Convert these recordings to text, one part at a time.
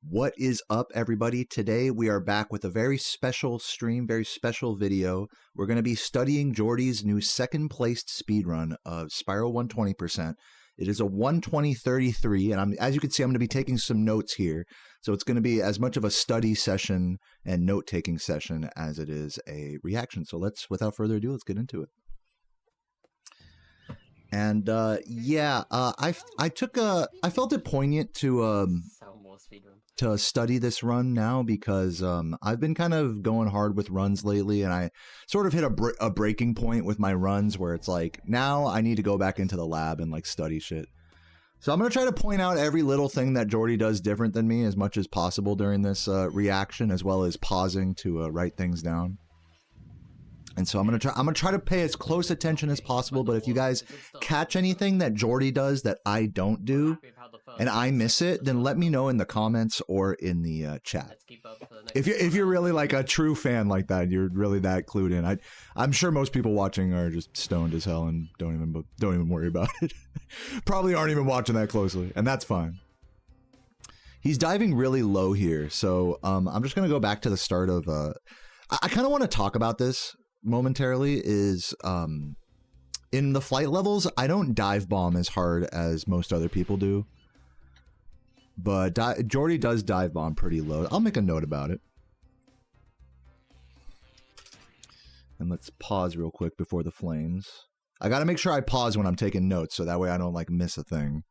What is up, everybody? Today we are back with a very special stream, very special video. We're going to be studying Jordy's new second placed speedrun of Spiral 120%. It is a 120.33, and as you can see, I'm going to be taking some notes here. So it's going to be as much of a study session and note-taking session as it is a reaction. So without further ado, let's get into it. And yeah, I felt it poignant to study this run now because I've been kind of going hard with runs lately, and I sort of hit a breaking point with my runs where it's like, now I need to go back into the lab and like study shit. So I'm going to try to point out every little thing that Jordy does different than me as much as possible during this reaction, as well as pausing to write things down. And so I'm gonna try to pay as close attention as possible. But if you guys catch anything that Jordy does that I don't do, and I miss it, then let me know in the comments or in the chat. If you're really like a true fan like that, you're really that clued in. I'm sure most people watching are just stoned as hell and don't even worry about it. Probably aren't even watching that closely, and that's fine. He's diving really low here, so I'm just gonna go back to the start of. I kind of want to talk about this momentarily. Is in the flight levels, I don't dive bomb as hard as most other people do, but Jordy does dive bomb pretty low. I'll make a note about it. And let's pause real quick before the flames. I gotta make sure I pause when I'm taking notes, so that way I don't like miss a thing.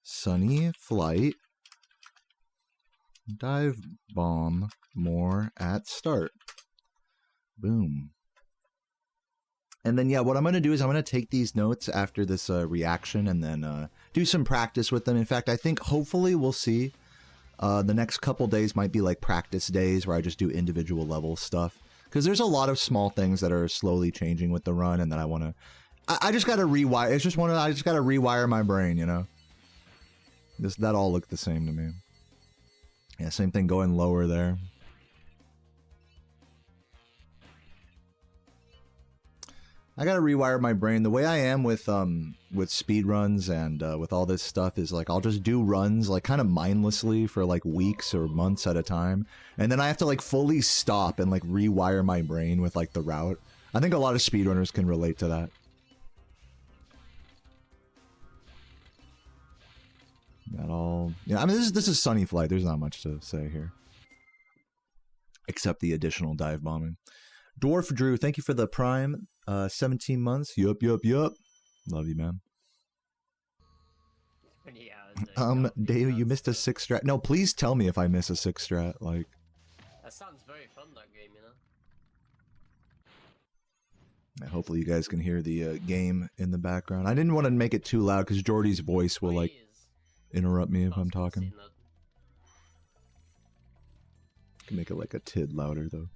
Sunny flight, dive bomb more at start. Boom. And then, yeah, what I'm going to do is I'm going to take these notes after this reaction and then do some practice with them. In fact, I think hopefully we'll see the next couple days might be like practice days where I just do individual level stuff. Because there's a lot of small things that are slowly changing with the run and that I want to... I just got to rewire. It's just I just got to rewire my brain, you know? That all looked the same to me. Yeah, same thing going lower there. I gotta rewire my brain. The way I am with speed runs and with all this stuff is like I'll just do runs like kind of mindlessly for like weeks or months at a time, and then I have to like fully stop and like rewire my brain with like the route. I think a lot of speedrunners can relate to that. Got all, yeah. I mean, this is Sunny Flight. There's not much to say here, except the additional dive bombing. Dwarf Drew, thank you for the prime. 17 months. Yup. Love you, man. Dave, you missed a 6 strat. No, please tell me if I miss a 6 strat. Like, that sounds very fun, that game, you know. Hopefully you guys can hear the game in the background. I didn't want to make it too loud because Jordy's voice will like interrupt me if I'm talking. Can make it like a tid louder though.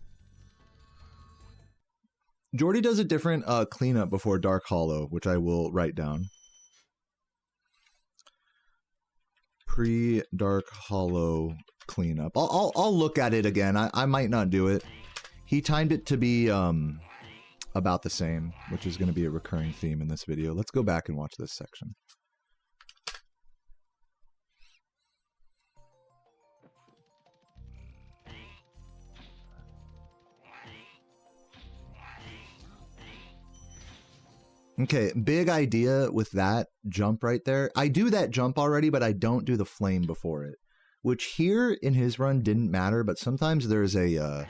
Jordy does a different cleanup before Dark Hollow, which I will write down. Pre-Dark Hollow cleanup. I'll look at it again. I might not do it. He timed it to be about the same, which is going to be a recurring theme in this video. Let's go back and watch this section. Okay, big idea with that jump right there. I do that jump already, but I don't do the flame before it. Which here in his run didn't matter, but sometimes there's a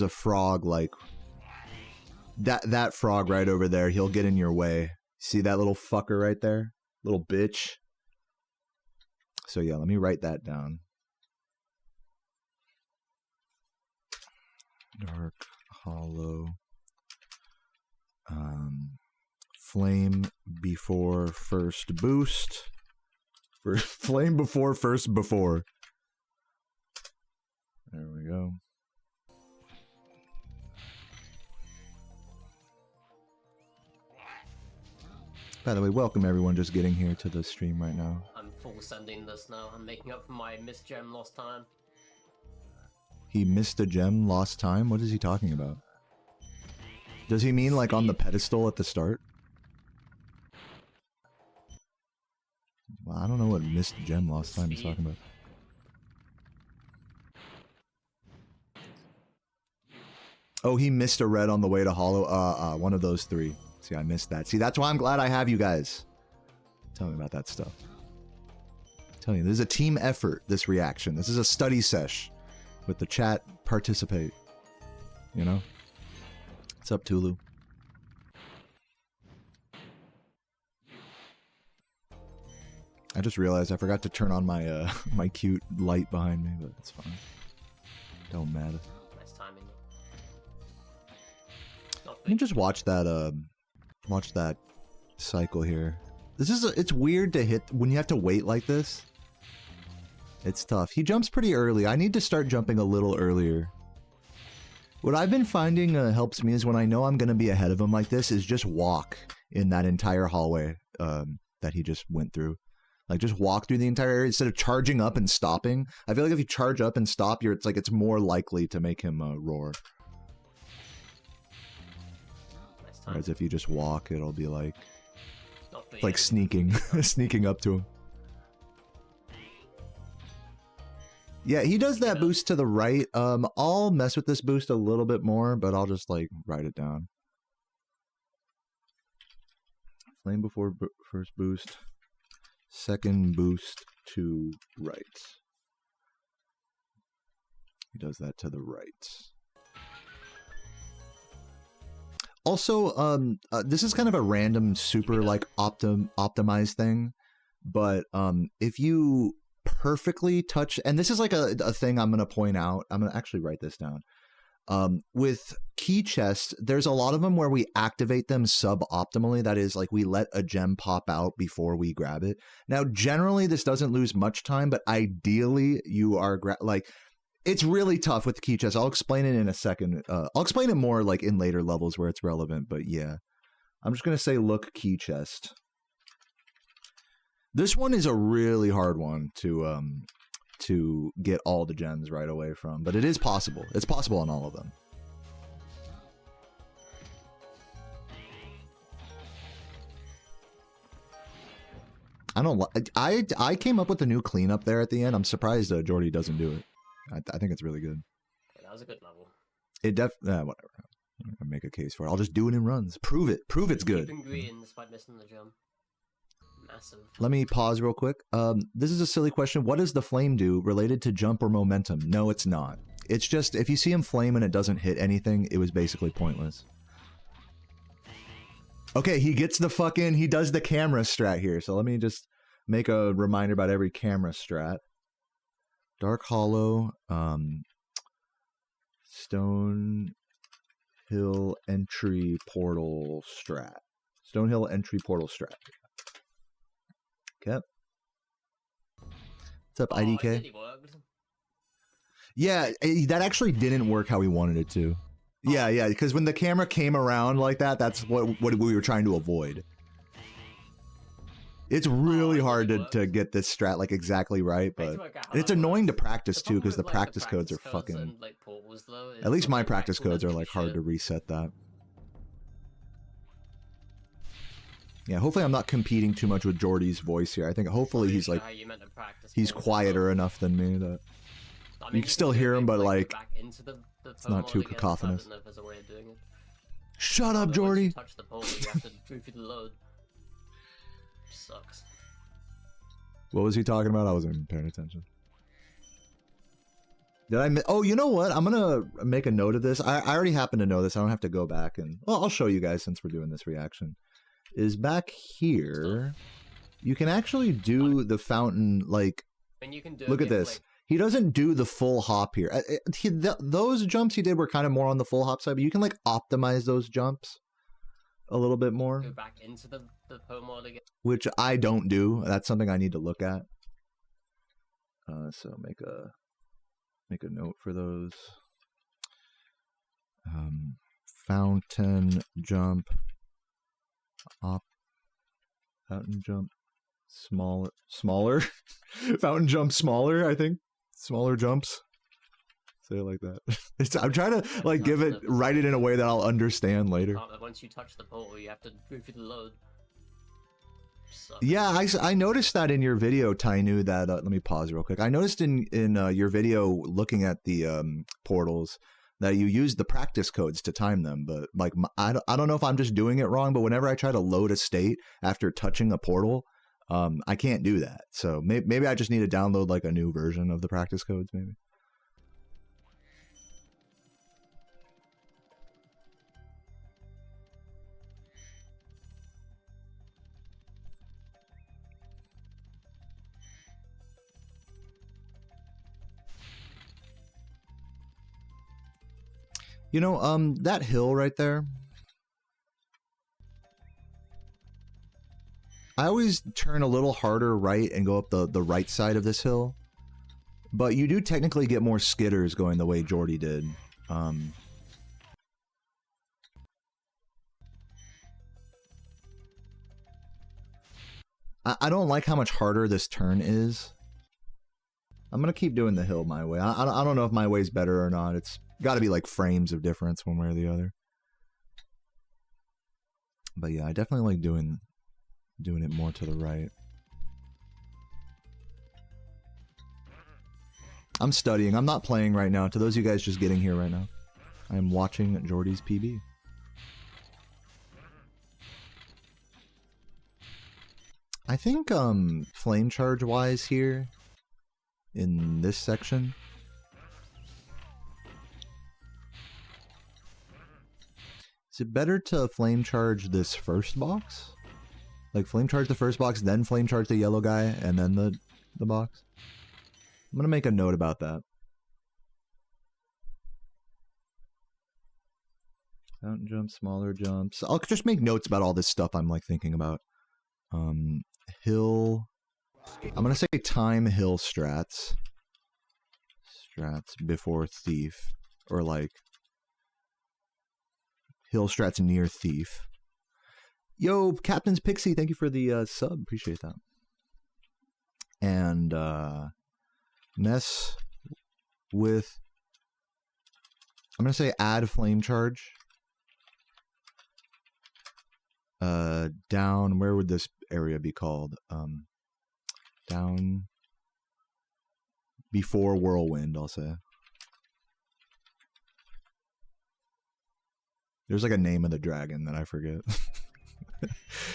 frog like that frog right over there. He'll get in your way. See that little fucker right there? Little bitch. So yeah, let me write that down. Dark Hollow. Flame before first boost. Flame before first before. There we go. By the way, welcome everyone just getting here to the stream right now. I'm full sending this now. I'm making up for my missed gem lost time. He missed a gem lost time? What is he talking about? Does he mean like on the pedestal at the start? Well, I don't know what missed gem lost time is talking about. Oh, he missed a red on the way to hollow. One of those three. See, I missed that. See, that's why I'm glad I have you guys. Tell me about that stuff. I'm telling you, this is a team effort, this reaction. This is a study sesh. With the chat, participate. You know? What's up, Tulu? I just realized I forgot to turn on my my cute light behind me, but it's fine. Don't matter. Nice timing. Let me just watch that cycle here. This is it's weird to hit when you have to wait like this. It's tough. He jumps pretty early. I need to start jumping a little earlier. What I've been finding helps me is when I know I'm gonna be ahead of him like this is just walk in that entire hallway that he just went through. Like just walk through the entire area instead of charging up and stopping. I feel like if you charge up and stop, it's more likely to make him roar. Nice time. Whereas if you just walk, it'll be like Like sneaking, sneaking up to him. Yeah, he does that boost to the right. I'll mess with this boost a little bit more, but I'll just like write it down. Flame before first boost. Second boost to right. He does that to the right. Also, this is kind of a random super like optimized thing, but if you perfectly touch, and this is like a thing I'm gonna point out. I'm gonna actually write this down. With key chests, there's a lot of them where we activate them suboptimally. That is, like we let a gem pop out before we grab it. Now, generally, this doesn't lose much time, but ideally, you are like, it's really tough with the key chests. I'll explain it in a second. I'll explain it more like in later levels where it's relevant. But yeah, I'm just gonna say, look, key chest. This one is a really hard one to get all the gems right away from, but it is possible. It's possible on all of them. I came up with a new cleanup there at the end. I'm surprised Jordy doesn't do it. I think it's really good. Yeah, that was a good level. It whatever. I'm gonna make a case for it. I'll just do it in runs. Prove it. Prove it's good. Keeping green despite missing the gem. Massive. Let me pause real quick. This is a silly question. What does the flame do related to jump or momentum? No, it's not. It's just if you see him flame and it doesn't hit anything, it was basically pointless. Okay, he gets he does the camera strat here. So let me just make a reminder about every camera strat. Dark Hollow, Stone Hill entry portal strat. Stone Hill entry portal strat. Okay. What's up, IDK? It really worked. Yeah, that actually didn't work how we wanted it to. Yeah, because when the camera came around like that, that's what we were trying to avoid. It's really hard to get this strat like exactly right, but it's annoying to practice too because the practice codes are fucking. And, like, portals, though, At least my practice codes are like hard to reset that. Yeah, hopefully I'm not competing too much with Jordy's voice here. I think hopefully he's like he's quieter enough than me that you can still hear him, but like it's not too cacophonous. Shut up, Jordy. Touch the pole, you have to go through the load. Sucks. What was he talking about? I wasn't even paying attention. Did I? Oh, you know what? I'm gonna make a note of this. I already happen to know this. I don't have to go back and. Well, I'll show you guys since we're doing this reaction. Is back here. You can actually do the fountain like. And you can do look at this. Like, he doesn't do the full hop here. Those jumps he did were kind of more on the full hop side, but you can like optimize those jumps a little bit more. Go back into the mode again. Which I don't do. That's something I need to look at. So make a note for those. Fountain jump. Fountain jump. Smaller. Fountain jump smaller, I think. Smaller jumps. Say it like that. I'm trying to like write it in a way that I'll understand later. Once you touch the portal, you have to go through the load. So. Yeah, I noticed that in your video, Tainu, that, let me pause real quick. I noticed in your video looking at the portals that you used the practice codes to time them, but like I don't know if I'm just doing it wrong, but whenever I try to load a state after touching a portal, I can't do that. So maybe I just need to download like a new version of the practice codes, maybe. You know, that hill right there, I always turn a little harder right and go up the right side of this hill. But you do technically get more skitters going the way Jordy did. I don't like how much harder this turn is. I'm going to keep doing the hill my way. I don't know if my way's better or not. It's got to be like frames of difference one way or the other. But yeah, I definitely like doing it more to the right. I'm studying. I'm not playing right now. To those of you guys just getting here right now, I am watching Jordy's PB. I think flame charge wise here in this section, is it better to flame charge this first box? Like flame charge the first box, then flame charge the yellow guy, and then the box? I'm gonna make a note about that. Fountain jumps, smaller jumps. I'll just make notes about all this stuff I'm like thinking about. Hill. I'm gonna say time hill strats. Strats before thief. Or like hill strats near thief. Yo, Captain's Pixie, thank you for the sub. Appreciate that. And mess with, I'm gonna say add flame charge. Down, where would this area be called? Down before whirlwind, I'll say. There's like a name of the dragon that I forget.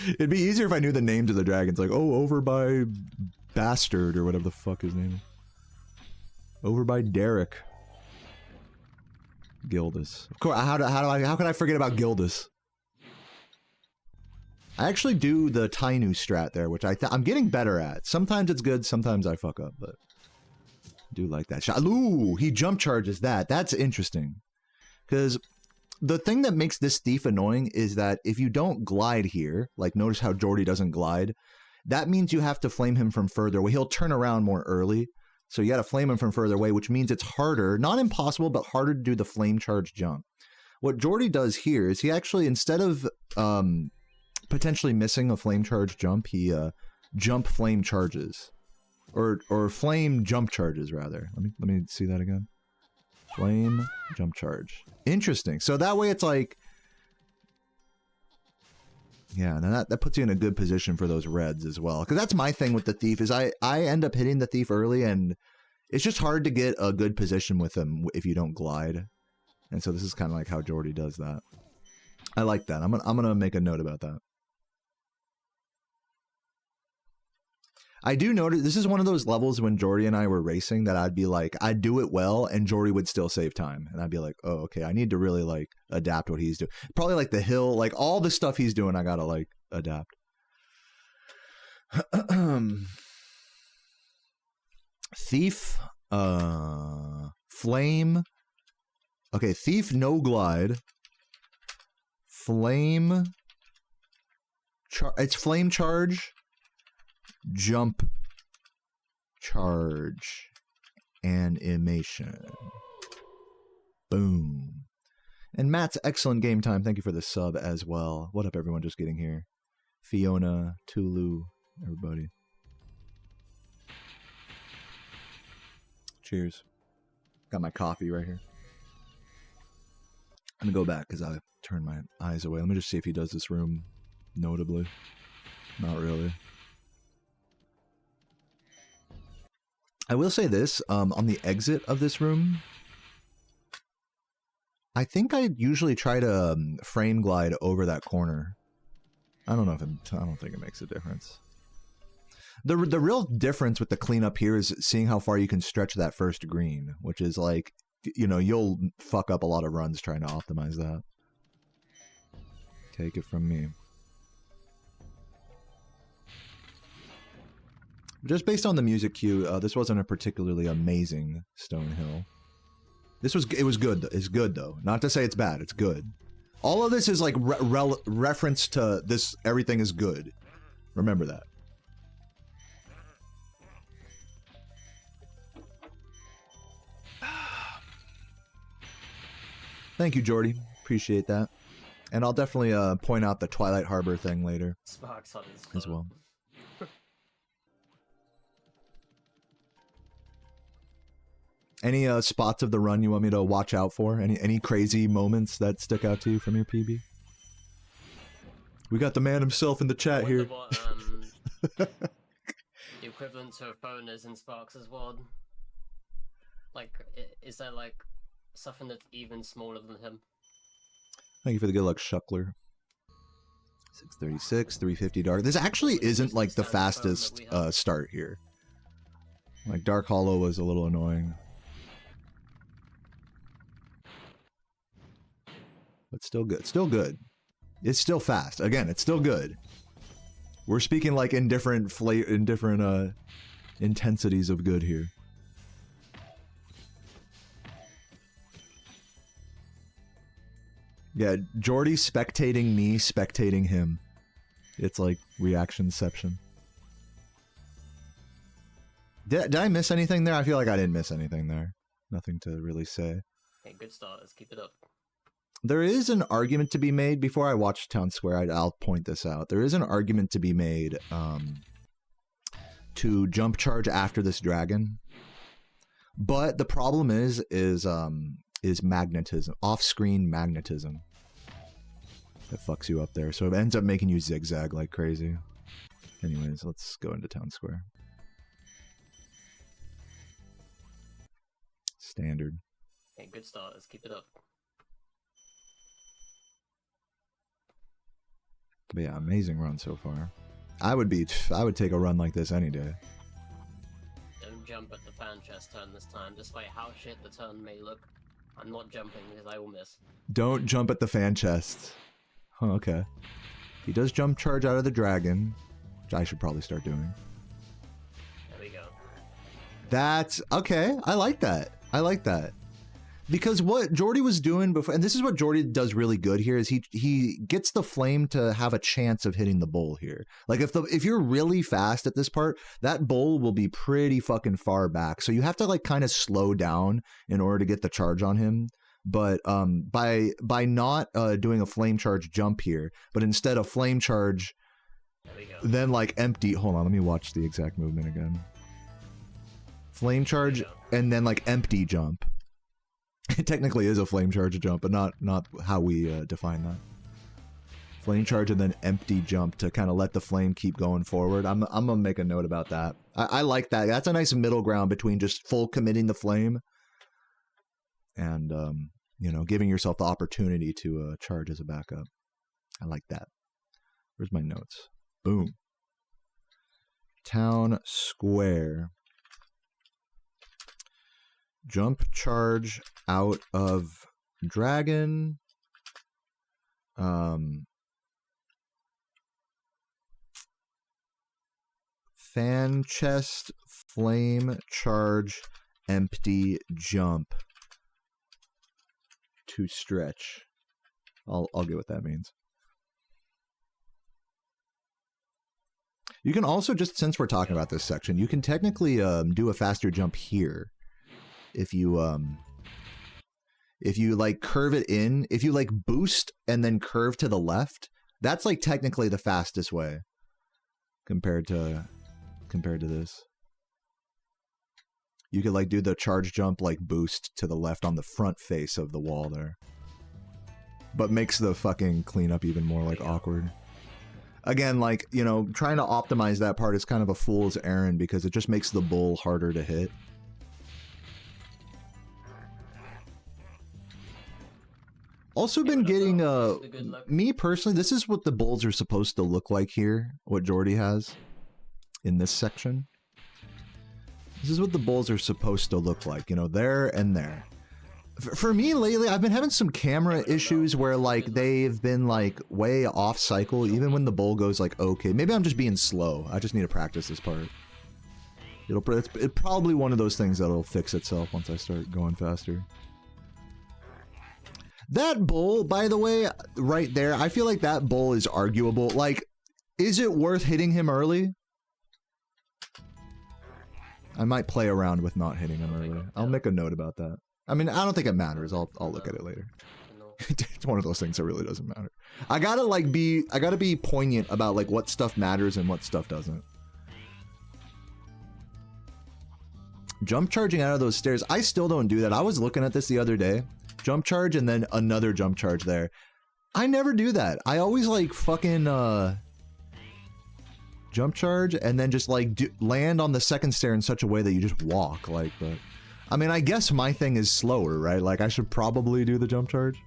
It'd be easier if I knew the names of the dragons, like, oh, over by Bastard or whatever the fuck his name is. Over by Derek. Gildas. Of course, how could I forget about Gildas? I actually do the Tainu strat there, which I'm getting better at. Sometimes it's good, sometimes I fuck up, but I do like that shot. Ooh, he jump charges that. That's interesting. Because the thing that makes this thief annoying is that if you don't glide here, like notice how Jordy doesn't glide, that means you have to flame him from further away. He'll turn around more early, so you got to flame him from further away, which means it's harder, not impossible, but harder to do the flame charge jump. What Jordy does here is he actually, instead of potentially missing a flame charge jump, he jump flame charges, or flame jump charges rather. Let me see that again. Flame jump charge. Interesting. So that way it's like, yeah, now that puts you in a good position for those reds as well. Because that's my thing with the thief is I end up hitting the thief early, and it's just hard to get a good position with him if you don't glide. And so this is kind of like how Jordy does that. I like that. I'm gonna make a note about that. I do notice this is one of those levels when Jordy and I were racing that I'd be like, I'd do it well and Jordy would still save time. And I'd be like, oh, okay, I need to really like adapt what he's doing. Probably like the hill, like all the stuff he's doing, I gotta like adapt. Thief, flame. Okay, thief, no glide. Flame. It's flame charge. Jump charge animation. Boom. And Matt's excellent game time. Thank you for the sub as well. What up, everyone just getting here? Fiona, Tulu, everybody. Cheers. Got my coffee right here. I'm gonna go back because I turned my eyes away. Let me just see if he does this room notably. Not really. I will say this, on the exit of this room, I think I usually try to frame glide over that corner. I don't know if I don't think it makes a difference. The real difference with the cleanup here is seeing how far you can stretch that first green, which is like, you know, you'll fuck up a lot of runs trying to optimize that. Take it from me. Just based on the music cue, this wasn't a particularly amazing stone hill. It was good. It's good though. Not to say it's bad. It's good. All of this is like reference to this. Everything is good. Remember that. Thank you, Jordy. Appreciate that. And I'll definitely point out the Twilight Harbor thing later. Sparks on his as well. Any spots of the run you want me to watch out for? Any crazy moments that stick out to you from your PB? We got the man himself in the chat here. What, the equivalent to a phone is in Sparks as well. Like, is there like something that's even smaller than him? Thank you for the good luck, Shuckler. 636, 350 dark. This actually isn't like the fastest start here. Like Dark Hollow was a little annoying. But still good. Still good. It's still fast. Again, it's still good. We're speaking like in different intensities of good here. Yeah, Jordy spectating me, spectating him. It's like reactionception. Did I miss anything there? I feel like I didn't miss anything there. Nothing to really say. Hey, good start. Let's keep it up. There is an argument to be made, before I watch Town Square, I'll point this out. There is an argument to be made to jump charge after this dragon. But the problem is magnetism, off-screen magnetism. That fucks you up there. So it ends up making you zigzag like crazy. Anyways, let's go into Town Square. Standard. Hey, good start. Let's keep it up. But yeah, amazing run so far. I would take a run like this any day. Don't jump at the fan chest turn this time, despite how shit the turn may look. I'm not jumping because I will miss. Don't jump at the fan chest. Huh, okay. He does jump charge out of the dragon, which I should probably start doing. There we go. That's okay. I like that. I like that. Because what Jordy was doing before, and this is what Jordy does really good here, is he gets the flame to have a chance of hitting the bowl here. Like if you're really fast at this part, that bowl will be pretty fucking far back. So you have to like kind of slow down in order to get the charge on him. But by not doing a flame charge jump here, but instead a flame charge, then like empty. Hold on, let me watch the exact movement again. Flame charge and then like empty jump. It technically is a flame charge jump, but not how we define that. Flame charge and then empty jump to kind of let the flame keep going forward. I'm gonna make a note about that. I like that. That's a nice middle ground between just full committing the flame and you know, giving yourself the opportunity to charge as a backup. I like that. Where's my notes? Boom. Town Square. Jump charge out of dragon. Fan chest, flame charge, empty jump. To stretch. I'll get what that means. You can also, just since we're talking about this section, you can technically do a faster jump here. If you like curve it in, if you like boost and then curve to the left, that's like technically the fastest way compared to this. You could like do the charge jump like boost to the left on the front face of the wall there. But makes the fucking cleanup even more like awkward. again, like, you know, trying to optimize that part is kind of a fool's errand because it just makes the bull harder to hit. Also been getting, me personally, this is what the bulls are supposed to look like here, what Jordy has in this section. This is what the bulls are supposed to look like, you know, there and there. For me lately, I've been having some camera issues where like they've been like way off cycle, even when the bull goes like, okay, maybe I'm just being slow. I just need to practice this part. It's probably one of those things that'll fix itself once I start going faster. That bull, by the way, right there, I feel like that bull is arguable. Like, is it worth hitting him early? I might play around with not hitting him early. I'll make a note about that. I mean, I don't think it matters. I'll look at it later. It's one of those things that really doesn't matter. I gotta be poignant about like what stuff matters and what stuff doesn't. Jump charging out of those stairs, I still don't do that. I was looking at this the other day. Jump charge and then another jump charge there. I never do that. I always like fucking jump charge and then just like land on the second stair in such a way that you just walk like that. I mean, I guess my thing is slower, right? Like, I should probably do the jump charge.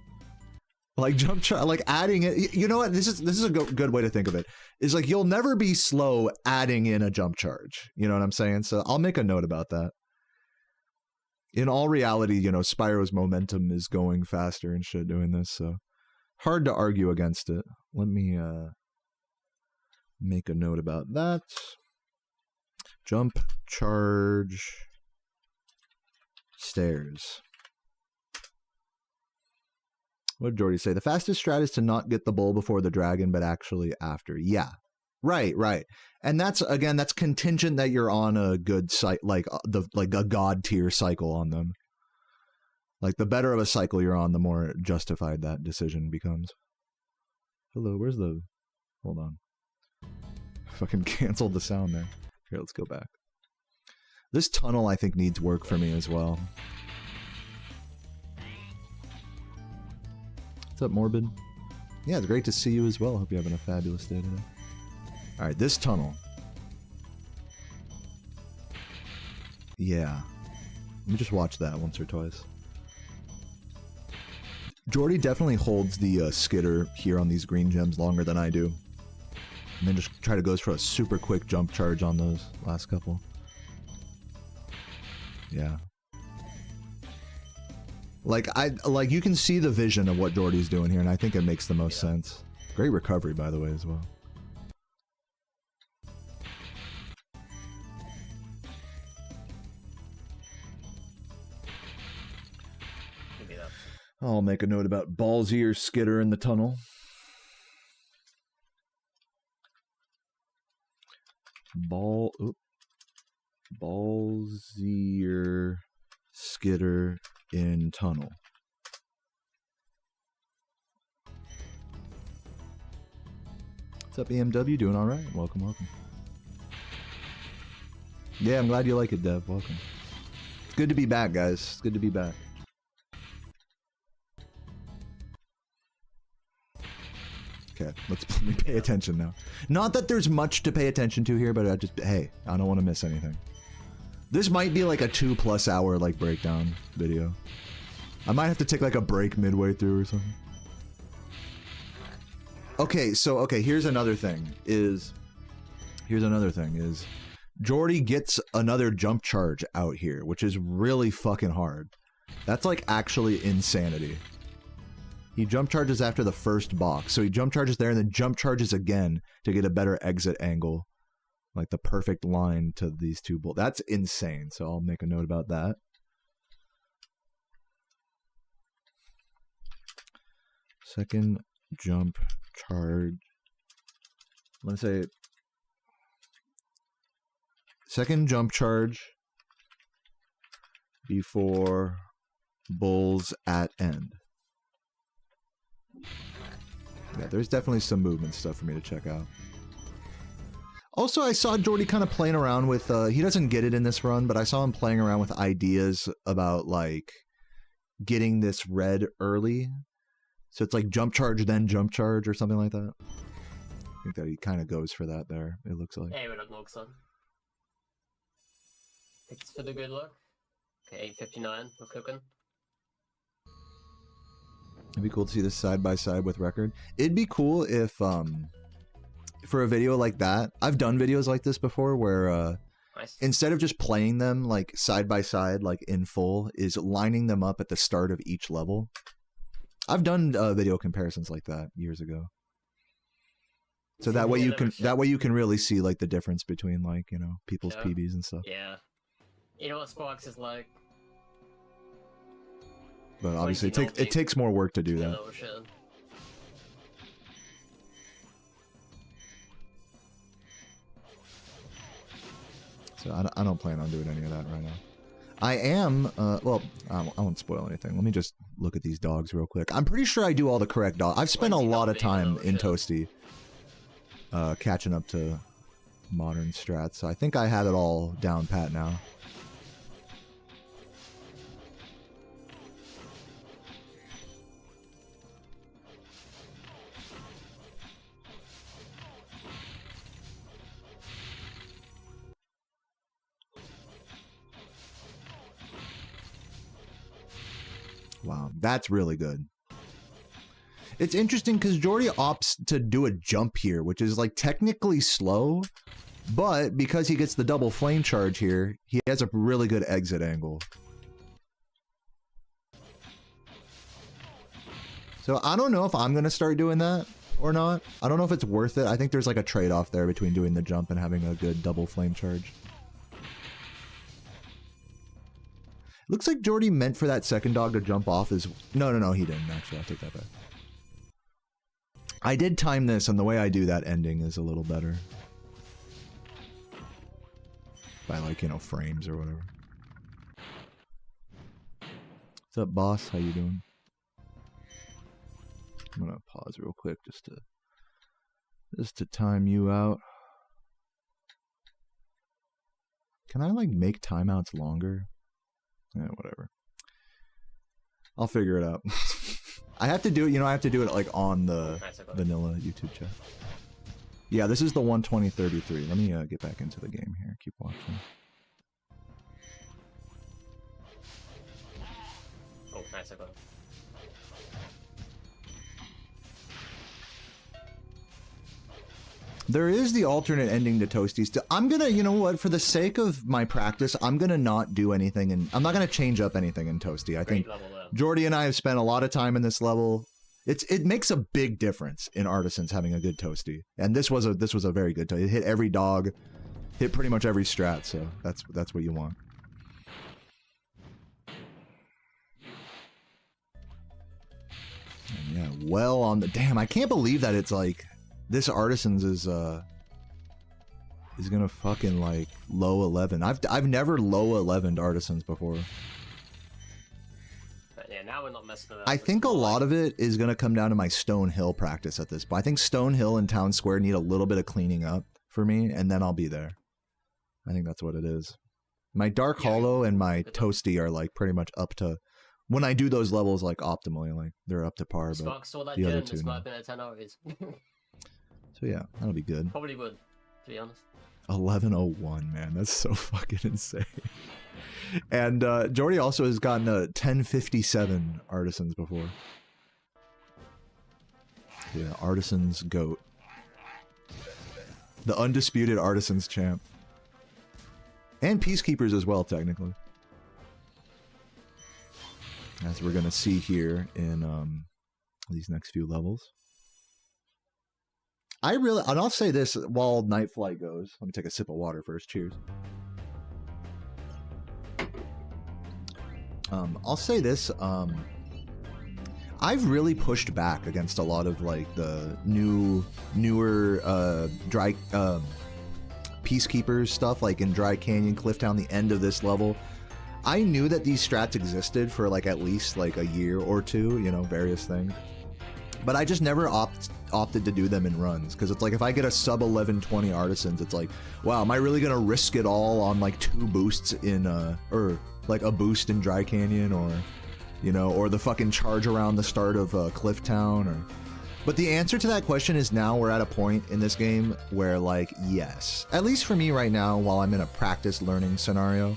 Like, jump charge, like adding it. You know what? This is a good way to think of it. Is like, you'll never be slow adding in a jump charge. You know what I'm saying? So I'll make a note about that. In all reality, you know, Spyro's momentum is going faster and shit doing this, so hard to argue against it. Let me make a note about that. Jump charge. Stairs. What did Jordy say? The fastest strat is to not get the bull before the dragon, but actually after. Yeah. Right. And that's, again, that's contingent that you're on a good site, like a god tier cycle on them. Like, the better of a cycle you're on, the more justified that decision becomes. Hello, where's the... Hold on. Fucking canceled the sound there. Here, let's go back. This tunnel, I think, needs work for me as well. What's up, Morbid? Yeah, it's great to see you as well. Hope you're having a fabulous day today. Alright, this tunnel. Yeah. Let me just watch that once or twice. Jordy definitely holds the skitter here on these green gems longer than I do. And then just try to go for a super quick jump charge on those last couple. Yeah. Like, you can see the vision of what Jordy's doing here, and I think it makes the most sense. Great recovery, by the way, as well. I'll make a note about ballsier skitter in the tunnel. Ballsier skitter in tunnel. What's up, EMW? Doing all right? Welcome, welcome. Yeah, I'm glad you like it, Dev. Welcome. It's good to be back, guys. It's good to be back. Okay, let me pay attention now. Not that there's much to pay attention to here, but hey, I don't want to miss anything. This might be like a 2+ hour like breakdown video. I might have to take like a break midway through or something. Okay, so here's another thing is Jordy gets another jump charge out here, which is really fucking hard. That's like actually insanity. He jump charges after the first box. So he jump charges there and then jump charges again to get a better exit angle. Like the perfect line to these two bolts. That's insane. So I'll make a note about that. Second jump charge. I'm going to say second jump charge before bulls at end. Yeah, there's definitely some movement stuff for me to check out. Also, I saw Jordy kind of playing around with, he doesn't get it in this run, but I saw him playing around with ideas about, like, getting this red early. So it's like jump charge, then jump charge, or something like that. I think that he kind of goes for that there, it looks like. Hey, what up, Norc son? Thanks for the good luck. Okay, 8:59, we're cooking. It'd be cool to see this side by side with record. It'd be cool if, for a video like that, I've done videos like this before where, Nice. instead of just playing them like side by side, like in full, is lining them up at the start of each level. I've done video comparisons like that years ago. So that way you can really see like the difference between like, you know, people's PBs and stuff. Yeah. You know what Sparks is like? But obviously it takes more work to do that. So I don't plan on doing any of that right now. I am, well, I won't spoil anything. Let me just look at these dogs real quick. I'm pretty sure I do all the correct dogs. I've spent a lot of time in Toasty catching up to modern strats. So I think I have it all down pat now. Wow, that's really good. It's interesting because Jordy opts to do a jump here, which is like technically slow, but because he gets the double flame charge here, he has a really good exit angle. So I don't know if I'm going to start doing that or not. I don't know if it's worth it. I think there's like a trade-off there between doing the jump and having a good double flame charge. Looks like Jordy meant for that second dog to jump off as... No, he didn't, actually. I'll take that back. I did time this, and the way I do that ending is a little better. By, like, you know, frames or whatever. What's up, boss? How you doing? I'm gonna pause real quick just to time you out. Can I, like, make timeouts longer? Yeah, whatever. I'll figure it out. I have to do it, you know, I have to do it like on the vanilla YouTube chat. Yeah, this is the 120.33. Let me get back into the game here. Keep watching. Oh, nice, I got it. There is the alternate ending to Toasty. I'm gonna, you know what, for the sake of my practice, I'm gonna not do anything, and I'm not gonna change up anything in Toasty. I think Jordy and I have spent a lot of time in this level. It makes a big difference in Artisans having a good Toasty, and this was a very good Toasty. It hit every dog, hit pretty much every strat, so that's what you want. And yeah, well on the damn. I can't believe that it's like. This Artisans is gonna fucking like low 11. I've never low 11'd Artisans before. But yeah, now we're not messing with that. I think a lot of it is gonna come down to my Stone Hill practice at this point. I think Stone Hill and Town Square need a little bit of cleaning up for me, and then I'll be there. I think that's what it is. My Dark Hollow and my Toasty are like pretty much up to when I do those levels like optimally, like they're up to par. But the other two, might have been at 10 hours. So yeah, that'll be good. Probably would, to be honest. 11:01, man, that's so fucking insane. And Jordy also has gotten a 10:57 Artisans before. Yeah, Artisans GOAT. The undisputed Artisans champ. And Peacekeepers as well, technically. As we're gonna see here in these next few levels. And I'll say this while Night Flight goes. Let me take a sip of water first. Cheers. I'll say this. I've really pushed back against a lot of like the newer dry Peacekeepers stuff, like in Dry Canyon, Clifftown, the end of this level. I knew that these strats existed for like at least like a year or two, you know, various things. But I just never opted to do them in runs, because it's like if I get a sub 11:20 Artisans, it's like, wow, am I really gonna risk it all on like 2 boosts in or like a boost in Dry Canyon, or you know, or the fucking charge around the start of Clifftown, or But the answer to that question is now we're at a point in this game where, like, yes. At least for me right now, while I'm in a practice learning scenario,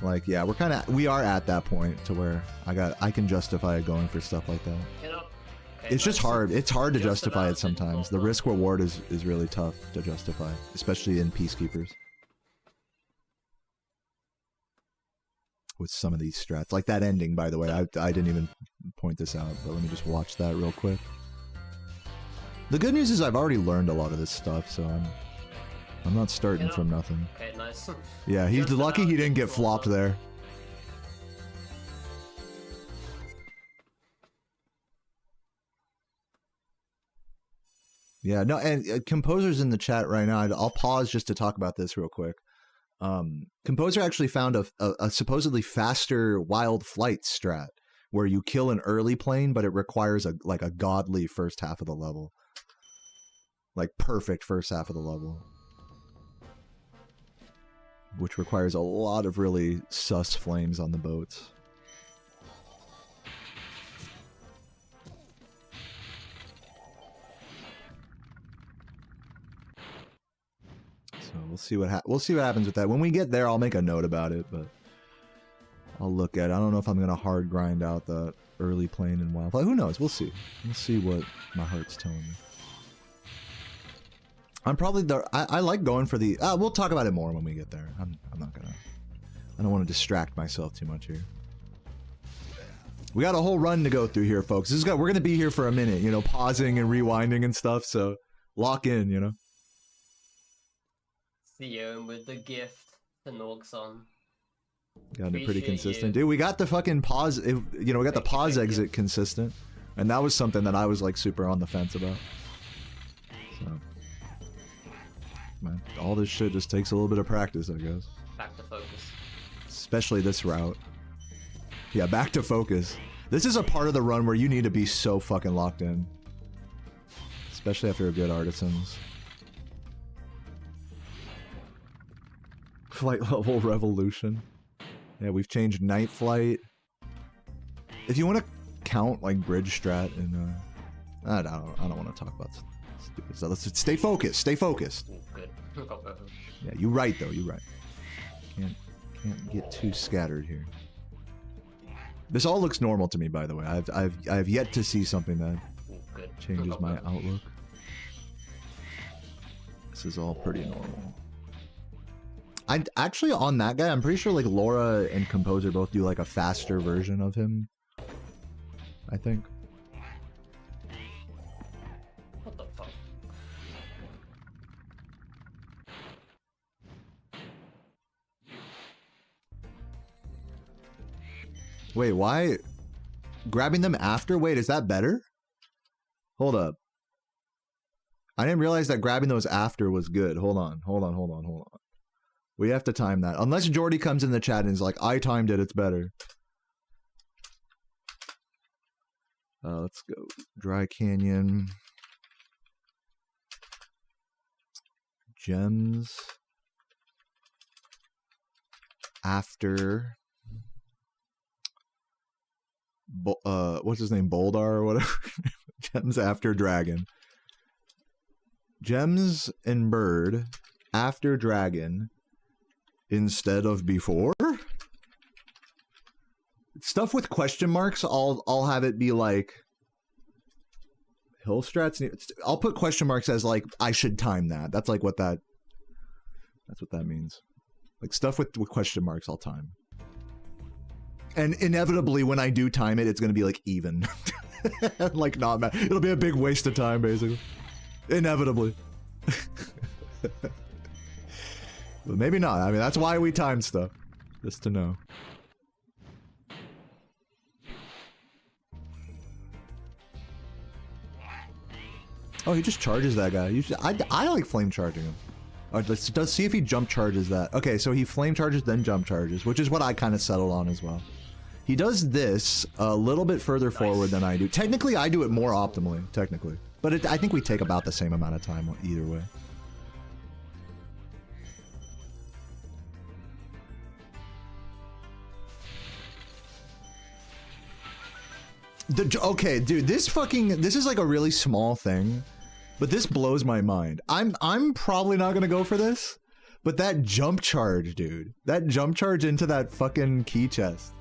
like, yeah, we are at that point to where I can justify going for stuff like that. You know, It's just hard. It's hard to justify it sometimes. The risk reward is really tough to justify, especially in Peacekeepers. With some of these strats. Like that ending, by the way. I didn't even point this out, but let me just watch that real quick. The good news is I've already learned a lot of this stuff, so I'm not starting from nothing. Okay, nice. Yeah, he's lucky he didn't get flopped there. Yeah, no, and Composer's in the chat right now. I'll pause just to talk about this real quick. Composer actually found a supposedly faster wild flight strat where you kill an early plane, but it requires a godly first half of the level. Like perfect first half of the level. Which requires a lot of really sus flames on the boats. So we'll see what happens with that. When we get there, I'll make a note about it, but I'll look at it. I don't know if I'm gonna hard grind out the early plane and wildfire. Who knows? We'll see. We'll see what my heart's telling me. I'm probably I like going for the. We'll talk about it more when we get there. I'm not gonna. I don't want to distract myself too much here. We got a whole run to go through here, folks. We're gonna be here for a minute, you know, pausing and rewinding and stuff. So lock in, you know. Theo with the gift to Norc's on. Got it pretty consistent, dude. We got the fucking pause. You know, we got the pause exit consistent, and that was something that I was like super on the fence about. So. Man, all this shit just takes a little bit of practice, I guess. Back to focus. Especially this route. Yeah, back to focus. This is a part of the run where you need to be so fucking locked in. Especially after a good Artisans. Flight level revolution. Yeah, we've changed night flight. If you want to count like bridge strat and I don't want to talk about stupid stuff. Let's stay focused. Stay focused. Good. Yeah, you're right though. You're right. Can't get too scattered here. This all looks normal to me, by the way. I've yet to see something that changes my outlook. This is all pretty normal. I actually on that guy, I'm pretty sure like Laura and Composer both do like a faster version of him. I think. What the fuck? Wait, why? Grabbing them after? Wait, is that better? Hold up. I didn't realize that grabbing those after was good. Hold on. We have to time that. Unless Jordy comes in the chat and is like, I timed it, it's better. Let's go. Dry Canyon. Gems. After. What's his name? Boldar or whatever. Gems after Dragon. Gems and Bird after Dragon instead of before? Stuff with question marks, I'll have it be like hill strats. I'll put question marks as like I should time that. That's like what that's what that means. Like stuff with question marks I'll time. And inevitably when I do time it, it's gonna be like even. Like not mad. It'll be a big waste of time basically. Inevitably. But maybe not. I mean, that's why we time stuff. Just to know. Oh, he just charges that guy. I like flame charging him. Let's see if he jump charges that. Okay, so he flame charges, then jump charges, which is what I kind of settled on as well. He does this a little bit further forward than I do. Technically, I do it more optimally, technically. But I think we take about the same amount of time either way. Okay, dude, this is like a really small thing, but this blows my mind. I'm probably not gonna go for this, but that jump charge, dude, that jump charge into that fucking key chest.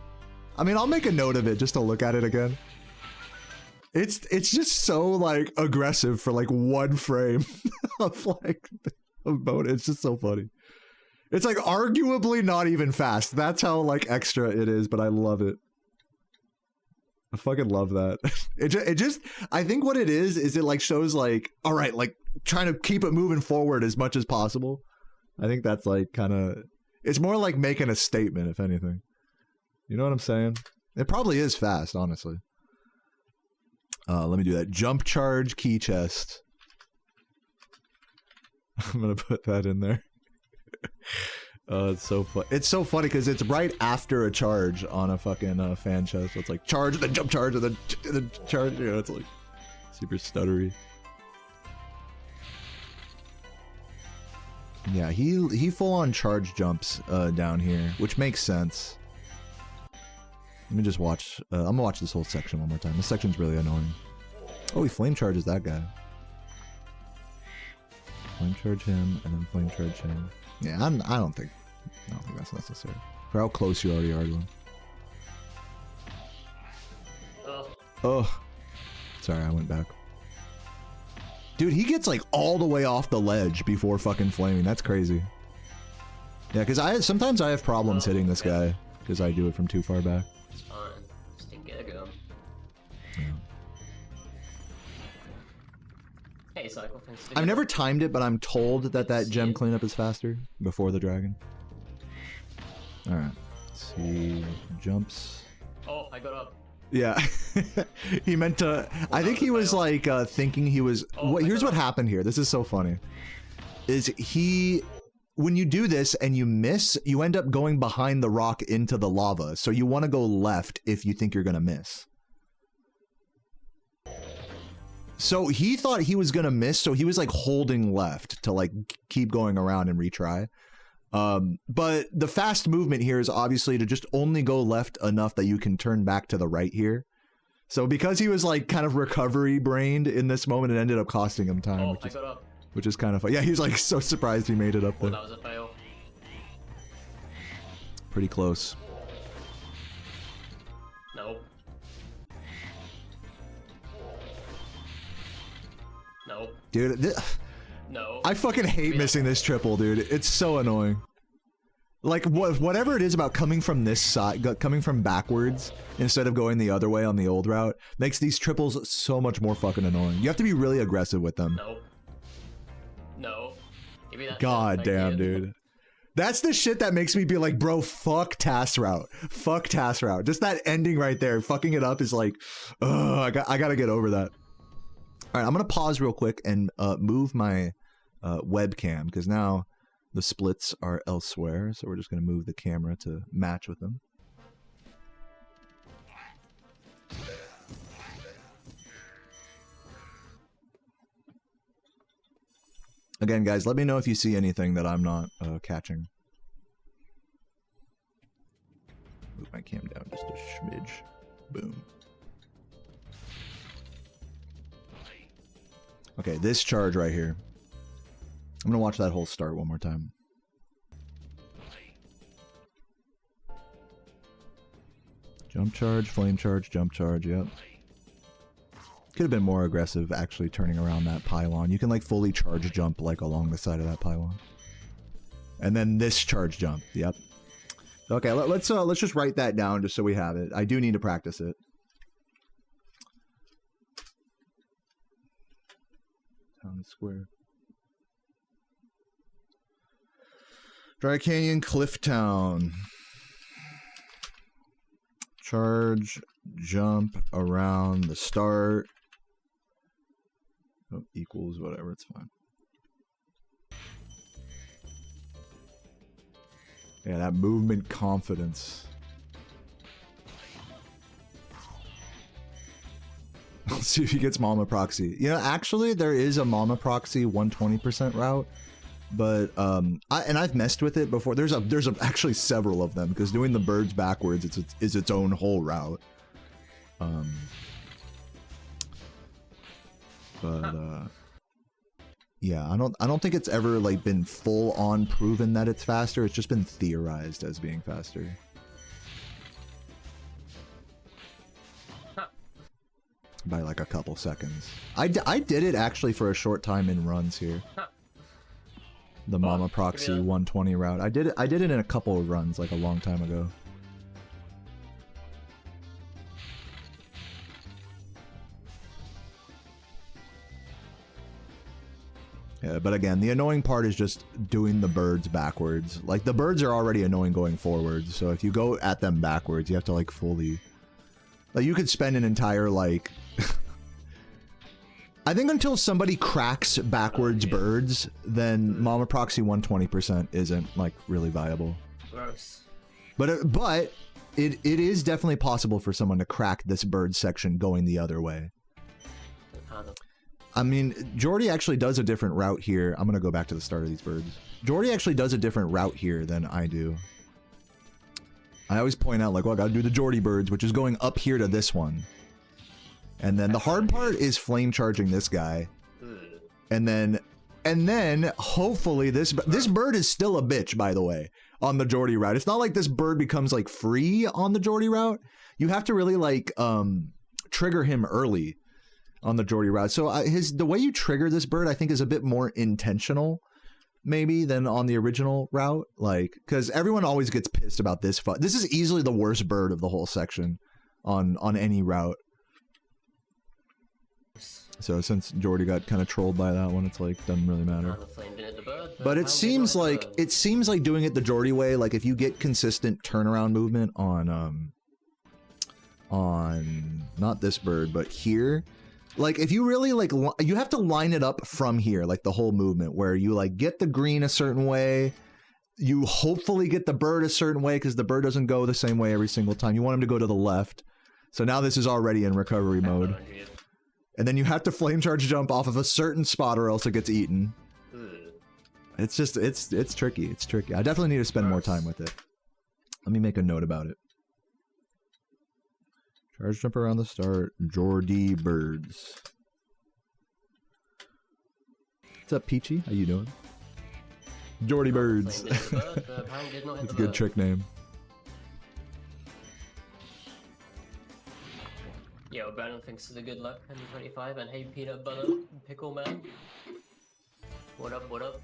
I mean, I'll make a note of it just to look at it again. It's just so like aggressive for like one frame of like of mode. It's just so funny. It's like arguably not even fast. That's how like extra it is, but I love it. I fucking love that. It just I think what it is it like shows like, all right, like trying to keep it moving forward as much as possible. I think that's like kind of, it's more like making a statement, if anything. You know what I'm saying? It probably is fast, honestly. Let me do that. Jump charge key chest. I'm gonna put that in there. It's so fun. It's so funny because it's right after a charge on a fucking fan chest. So it's like charge and then jump charge and then charge. You know, it's like super stuttery. Yeah, he full on charge jumps down here, which makes sense. Let me just watch. I'm gonna watch this whole section one more time. This section's really annoying. Oh, he flame charges that guy. Flame charge him and then flame charge him. Yeah, I don't think that's necessary. For how close you already are to him. Oh. Sorry, I went back. Dude, he gets like all the way off the ledge before fucking flaming. That's crazy. Yeah, because sometimes I have problems hitting this guy because I do it from too far back. It's fine. Just didn't get a gun. Yeah. Hey, Cycle, thanks. I've never timed it, but I'm told that gem cleanup is faster before the dragon. Alright. Let's see. Jumps. Oh, I got up. Yeah. He meant to... I think he was like thinking he was... here's what happened here. This is so funny. Is he... When you do this and you miss, you end up going behind the rock into the lava. So you want to go left if you think you're going to miss. So he thought he was gonna miss, so he was like holding left to like keep going around and retry. But the fast movement here is obviously to just only go left enough that you can turn back to the right here. So because he was like kind of recovery brained in this moment, it ended up costing him time, which is kind of fun. Yeah, he was like so surprised he made it up there. That was a fail. Pretty close. Nope. Nope. Dude, no. I fucking hate missing this triple, dude. It's so annoying. Like, whatever it is about coming from this side, coming from backwards instead of going the other way on the old route, makes these triples so much more fucking annoying. You have to be really aggressive with them. Nope. No. Give me that. God damn, dude. That's the shit that makes me be like, bro, fuck task route. Fuck task route. Just that ending right there, fucking it up is like, ugh, I gotta get over that. All right, I'm going to pause real quick and move my webcam because now the splits are elsewhere. So we're just going to move the camera to match with them. Again, guys, let me know if you see anything that I'm not catching. Move my cam down just a smidge. Boom. Okay, this charge right here. I'm gonna watch that whole start one more time. Jump charge, flame charge, jump charge, yep. Could have been more aggressive actually turning around that pylon. You can like fully charge jump like along the side of that pylon. And then this charge jump, yep. Okay, let's just write that down just so we have it. I do need to practice it. Town Square. Dry Canyon, Clifftown. Charge, jump around the start. Oh, equals whatever, it's fine. Yeah, that movement confidence. Let's see if he gets Mama Proxy. You know, actually, there is a Mama Proxy 120% route, but I've messed with it before. There's actually several of them because doing the birds backwards is its own whole route. But yeah, I don't think it's ever like been full on proven that it's faster. It's just been theorized as being faster. By like a couple seconds. I did it actually for a short time in runs here. The Mama Proxy 120 route. I did it in a couple of runs like a long time ago. Yeah, but again, the annoying part is just doing the birds backwards. Like, the birds are already annoying going forwards, so if you go at them backwards, you have to, like, fully... Like, you could spend an entire, like... I think until somebody cracks backwards birds, then Mama Proxy 120% isn't, like, really viable. Gross. But it is definitely possible for someone to crack this bird section going the other way. I mean, Jordy actually does a different route here. I'm going to go back to the start of these birds. Jordy actually does a different route here than I do. I always point out, like, well, I got to do the Jordy birds, which is going up here to this one. And then the hard part is flame charging this guy. And then hopefully this bird is still a bitch, by the way, on the Jordy route. It's not like this bird becomes, like, free on the Jordy route. You have to really, like, trigger him early on the Jordy route. So the way you trigger this bird, I think, is a bit more intentional, maybe, than on the original route. Like, because everyone always gets pissed about this. This is easily the worst bird of the whole section on any route. So since Jordy got kind of trolled by that one, it's like, doesn't really matter. But it seems like doing it the Jordy way, like if you get consistent turnaround movement on not this bird, but here, like if you really like, you have to line it up from here, like the whole movement where you like get the green a certain way, you hopefully get the bird a certain way because the bird doesn't go the same way every single time. You want him to go to the left. So now this is already in recovery mode. And then you have to flame charge jump off of a certain spot or else it gets eaten. It's just, it's tricky. It's tricky. I definitely need to spend more time with it. Let me make a note about it. Charge jump around the start. Jordy birds. What's up, Peachy? How you doing? Jordy birds. It's a good trick name. Yo, Brandon thinks it's a good luck, 125, and hey, Peanut Butter, Pickle Man. What up, what up?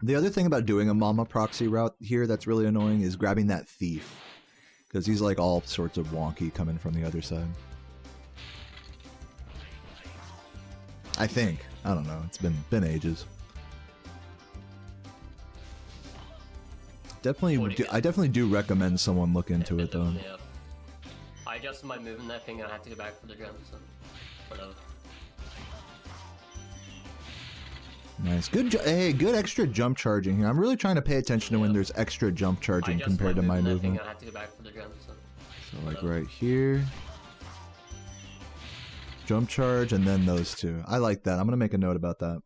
The other thing about doing a Mama Proxy route here that's really annoying is grabbing that thief. Because he's like all sorts of wonky coming from the other side. I think. I don't know. It's been ages. I definitely do recommend someone look into it though. Yeah. I adjusted my movement that thing and I had to go back for the jump, so whatever. Nice. Hey, good extra jump charging here. I'm really trying to pay attention to when there's extra jump charging compared to my movement. I had to go back for the jump, so like right here. Jump charge, and then those two. I like that. I'm going to make a note about that.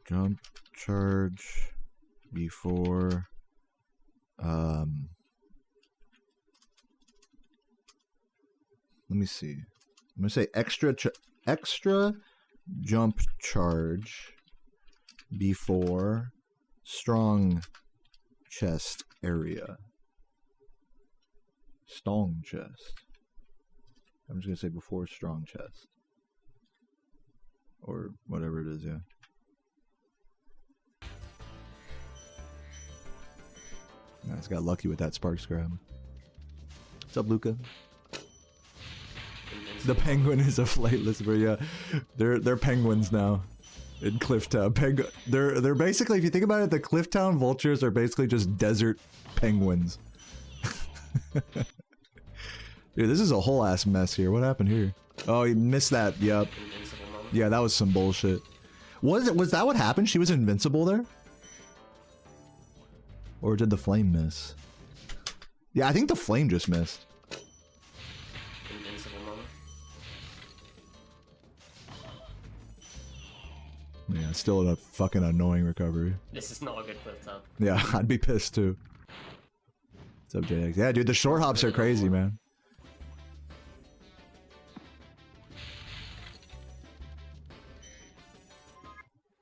Jump charge before... let me see. I'm going to say extra jump charge before strong chest area. Strong chest. I'm just gonna say before strong chest. Or whatever it is, yeah. Nice, got lucky with that sparks grab. What's up, Luca? The penguin is a flightless bird, yeah. They're penguins now. In Clifftown. They're basically, if you think about it, the Clifftown vultures are basically just desert penguins. Dude, this is a whole ass mess here. What happened here? Oh, you missed that. Yep. Yeah, that was some bullshit. Was that what happened? She was invincible there? Or did the flame miss? Yeah, I think the flame just missed. Yeah, still a fucking annoying recovery. This is not a good clip tab. Yeah, I'd be pissed too. What's up, JX? Yeah, dude, the short hops are crazy, man.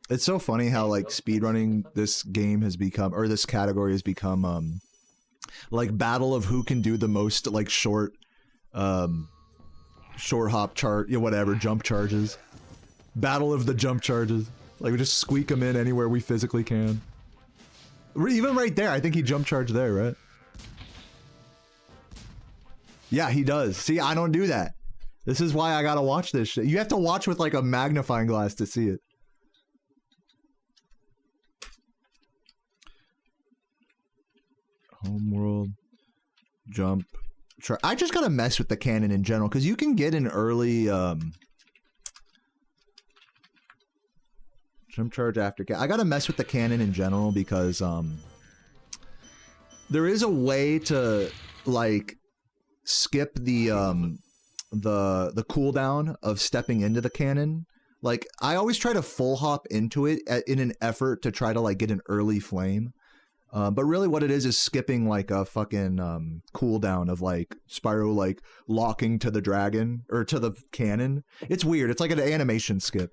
It's so funny how like speedrunning this game has become, or this category has become, like battle of who can do the most like short hop chart, yeah, whatever, jump charges. Battle of the jump charges. Like we just squeak them in anywhere we physically can. Even right there, I think he jump charged there, right? Yeah, he does. See, I don't do that. This is why I gotta watch this shit. You have to watch with like a magnifying glass to see it. Homeworld, jump, I just gotta mess with the cannon in general because you can get an early jump charge after. I gotta mess with the cannon in general because there is a way to like skip the cooldown of stepping into the cannon. Like I always try to full hop into it in an effort to try to like get an early flame. But really what it is skipping like a fucking cooldown of like Spyro like locking to the dragon or to the cannon. It's weird. It's like an animation skip.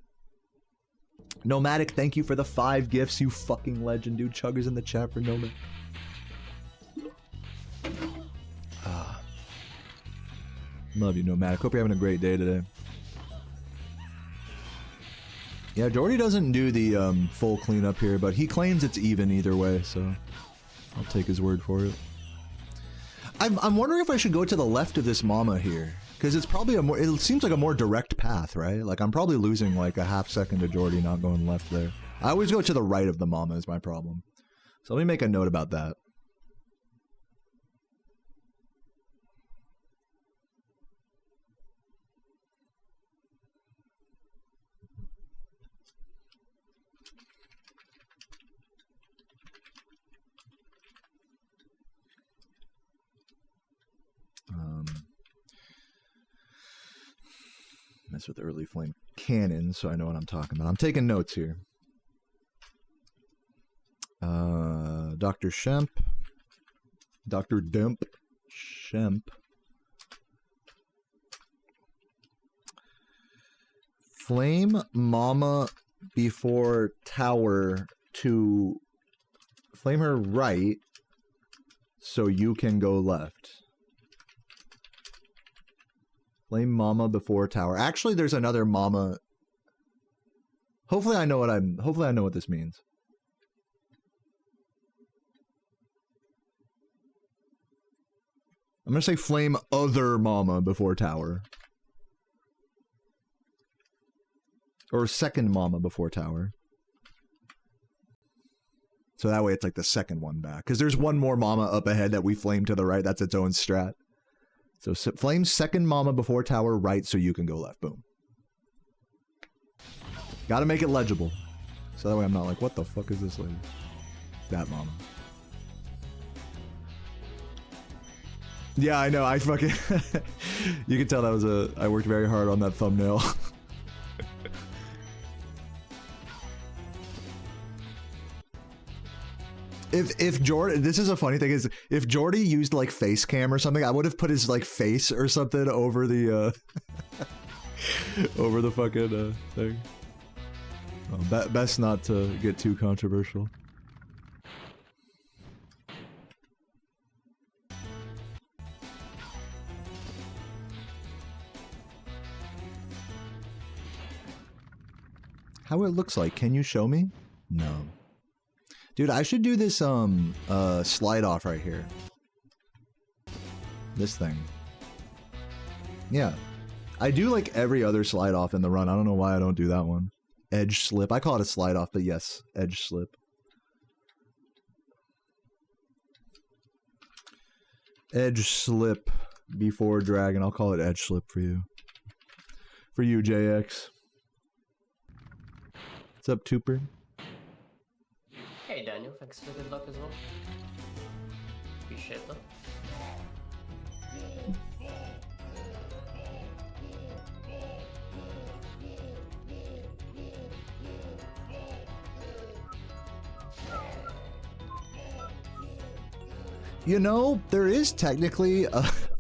Nomadic, thank you for the 5 gifts, you fucking legend, dude. Chuggers in the chat for Nomadic. Love you, Nomadic. Hope you're having a great day today. Yeah, Jordy doesn't do the full cleanup here, but he claims it's even either way, so I'll take his word for it. I'm wondering if I should go to the left of this mama here, because it's probably it seems like a more direct path, right? Like I'm probably losing like a half second to Jordy not going left there. I always go to the right of the mama is my problem. So let me make a note about that. Mess with early flame cannon, so I know what I'm talking about. I'm taking notes here. Dr. Shemp. Dr. Demp. Shemp. Flame mama before tower to flame her right so you can go left. Flame mama before tower. Actually, there's another mama. Hopefully I know what this means. I'm gonna say flame other mama before tower. Or second mama before tower. So that way it's like the second one back. Because there's one more mama up ahead that we flame to the right. That's its own strat. So flame second mama before tower right so you can go left. Boom. Gotta make it legible. So that way I'm not like, what the fuck is this lady? That mama. Yeah, I know. I fucking... You can tell that was I worked very hard on that thumbnail. If Jordy, this is a funny thing, is if Jordy used like face cam or something, I would have put his like face or something over the over the fucking thing. Oh, best not to get too controversial. How it looks like? Can you show me? No. Dude, I should do this slide off right here. This thing. Yeah. I do like every other slide off in the run. I don't know why I don't do that one. Edge slip. I call it a slide off, but yes, edge slip. Edge slip before dragon. I'll call it edge slip for you. For you, JX. What's up, Tooper? Hey Daniel, thanks for the good luck as well. Appreciate that. You know, there is technically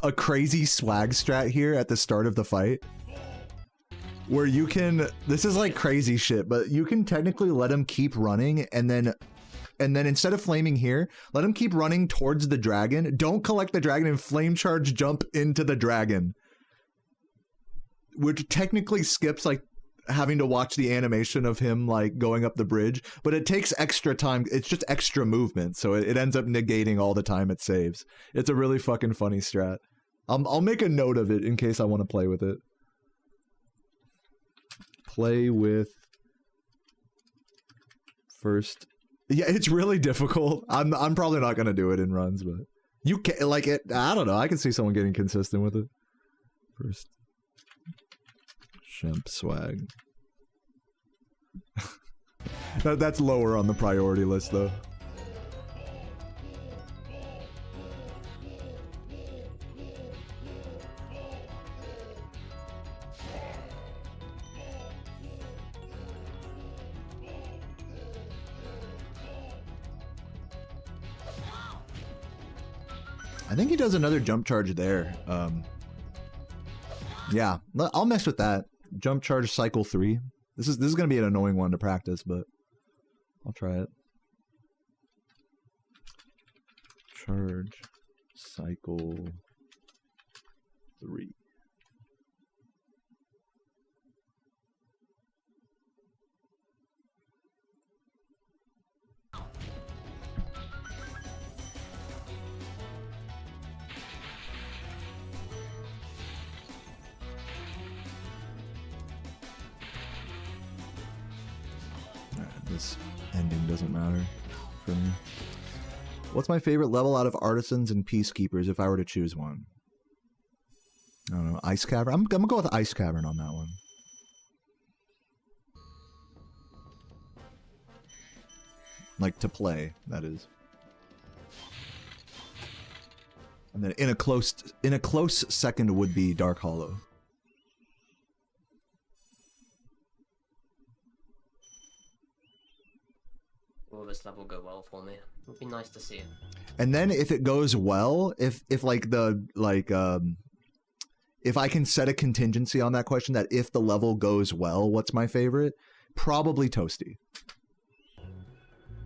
a crazy swag strat here at the start of the fight. Where you can, this is like crazy shit, but you can technically let him keep running and then instead of flaming here, let him keep running towards the dragon. Don't collect the dragon and flame charge jump into the dragon. Which technically skips like having to watch the animation of him like going up the bridge, but it takes extra time. It's just extra movement, so it ends up negating all the time it saves. It's a really fucking funny strat. I'll make a note of it in case I want to play with it. Play with first. Yeah, it's really difficult. I'm probably not gonna do it in runs, but you can like it. I don't know. I can see someone getting consistent with it. First, Shemp swag. That's lower on the priority list, though. I think he does another jump charge there. Yeah, I'll mess with that. Jump charge cycle 3. This is going to be an annoying one to practice, but I'll try it. Charge cycle 3. This ending doesn't matter for me. What's my favorite level out of Artisans and Peacekeepers if I were to choose one? I don't know. Ice Cavern? I'm going to go with Ice Cavern on that one. Like, to play, that is. And then in a close second would be Dark Hollow. Will this level go well for me? It would be nice to see it. And then if it goes well, if I can set a contingency on that question that if the level goes well, what's my favorite? Probably Toasty.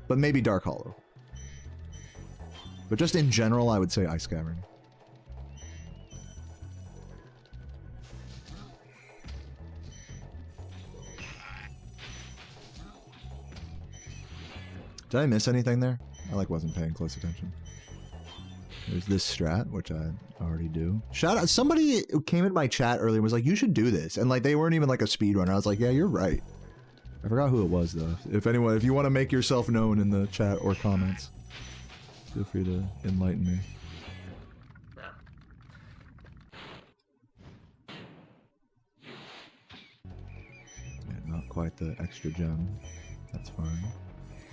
But maybe Dark Hollow. But just in general, I would say Ice Cavern. Did I miss anything there? I wasn't paying close attention. There's this strat, which I already do. Shout out, somebody came in my chat earlier and was like, you should do this. And they weren't even like a speedrunner. I was like, yeah, you're right. I forgot who it was though. If you want to make yourself known in the chat or comments, feel free to enlighten me. Yeah, not quite the extra gem. That's fine.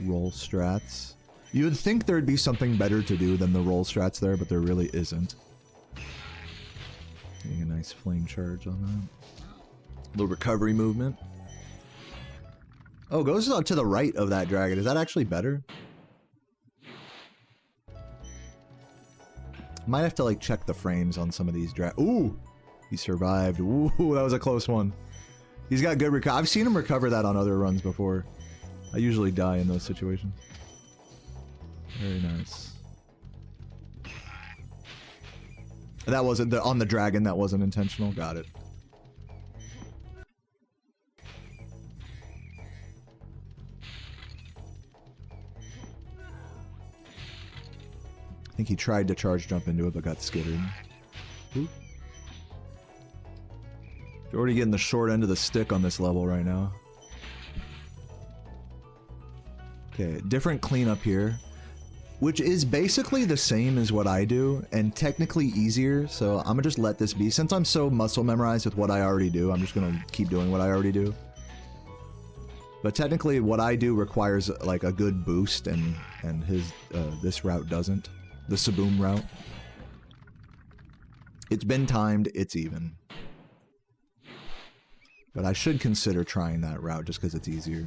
Roll strats. You would think there'd be something better to do than the roll strats there, but there really isn't. Getting a nice flame charge on that. Little recovery movement. Oh, goes to the right of that dragon. Is that actually better? Might have to check the frames on some of these Ooh! He survived. Ooh, that was a close one. He's got good recovery. I've seen him recover that on other runs before. I usually die in those situations. Very nice. That wasn't on the dragon. That wasn't intentional. Got it. I think he tried to charge jump into it, but got skittered. Ooh. Jordy getting the short end of the stick on this level right now. Okay, different cleanup here, which is basically the same as what I do, and technically easier, so I'm gonna just let this be. Since I'm so muscle memorized with what I already do, I'm just gonna keep doing what I already do. But technically what I do requires a good boost, and his this route doesn't. The Saboom route. It's been timed, it's even. But I should consider trying that route just because it's easier.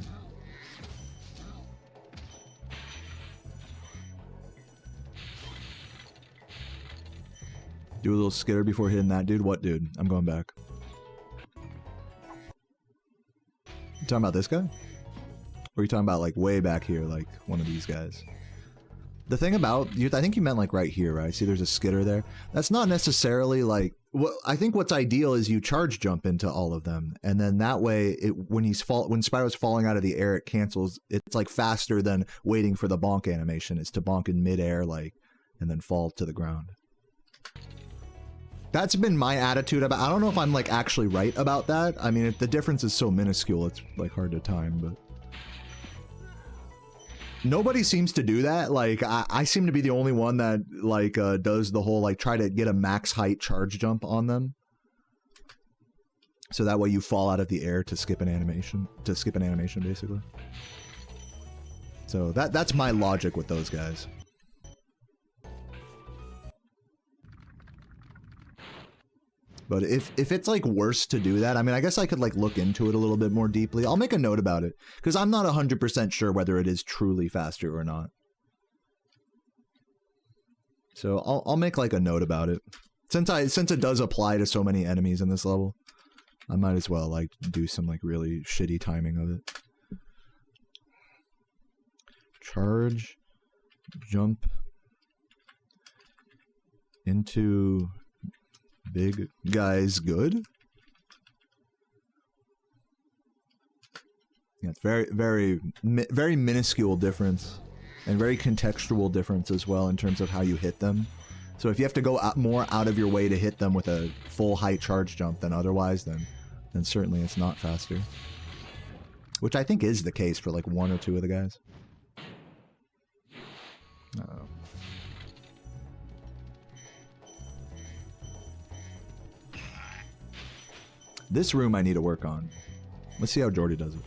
Do a little skitter before hitting that dude. What dude? I'm going back. You talking about this guy? Or are you talking about like way back here, like one of these guys? The thing about you, I think you meant like right here, right? See, there's a skitter there. That's not necessarily like. Well, I think what's ideal is you charge jump into all of them, and then that way, when Spyro's falling out of the air, it cancels. It's like faster than waiting for the bonk animation. It's to bonk in midair, like, and then fall to the ground. That's been my attitude about. I don't know if I'm like actually right about that. I mean, the difference is so minuscule, it's like hard to time, but. Nobody seems to do that. Like, I seem to be the only one that, like, does the whole, like, try to get a max height charge jump on them. So that way you fall out of the air to skip an animation. Basically. So that's my logic with those guys. But if it's like worse to do that, I mean, I guess I could like look into it a little bit more deeply. I'll make a note about it because I'm not 100% sure whether it is truly faster or not. So I'll make like a note about it. Since it does apply to so many enemies in this level, I might as well like do some like really shitty timing of it. Charge, jump into big guys good. Yeah, it's very minuscule difference and very contextual difference as well in terms of how you hit them. So if you have to go more out of your way to hit them with a full height charge jump than otherwise, then certainly it's not faster. Which I think is the case for like one or two of the guys. Uh-oh. This room I need to work on. Let's see how Jordy does it.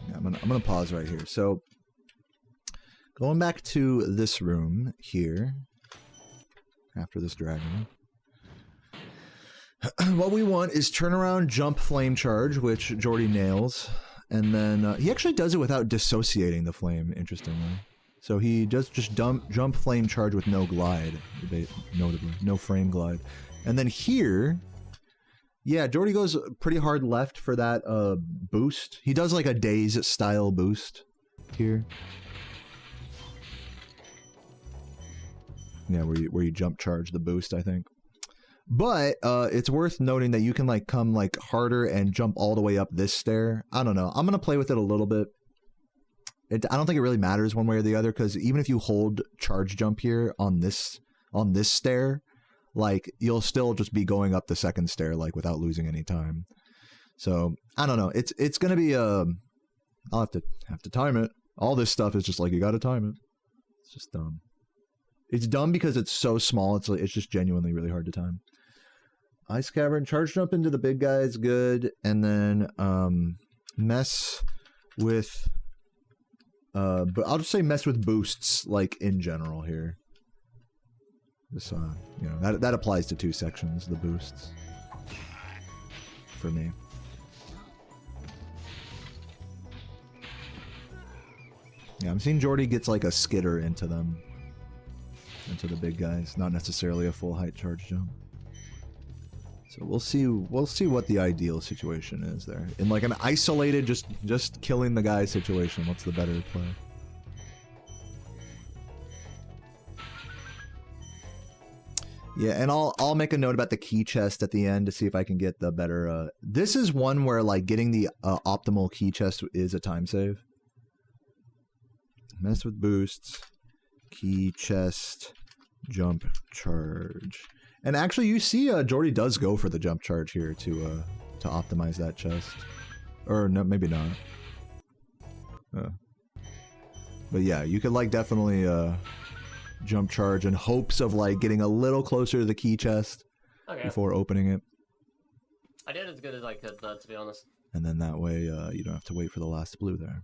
Yeah, I'm gonna pause right here. So going back to this room here. After this dragon. What we want is turn around, jump, flame charge, which Jordy nails. And then he actually does it without dissociating the flame, interestingly. So he does just jump, flame charge with no glide, notably. No frame glide. And then here, yeah, Jordy goes pretty hard left for that boost. He does like a Daze style boost here. Yeah, where you jump charge the boost, I think. But it's worth noting that you can like come like harder and jump all the way up this stair. I don't know. I'm gonna play with it a little bit. I don't think it really matters one way or the other because even if you hold charge jump here on this stair, like you'll still just be going up the second stair like without losing any time. So I don't know. It's gonna be I'll have to time it. All this stuff is just like you gotta time it. It's just dumb. It's dumb because it's so small. It's just genuinely really hard to time. Ice Cavern, charge jump into the big guy is good, and then mess with. But I'll just say mess with boosts like in general here. This you know that applies to two sections. The boosts for me. Yeah, I'm seeing Jordy gets like a skitter into them. Into the big guys, not necessarily a full height charge jump. So we'll see what the ideal situation is there. In like an isolated just killing the guy situation, what's the better play? Yeah, and I'll make a note about the key chest at the end to see if I can get the better this is one where like getting the optimal key chest is a time save. Mess with boosts. Key chest, jump charge, and actually, you see, Jordy does go for the jump charge here to optimize that chest, or no, maybe not. But yeah, you could like definitely jump charge in hopes of like getting a little closer to the key chest before opening it. I did as good as I could, though, to be honest. And then that way, you don't have to wait for the last blue there.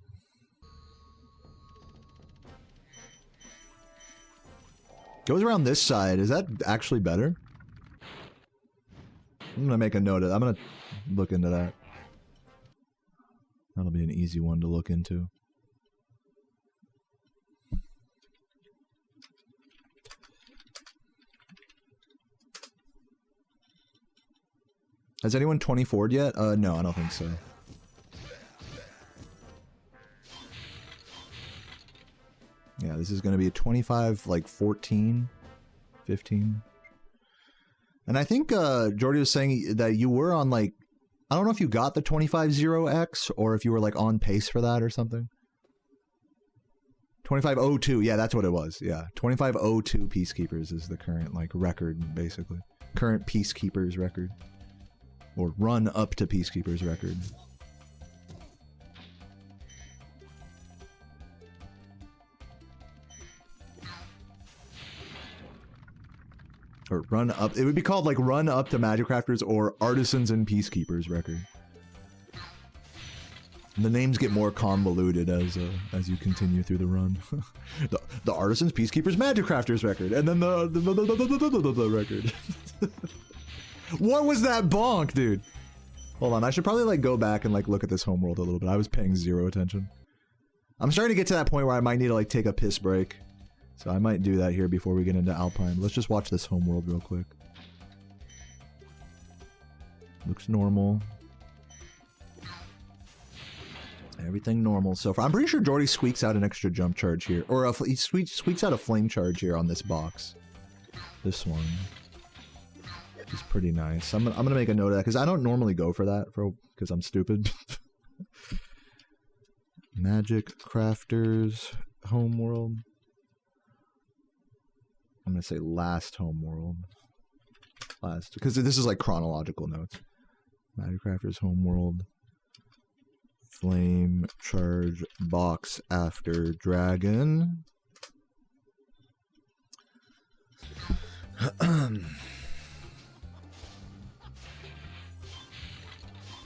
Goes around this side. Is that actually better? I'm gonna make a note of that. I'm gonna look into that. That'll be an easy one to look into. Has anyone 24'd yet? No, I don't think so. Yeah, this is going to be a 25, like 14, 15. And I think Jordy was saying that you were on like, I don't know if you got the 25-0X or if you were like on pace for that or something. 2502, yeah, that's what it was. Yeah, 2502 Peacekeepers is the current like record, basically. Current Peacekeepers record. Or run up to Peacekeepers record. Or run up. It would be called like run up to Magic Crafters or Artisans and Peacekeepers record. And the names get more convoluted as you continue through the run. the Artisans, Peacekeepers, Magic Crafters record, and then the record. What was that bonk, dude? Hold on, I should probably like go back and like look at this homeworld a little bit. I was paying zero attention. I'm starting to get to that point where I might need to like take a piss break. So I might do that here before we get into Alpine. Let's just watch this homeworld real quick. Looks normal. Everything normal so far. I'm pretty sure Jordy squeaks out an extra jump charge here. Or he squeaks out a flame charge here on this box. This one. Which is pretty nice. I'm gonna make a note of that because I don't normally go for that because I'm stupid. Magic Crafters homeworld. I'm gonna say last homeworld. Last, because this is like chronological notes. Magic Crafters homeworld. Flame charge box after dragon.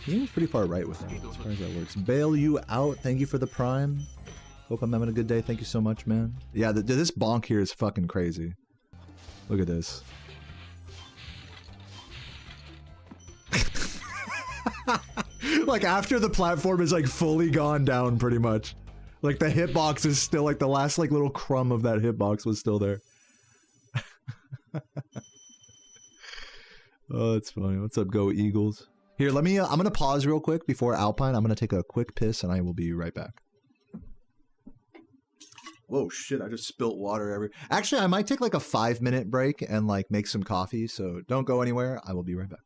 He was pretty far right with that. As far as that works. Bail you out. Thank you for the prime. Hope I'm having a good day. Thank you so much, man. Yeah, this bonk here is fucking crazy. Look at this. Like after the platform is like fully gone down pretty much. Like the hitbox is still like the last like little crumb of that hitbox was still there. Oh, that's funny. What's up, Go Eagles? Here, let me, I'm gonna pause real quick before Alpine. I'm gonna take a quick piss and I will be right back. Whoa, shit, I just spilt water everywhere. Actually, I might take like a 5-minute break and like make some coffee, so don't go anywhere. I will be right back.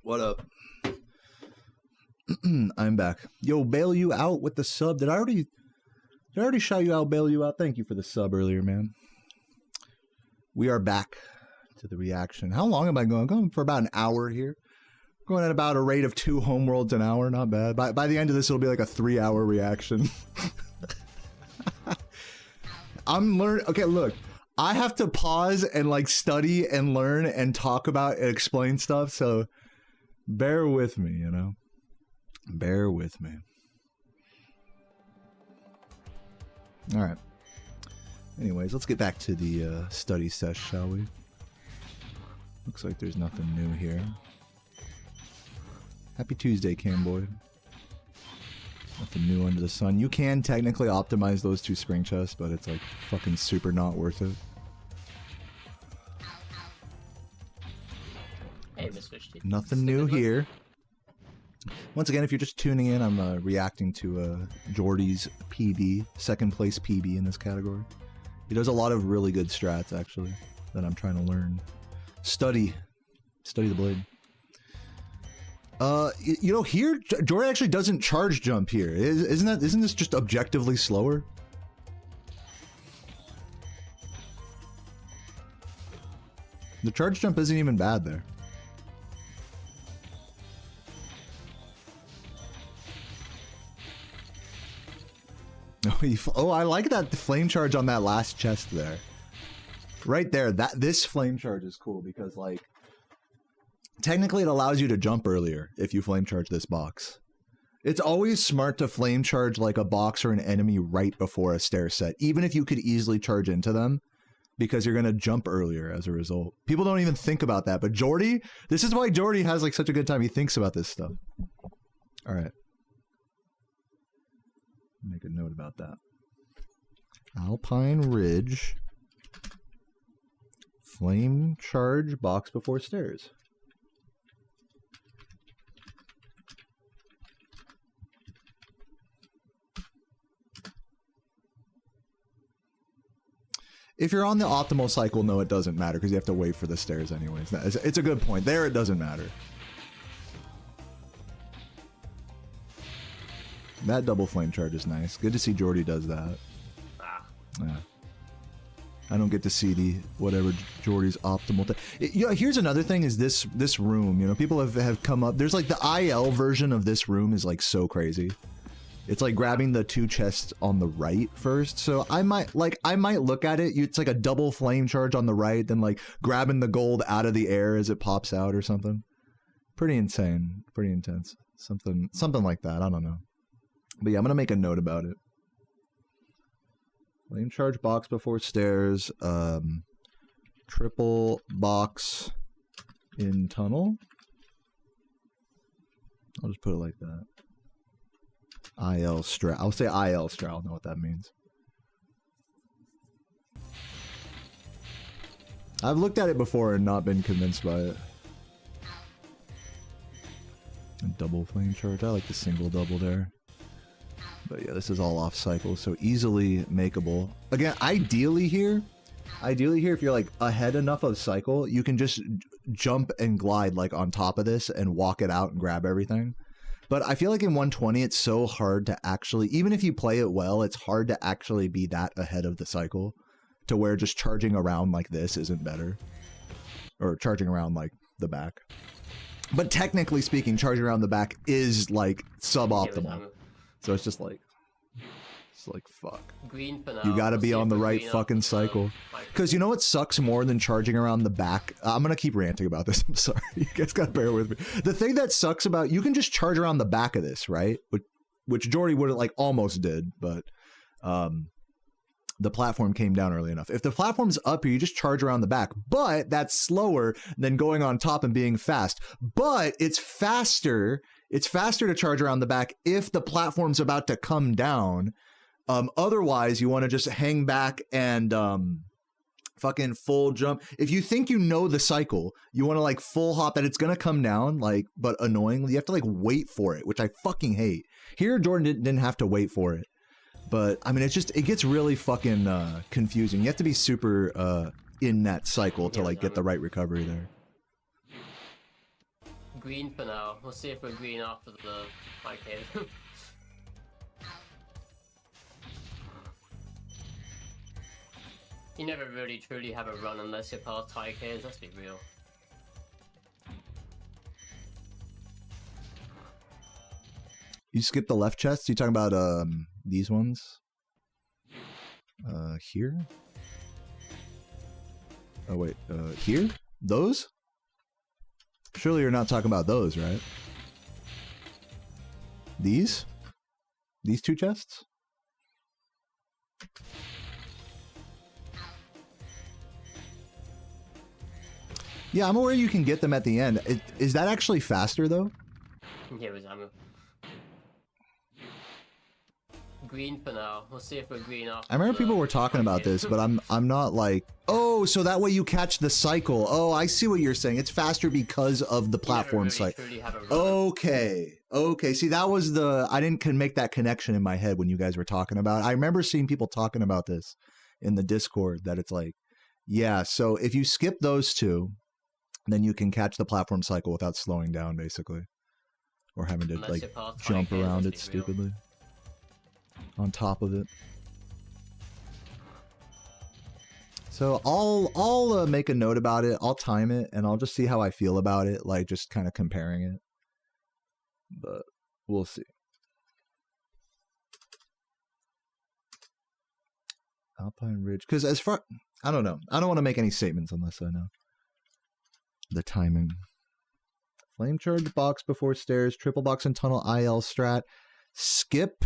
What up? I'm back. Yo, bail you out with the sub. Did I already shout you out, bail you out? Thank you for the sub earlier, man. We are back to the reaction. How long am I going? I'm going for about an hour here. Going at about a rate of 2 homeworlds an hour. Not bad. By the end of this, it'll be like a 3-hour reaction. I'm learning. Okay, look. I have to pause and like study and learn and talk about and explain stuff. So bear with me, you know. Bear with me. All right. Anyways, let's get back to the study session, shall we? Looks like there's nothing new here. Happy Tuesday, Camboy. Nothing new under the sun. You can technically optimize those 2 spring chests, but it's like fucking super not worth it. Hey, nothing new here. Once again, if you're just tuning in, I'm reacting to Jordy's PB, 2nd place PB in this category. He does a lot of really good strats, actually, that I'm trying to learn. Study the blade. You know, here Jordy actually doesn't charge jump here. Isn't this just objectively slower? The charge jump isn't even bad there. Oh, I like that flame charge on that last chest there. Right there, this flame charge is cool because, like, technically it allows you to jump earlier if you flame charge this box. It's always smart to flame charge like a box or an enemy right before a stair set, even if you could easily charge into them, because you're gonna jump earlier as a result. People don't even think about that, but Jordy, this is why Jordy has like such a good time. He thinks about this stuff. All right. Make a note about that. Alpine Ridge. Flame charge box before stairs. If you're on the optimal cycle, no, it doesn't matter because you have to wait for the stairs anyways. It's a good point. There, it doesn't matter. That double flame charge is nice. Good to see Jordy does that. Yeah. I don't get to see the whatever Jordy's optimal. You know, here's another thing: is this room? You know, people have come up. There's like the IL version of this room is like so crazy. It's like grabbing the 2 chests on the right first. So I might look at it. It's like a double flame charge on the right, then like grabbing the gold out of the air as it pops out or something. Pretty insane. Pretty intense. Something like that. I don't know. But yeah, I'm gonna make a note about it. Flame charge box before stairs. Triple box in tunnel. I'll just put it like that. IL strat. I'll say IL strat. I don't know what that means. I've looked at it before and not been convinced by it. A double flame charge. I like the single double there. But yeah, this is all off cycle, so easily makeable. Again, ideally here, if you're like ahead enough of cycle, you can just jump and glide like on top of this and walk it out and grab everything. But I feel like in 120, it's so hard to actually, even if you play it well, it's hard to actually be that ahead of the cycle to where just charging around like this isn't better. Or charging around like the back. But technically speaking, charging around the back is like suboptimal. So it's just like, fuck. Green for now. You gotta be on the right fucking cycle. Because you know what sucks more than charging around the back? I'm gonna keep ranting about this. I'm sorry. You guys gotta bear with me. The thing that sucks about, you can just charge around the back of this, right? Which Jordy would have like almost did, but the platform came down early enough. If the platform's up here, you just charge around the back. But that's slower than going on top and being fast. But it's faster. It's faster to charge around the back if the platform's about to come down. Otherwise, you want to just hang back and fucking full jump. If you think you know the cycle, you want to like full hop that it's going to come down, like, but annoyingly, you have to like wait for it, which I fucking hate. Here, Jordan didn't have to wait for it. But I mean, it's just, it gets really fucking confusing. You have to be super in that cycle to like get the right recovery there. green for now. We'll see if we're green after the high cave. You never really truly have a run unless you're past high caves, let's be real. You skip the left chest? You talking about these ones? Here? Oh wait, here? Those? Surely you're not talking about those, right? These? These two chests? Yeah, I'm aware you can get them at the end. Is that actually faster though? Yeah, it was ammo. Green for now. We'll see if we're green after. I remember people were talking about this, but I'm not like, oh, so that way you catch the cycle. Oh, I see what you're saying. It's faster because of the platform cycle. Okay. Okay. See, that was I didn't make that connection in my head when you guys were talking about it. I remember seeing people talking about this in the Discord, that it's like, yeah, so if you skip those two, then you can catch the platform cycle without slowing down, basically. Or having to like jump around it stupidly. On top of it. So I'll make a note about it. I'll time it and I'll just see how I feel about it, like just kind of comparing it. But we'll see. Alpine Ridge, because as far, I don't know. I don't want to make any statements unless I know the timing. Flame charge box before stairs, triple box and tunnel IL strat. Skip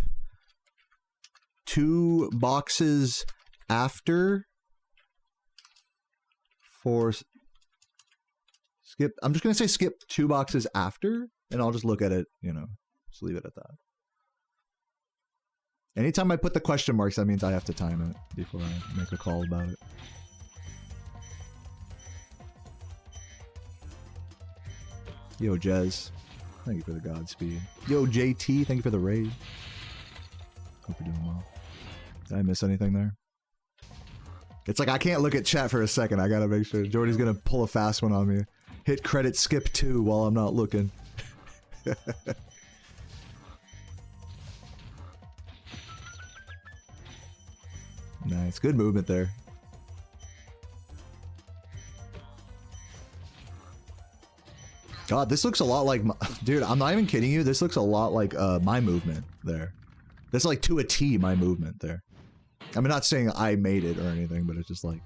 2 boxes after for skip. I'm just going to say skip 2 boxes after, and I'll just look at it, you know, just leave it at that. Anytime I put the question marks, that means I have to time it before I make a call about it. Yo, Jez, thank you for the Godspeed. Yo, JT, thank you for the raid. Hope you're doing well. Did I miss anything there? It's like I can't look at chat for a second. I gotta make sure. Jordy's gonna pull a fast one on me. Hit credit skip 2 while I'm not looking. Nice. Good movement there. God, this looks a lot like my, dude, I'm not even kidding you. This looks a lot like my movement there. That's like to a T my movement there. I'm not saying I made it or anything, but it's just like,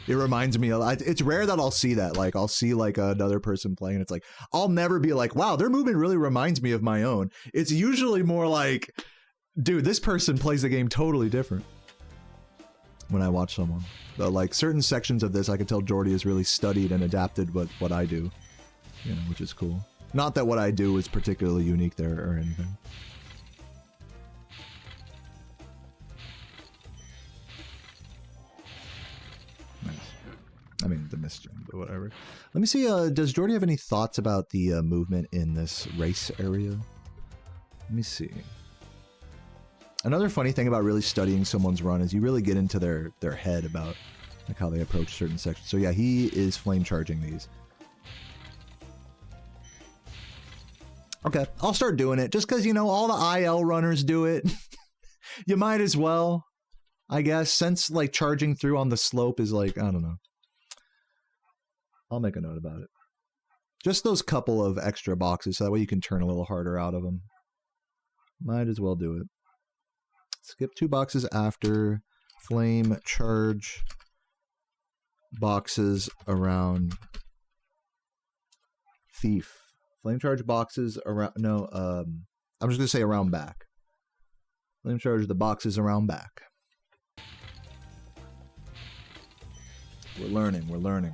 it reminds me of, it's rare that I'll see that. Like I'll see like another person playing and it's like, I'll never be like, wow, their movement really reminds me of my own. It's usually more like, dude, this person plays the game totally different. When I watch someone, but like certain sections of this, I can tell Jordy has really studied and adapted what I do, you know, which is cool. Not that what I do is particularly unique there or anything. Nice. I mean, the mystery, but whatever. Let me see. Does Jordy have any thoughts about the movement in this race area? Let me see. Another funny thing about really studying someone's run is you really get into their head about like how they approach certain sections. So yeah, he is flame charging these. Okay, I'll start doing it just because, you know, all the IL runners do it. You might as well, I guess, since like charging through on the slope is like, I don't know. I'll make a note about it. Just those couple of extra boxes so that way you can turn a little harder out of them. Might as well do it. Skip 2 boxes after flame charge boxes around thief. Flame charge boxes around, no, I'm just going to say around back. Flame charge the boxes around back. We're learning, we're learning.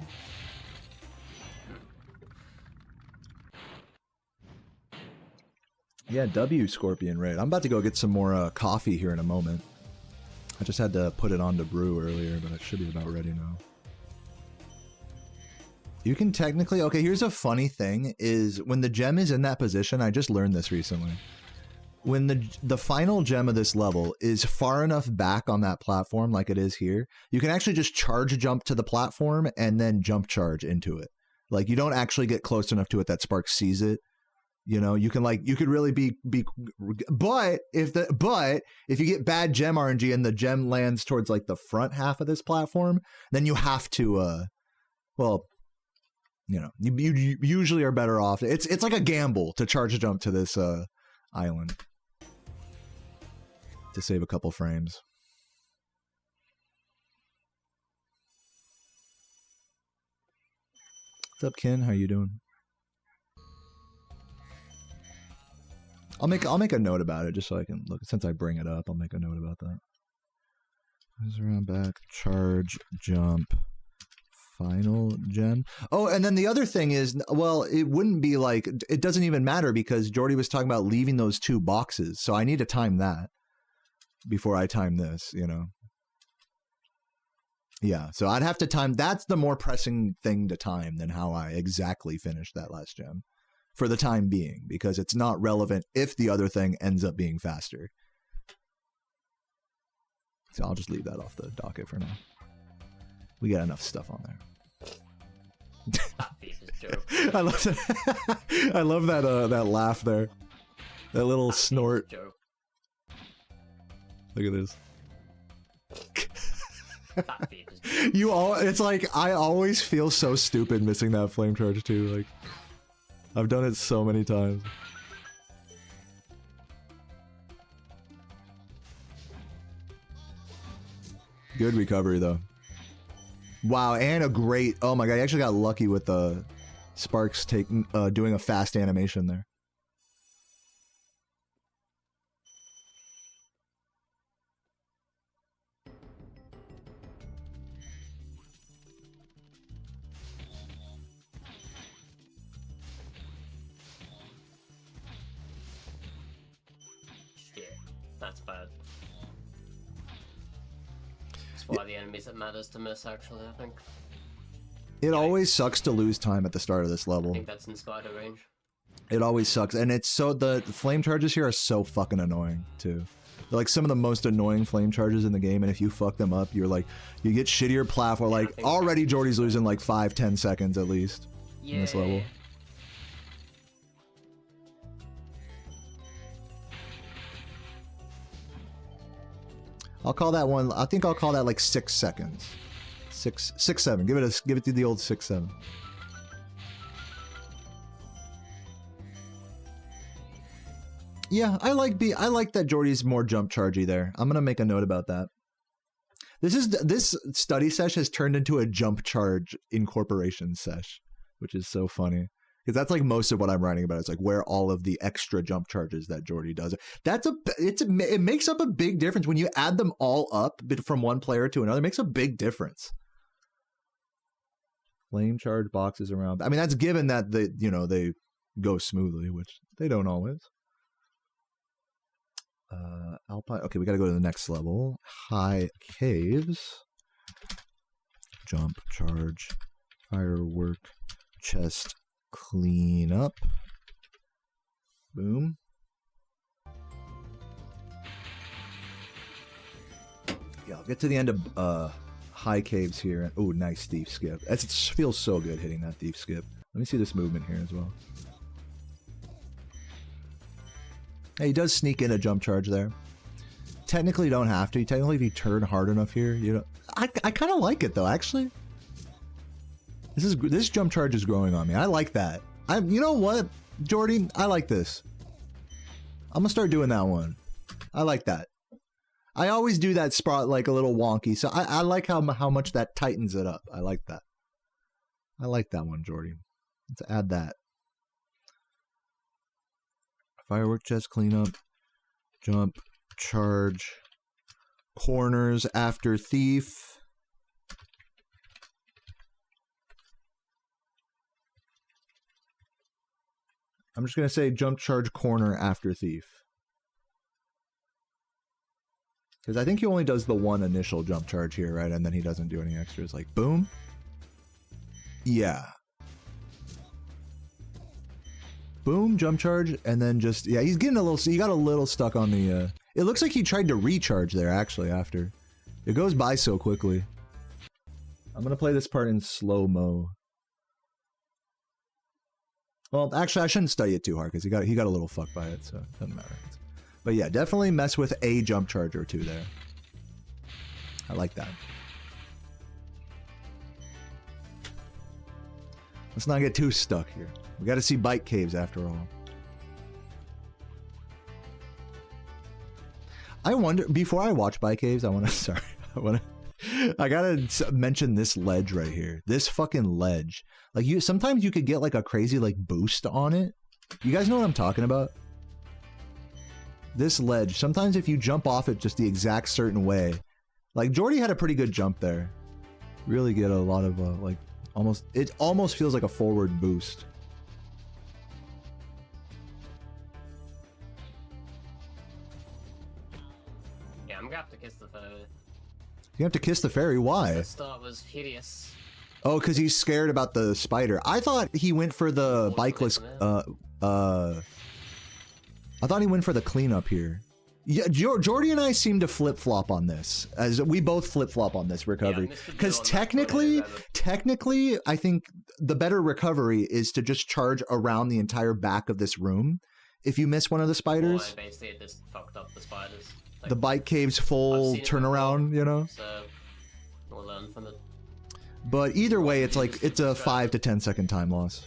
Yeah, W Scorpion Raid. I'm about to go get some more coffee here in a moment. I just had to put it on to brew earlier, but it should be about ready now. You can technically... Okay, here's a funny thing, is when the gem is in that position, I just learned this recently. When the final gem of this level is far enough back on that platform like it is here, you can actually just charge jump to the platform and then jump charge into it. Like, you don't actually get close enough to it that Spark sees it You know, you could really be, but if you get bad gem RNG and the gem lands towards like the front half of this platform, then you have to, well, you know, you usually are better off. It's like a gamble to charge a jump to this island to save a couple frames. What's up, Ken? How you doing? I'll make a note about it just so I can look. Since I bring it up, I'll make a note about that. Goes around back, charge, jump, final gem. Oh, and then the other thing is, well, it wouldn't be like, it doesn't even matter because Jordy was talking about leaving those 2 boxes. So I need to time that before I time this, you know. Yeah, so I'd have to time. That's the more pressing thing to time than how I exactly finished that last gem. For the time being, because it's not relevant if the other thing ends up being faster. So I'll just leave that off the docket for now. We got enough stuff on there. I love that. I love that that laugh there. That little snort. Look at this. It's like I always feel so stupid missing that flame charge too. Like I've done it so many times. Good recovery though. Wow, and a great, oh my god, I actually got lucky with the Sparks doing a fast animation there. That's bad. That's why the enemies that matters to miss, actually, I think. It always sucks to lose time at the start of this level. I think that's in spider range. It always sucks, and it's so, the flame charges here are so fucking annoying, too. They're like some of the most annoying flame charges in the game, and if you fuck them up, you're like, you get shittier platform, like, already Jordy's losing like 5-10 seconds at least in this level. I'll call that one, I think I'll call that like 6 seconds. 6, 7. Give it to the old 6, 7. Yeah, I like that Jordy's more jump chargy there. I'm gonna make a note about that. This study sesh has turned into a jump charge incorporation sesh, which is so funny. Because that's like most of what I'm writing about. It's like where all of the extra jump charges that Jordy does. It makes up a big difference when you add them all up from one player to another. It makes a big difference. Flame charge boxes around. I mean, that's given that they go smoothly, which they don't always. Alpine. Okay, we got to go to the next level. High caves. Jump charge. Firework. Chest. Clean up. Boom. Yeah, I'll get to the end of high caves here. Oh, nice thief skip. It feels so good hitting that thief skip. Let me see this movement here as well. Hey, he does sneak in a jump charge there. Technically, you don't have to. Technically, if you turn hard enough here, you know. I kind of like it though, actually. This jump charge is growing on me. I like that. You know what, Jordy? I like this. I'm gonna start doing that one. I like that. I always do that spot like a little wonky, so I like how much that tightens it up. I like that. I like that one, Jordy. Let's add that. Firework chest cleanup. Jump, charge, corners after thief. I'm just going to say jump charge corner after thief. Because I think he only does the one initial jump charge here, right? And then he doesn't do any extras. Like, boom. Yeah. Boom, jump charge. And then just, yeah, he's getting a little, he got a little stuck on the, it looks like he tried to recharge there, actually, after. It goes by so quickly. I'm going to play this part in slow-mo. Well, actually, I shouldn't study it too hard because he got a little fucked by it, so it doesn't matter. But yeah, definitely mess with a jump charge or two there. I like that. Let's not get too stuck here. We got to see bike caves after all. I wonder, before I watch bike caves, I gotta mention this ledge right here. This fucking ledge. Like, sometimes you could get like a crazy like boost on it. You guys know what I'm talking about? This ledge. Sometimes if you jump off it just the exact certain way. Like, Jordy had a pretty good jump there. Really get a lot of like, it almost feels like a forward boost. Yeah, I'm gonna have to kiss the fairy. You have to kiss the fairy. Why? The start was hideous. Oh, because he's scared about the spider. I thought he went for the bikeless. I thought he went for the cleanup here. Yeah, Jordy and I seem to flip flop on this, as we both flip flop on this recovery. Because technically, I think the better recovery is to just charge around the entire back of this room. If you miss one of the spiders, Well, basically it just fucked up the spiders. Like, the bike cave's full turnaround, you know. So we'll learn from it. But either way, it's like it's a 5 to 10 second time loss.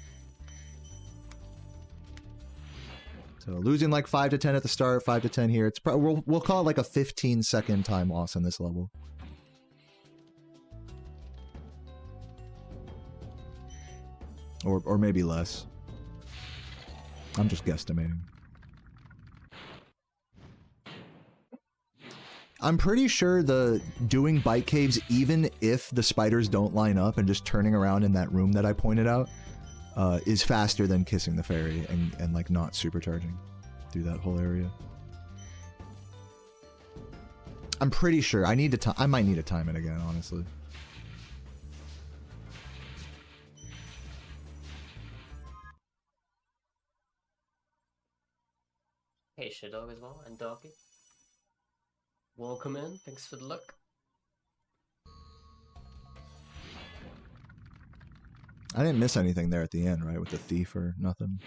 So losing like 5 to 10 at the start, 5 to 10 here. It's we'll call it like a 15-second time loss in this level. Or maybe less. I'm just guesstimating. I'm pretty sure the doing bike caves, even if the spiders don't line up and just turning around in that room that I pointed out, is faster than kissing the fairy and like not supercharging through that whole area. I'm pretty sure. I might need to time it again, honestly. Hey, Shadog as well, and Darky. Welcome in, thanks for the look. I didn't miss anything there at the end, right? With the thief or nothing.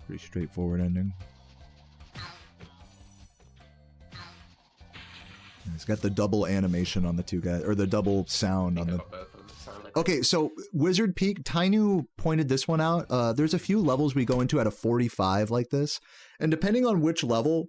Pretty straightforward ending. It's got the double animation on the two guys, or the double sound on the... Okay, so Wizard Peak, Tainu pointed this one out. There's a few levels we go into at a 45 like this. And depending on which level,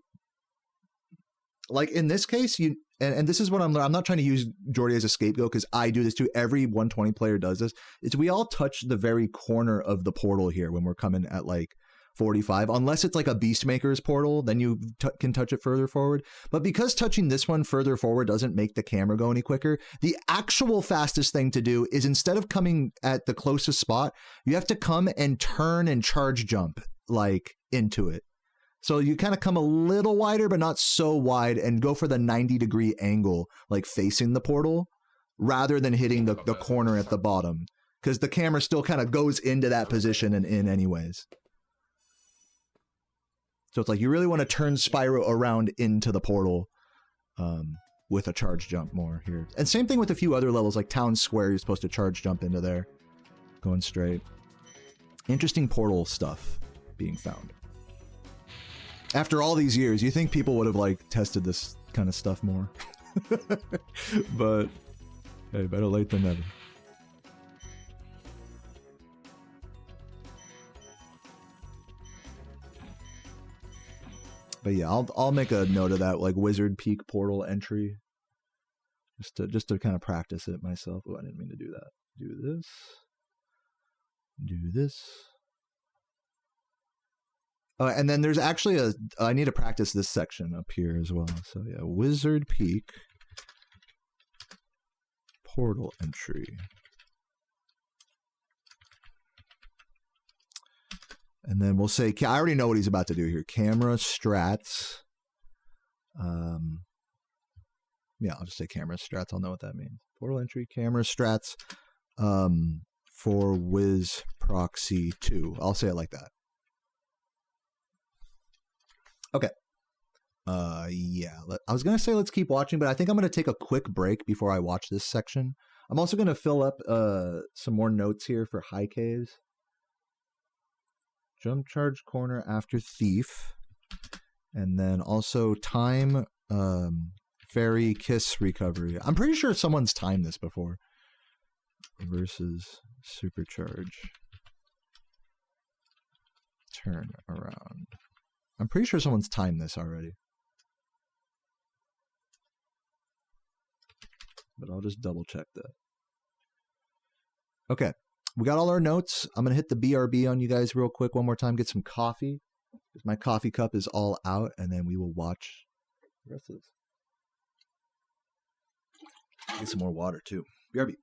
like in this case, and this is what I'm not trying to use Jordy as a scapegoat because I do this too. Every 120 player does this. It's we all touch the very corner of the portal here when we're coming at like 45, unless it's like a Beastmaker's portal, then you can touch it further forward. But because touching this one further forward doesn't make the camera go any quicker, the actual fastest thing to do is instead of coming at the closest spot, you have to come and turn and charge jump like into it. So you kind of come a little wider, but not so wide, and go for the 90-degree angle, like facing the portal, rather than hitting the corner at the bottom. Because the camera still kind of goes into that position and in anyways. So it's like you really want to turn Spyro around into the portal with a charge jump more here. And same thing with a few other levels, like Town Square, you're supposed to charge jump into there. Going straight. Interesting portal stuff being found. After all these years, you think people would have like tested this kind of stuff more. But hey, better late than never. But yeah, I'll make a note of that, like Wizard Peak portal entry, just to kind of practice it myself. Oh, I didn't mean to do that. Do this. And then there's actually I need to practice this section up here as well. So yeah, Wizard Peak portal entry. And then we'll say, I already know what he's about to do here. Camera strats. Yeah, I'll just say camera strats. I'll know what that means. Portal entry, camera strats for Wiz Proxy 2. I'll say it like that. Okay. Yeah, I was going to say let's keep watching, but I think I'm going to take a quick break before I watch this section. I'm also going to fill up some more notes here for high caves. Jump charge corner after thief. And then also time fairy kiss recovery. I'm pretty sure someone's timed this before. Versus supercharge. Turn around. I'm pretty sure someone's timed this already. But I'll just double check that. Okay. We got all our notes. I'm going to hit the BRB on you guys real quick one more time. Get some coffee. My coffee cup is all out. And then we will watch the rest of this. Get some more water too. BRB.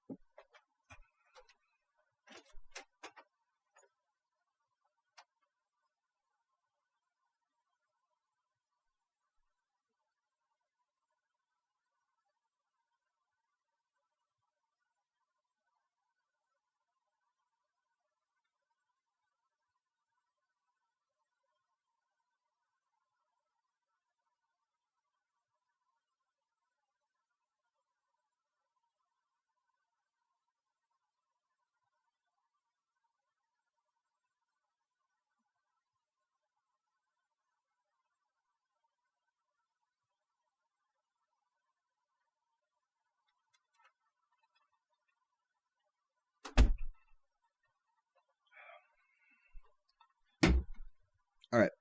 All right.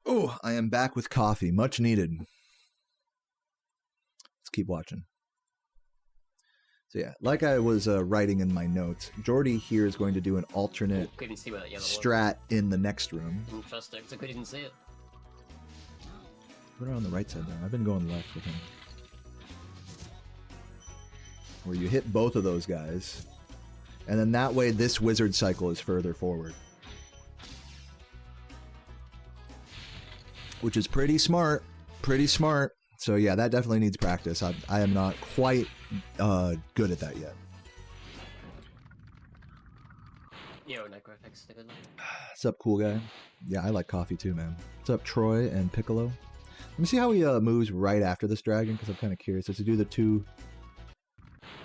Oh, I am back with coffee. Much needed. Let's keep watching. So yeah, like I was writing in my notes, Jordy here is going to do an alternate strat in the next room. Interesting, I couldn't even see it. Put it on the right side though. I've been going left with him. Where you hit both of those guys. And then that way this wizard cycle is further forward. Which is pretty smart. Pretty smart. So yeah, that definitely needs practice. I am not quite good at that yet. Yo, Necrofix, the good one. What's up, cool guy? Yeah, I like coffee too, man. What's up, Troy and Piccolo? Let me see how he moves right after this dragon, because I'm kind of curious. Does he do the two...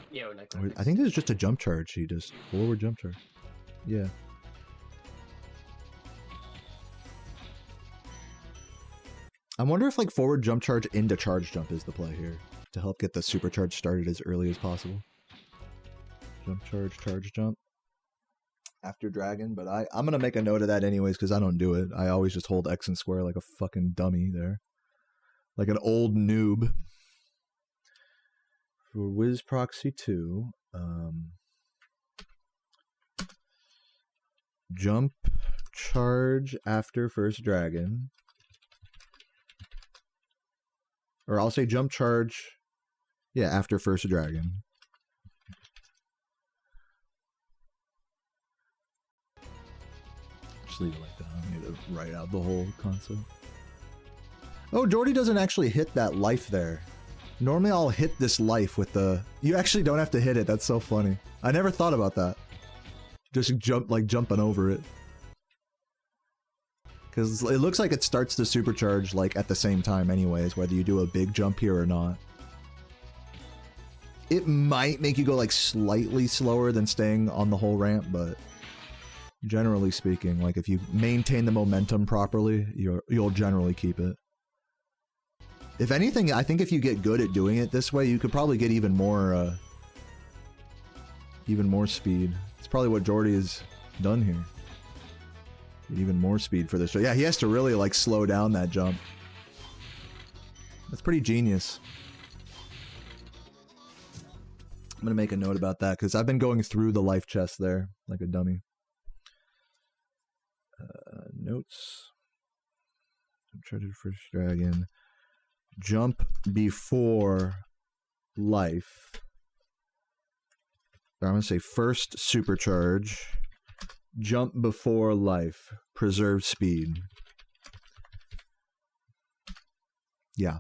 Yo, Necrofix. I think this is just a jump charge. He does forward jump charge. Yeah. I wonder if like forward jump charge into charge jump is the play here to help get the supercharge started as early as possible. Jump charge, charge jump after dragon, but I'm gonna make a note of that anyways because I don't do it. I always just hold X and square like a fucking dummy there, like an old noob. For Wiz Proxy 2, jump charge after first dragon. Or I'll say jump charge, yeah, after first dragon. Just leave it like that. I need to write out the whole concept. Oh, Jordy doesn't actually hit that life there. Normally I'll hit this life with the... You actually don't have to hit it. That's so funny. I never thought about that. Just jump, like jumping over it. Because it looks like it starts the supercharge like at the same time anyways, whether you do a big jump here or not. It might make you go like slightly slower than staying on the whole ramp, but generally speaking, like if you maintain the momentum properly, you'll generally keep it. If anything, I think if you get good at doing it this way, you could probably get even more speed. It's probably what Jordy has done here. Get even more speed for this. So yeah, he has to really like slow down that jump. That's pretty genius. I'm gonna make a note about that because I've been going through the life chest there like a dummy. Notes. Treasure first dragon. Jump before life. I'm gonna say first supercharge. Jump before life. Preserve speed. Yeah.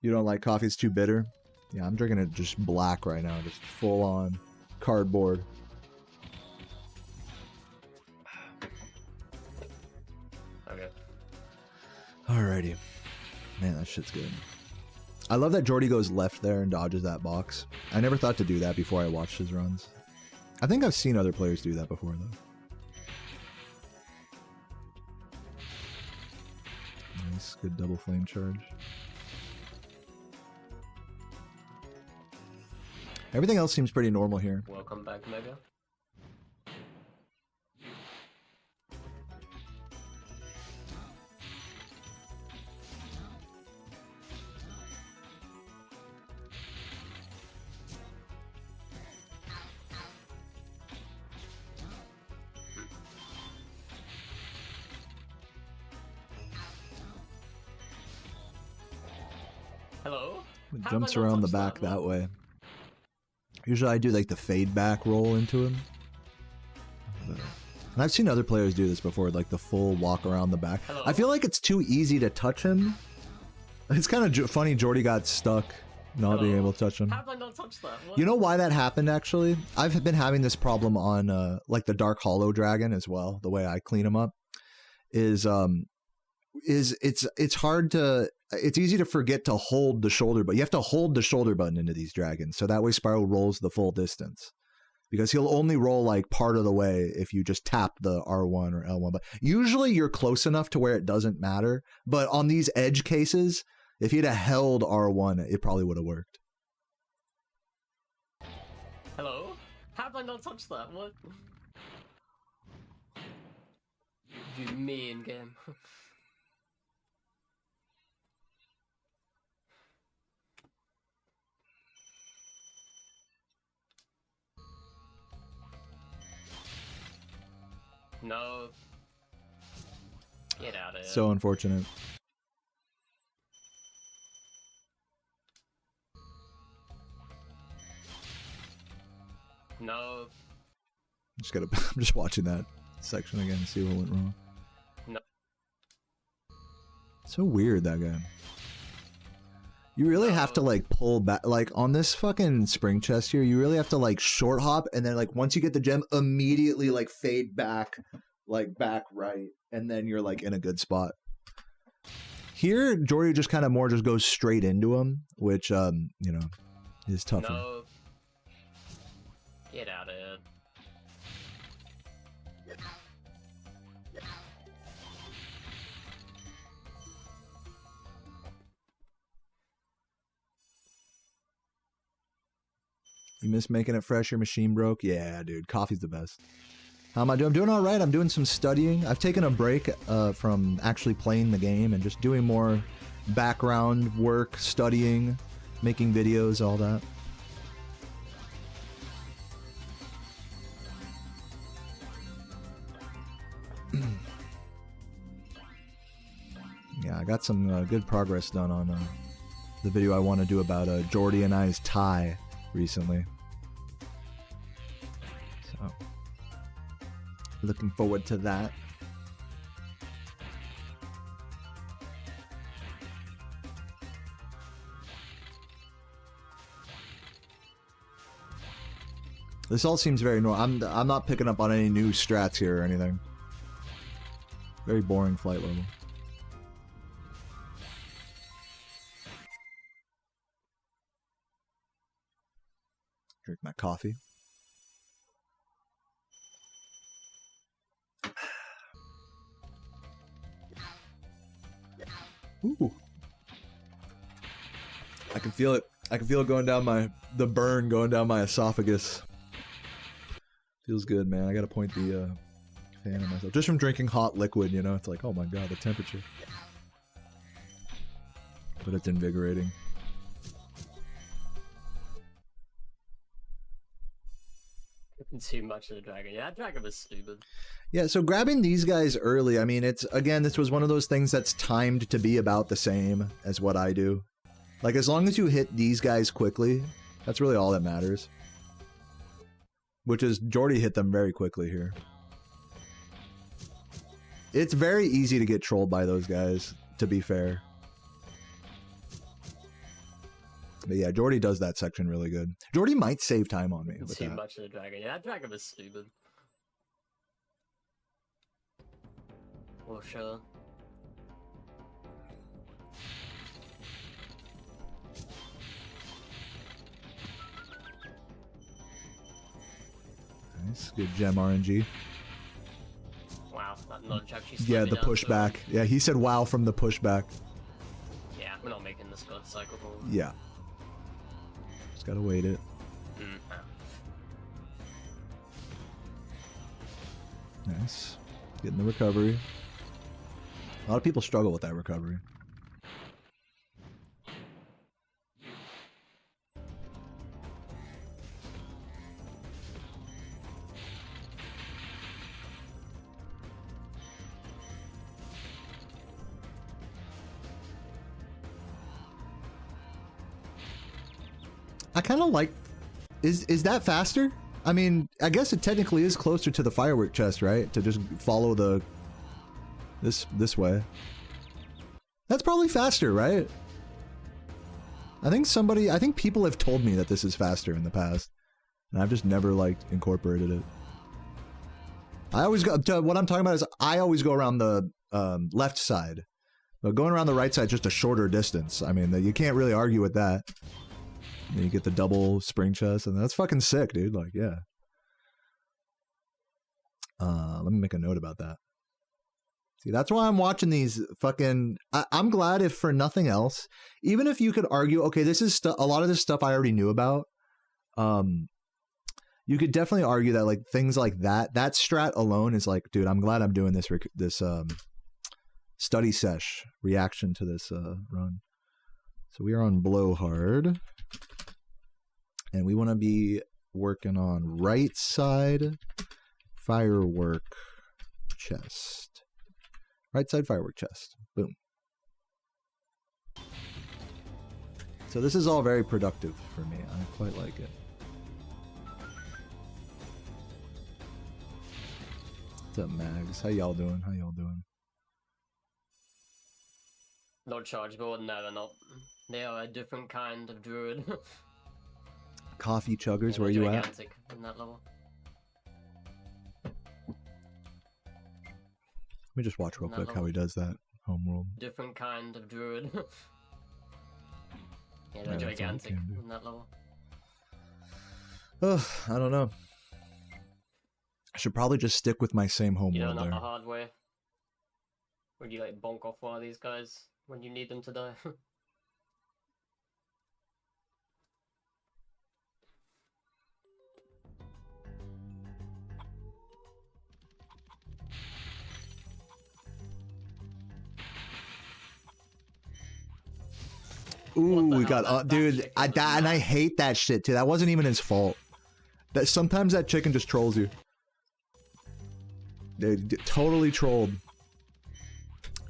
You don't like coffee? It's too bitter? Yeah, I'm drinking it just black right now. Just full on cardboard. Okay. Alrighty. Man, that shit's good. I love that Jordy goes left there and dodges that box. I never thought to do that before I watched his runs. I think I've seen other players do that before, though. Nice, good double flame charge. Everything else seems pretty normal here. Welcome back, Mega. Hello? It jumps around the back that way. Usually I do like the fade back roll into him. And I've seen other players do this before, like the full walk around the back. Hello? I feel like it's too easy to touch him. It's kind of funny Jordy got stuck not being able to touch him. How did I not touch that? What? You know why that happened actually? I've been having this problem on like the Dark Hollow Dragon as well. The way I clean him up is it's hard to, it's easy to forget to hold the shoulder, but you have to hold the shoulder button into these dragons. So that way Spiral rolls the full distance, because he'll only roll like part of the way if you just tap the R1 or L1. But usually you're close enough to where it doesn't matter. But on these edge cases, if he'd have held R1, it probably would have worked. Hello? How did I not touch that? What? You mean game. No. Get out of here. So unfortunate. No. I'm just watching that section again to see what went wrong. No. So weird, that guy. You really have to like pull back, like on this fucking spring chest here, you really have to like short hop, and then like once you get the gem, immediately like fade back, like back right, and then you're like in a good spot. Here, Jordy just kind of more just goes straight into him, which you know, is tougher. No. Get out of here. You miss making it fresh, your machine broke? Yeah, dude, coffee's the best. How am I doing? I'm doing all right. I'm doing some studying. I've taken a break from actually playing the game and just doing more background work, studying, making videos, all that. Yeah, I got some good progress done on the video I want to do about Jordy and I's tie recently. So, looking forward to that. This all seems very normal. I'm not picking up on any new strats here or anything. Very boring flight level. Drink my coffee. Ooh. I can feel it. I can feel it going down the burn going down my esophagus. Feels good, man. I gotta point the fan at myself. Just from drinking hot liquid, you know? It's like, oh my god, the temperature. But it's invigorating. Too much of the dragon. Yeah, that dragon was stupid. Yeah, so grabbing these guys early, I mean, it's, again, this was one of those things that's timed to be about the same as what I do. Like, as long as you hit these guys quickly, that's really all that matters. Which is, Jordy hit them very quickly here. It's very easy to get trolled by those guys, to be fair. But yeah, Jordy does that section really good. Jordy might save time on me with Too that. much of the dragon. Yeah, that dragon was stupid. For sure. Nice, good gem RNG. Wow, that Nudge actually Yeah, slowed the me down, pushback. Yeah, he said wow from the pushback. Yeah, we're not making this god cycle. Yeah. Just gotta wait it. Nice. Getting the recovery. A lot of people struggle with that recovery. I kind of like... Is that faster? I mean, I guess it technically is closer to the firework chest, right? To just follow the... This way. That's probably faster, right? I think people have told me that this is faster in the past. And I've just never, like, incorporated it. I always go... What I'm talking about is I always go around the left side. But going around the right side is just a shorter distance. I mean, you can't really argue with that. And you get the double spring chest, and that's fucking sick, dude. Like, yeah. Let me make a note about that. See, that's why I'm watching these fucking... I'm glad, if for nothing else, even if you could argue, okay, this is a lot of this stuff I already knew about. You could definitely argue that, like, things like that strat alone is like, dude, I'm glad I'm doing this study sesh reaction to this run. So we are on Blowhard. And we want to be working on right side firework chest. Right side firework chest. Boom. So this is all very productive for me. I quite like it. What's up, Mags? How y'all doing? How y'all doing? Not chargeable? No, they're not. They are a different kind of druid. Coffee chuggers, Yeah, where you at? In that level. Let me just watch real quick how he does that. Homeworld. Different kind of druid. Yeah, they're gigantic in that level. Ugh, I don't know. I should probably just stick with my same homeworld You know, not there. the hard way. Would you like bonk off one of these guys when you need them to die? Ooh, we got dude. And I hate that shit too. That wasn't even his fault. That sometimes that chicken just trolls you. They totally trolled.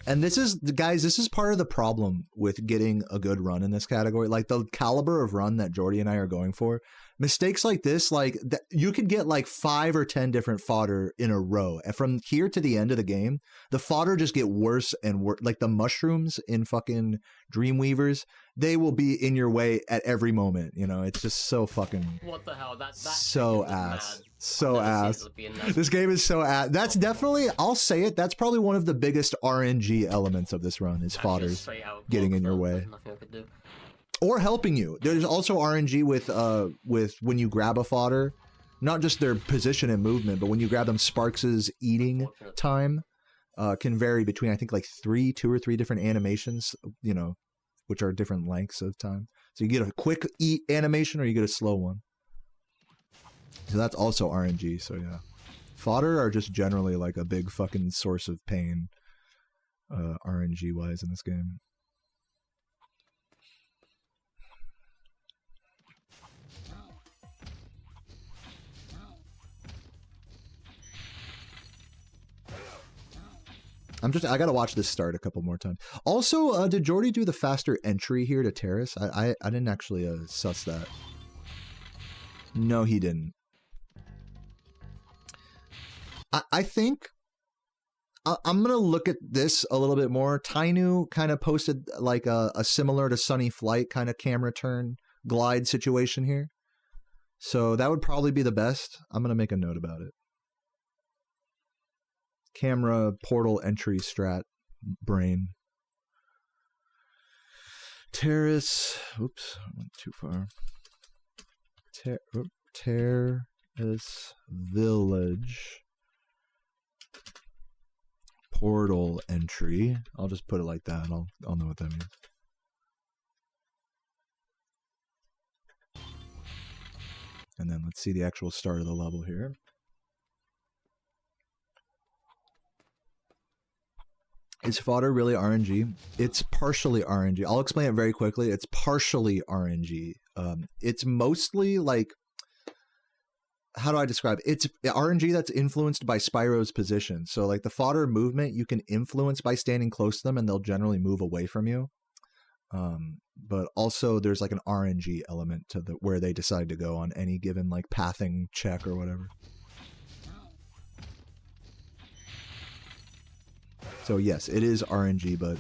And this is, guys, this is part of the problem with getting a good run in this category. Like the caliber of run that Jordy and I are going for. Mistakes like this, like you could get like 5 or 10 different fodder in a row. And from here to the end of the game, the fodder just get worse and worse. Like the mushrooms in fucking Dreamweavers, they will be in your way at every moment. You know, it's just so fucking... What the hell? That's so ass. So ass. This game is so ass. That's definitely, I'll say it, that's probably one of the biggest RNG elements of this run is fodders getting in your way. Or helping you. There's also RNG with when you grab a fodder, not just their position and movement, but when you grab them, Sparks's eating time can vary between, I think, like 2 or 3 different animations, you know, which are different lengths of time. So you get a quick eat animation or you get a slow one. So that's also RNG, so yeah. Fodder are just generally like a big fucking source of pain, RNG-wise in this game. I gotta watch this start a couple more times. Also, did Jordy do the faster entry here to Terrace? I didn't actually suss that. No, he didn't. I think I'm gonna look at this a little bit more. Tainu kind of posted like a similar to Sunny Flight kind of camera turn glide situation here. So that would probably be the best. I'm gonna make a note about it. Camera portal entry strat brain. Terrace. Oops, I went too far. Terrace Village. portal entry. I'll just put it like that. I'll know what that means. And then let's see the actual start of the level here. Is fodder really RNG? It's partially RNG. I'll explain it very quickly. It's partially RNG. It's mostly like, how do I describe it? It's RNG that's influenced by Spyro's position. So like the fodder movement you can influence by standing close to them and they'll generally move away from you. But also there's like an RNG element to where they decide to go on any given like pathing check or whatever. So yes, it is RNG, but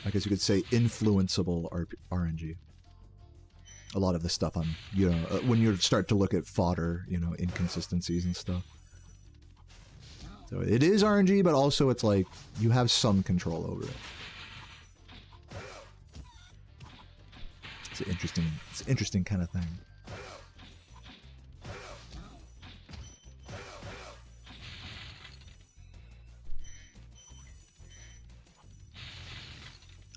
I guess you could say influenceable RNG. A lot of the stuff on, you know, when you start to look at fodder, you know, inconsistencies and stuff. So it is RNG, but also it's like you have some control over it. It's an interesting kind of thing.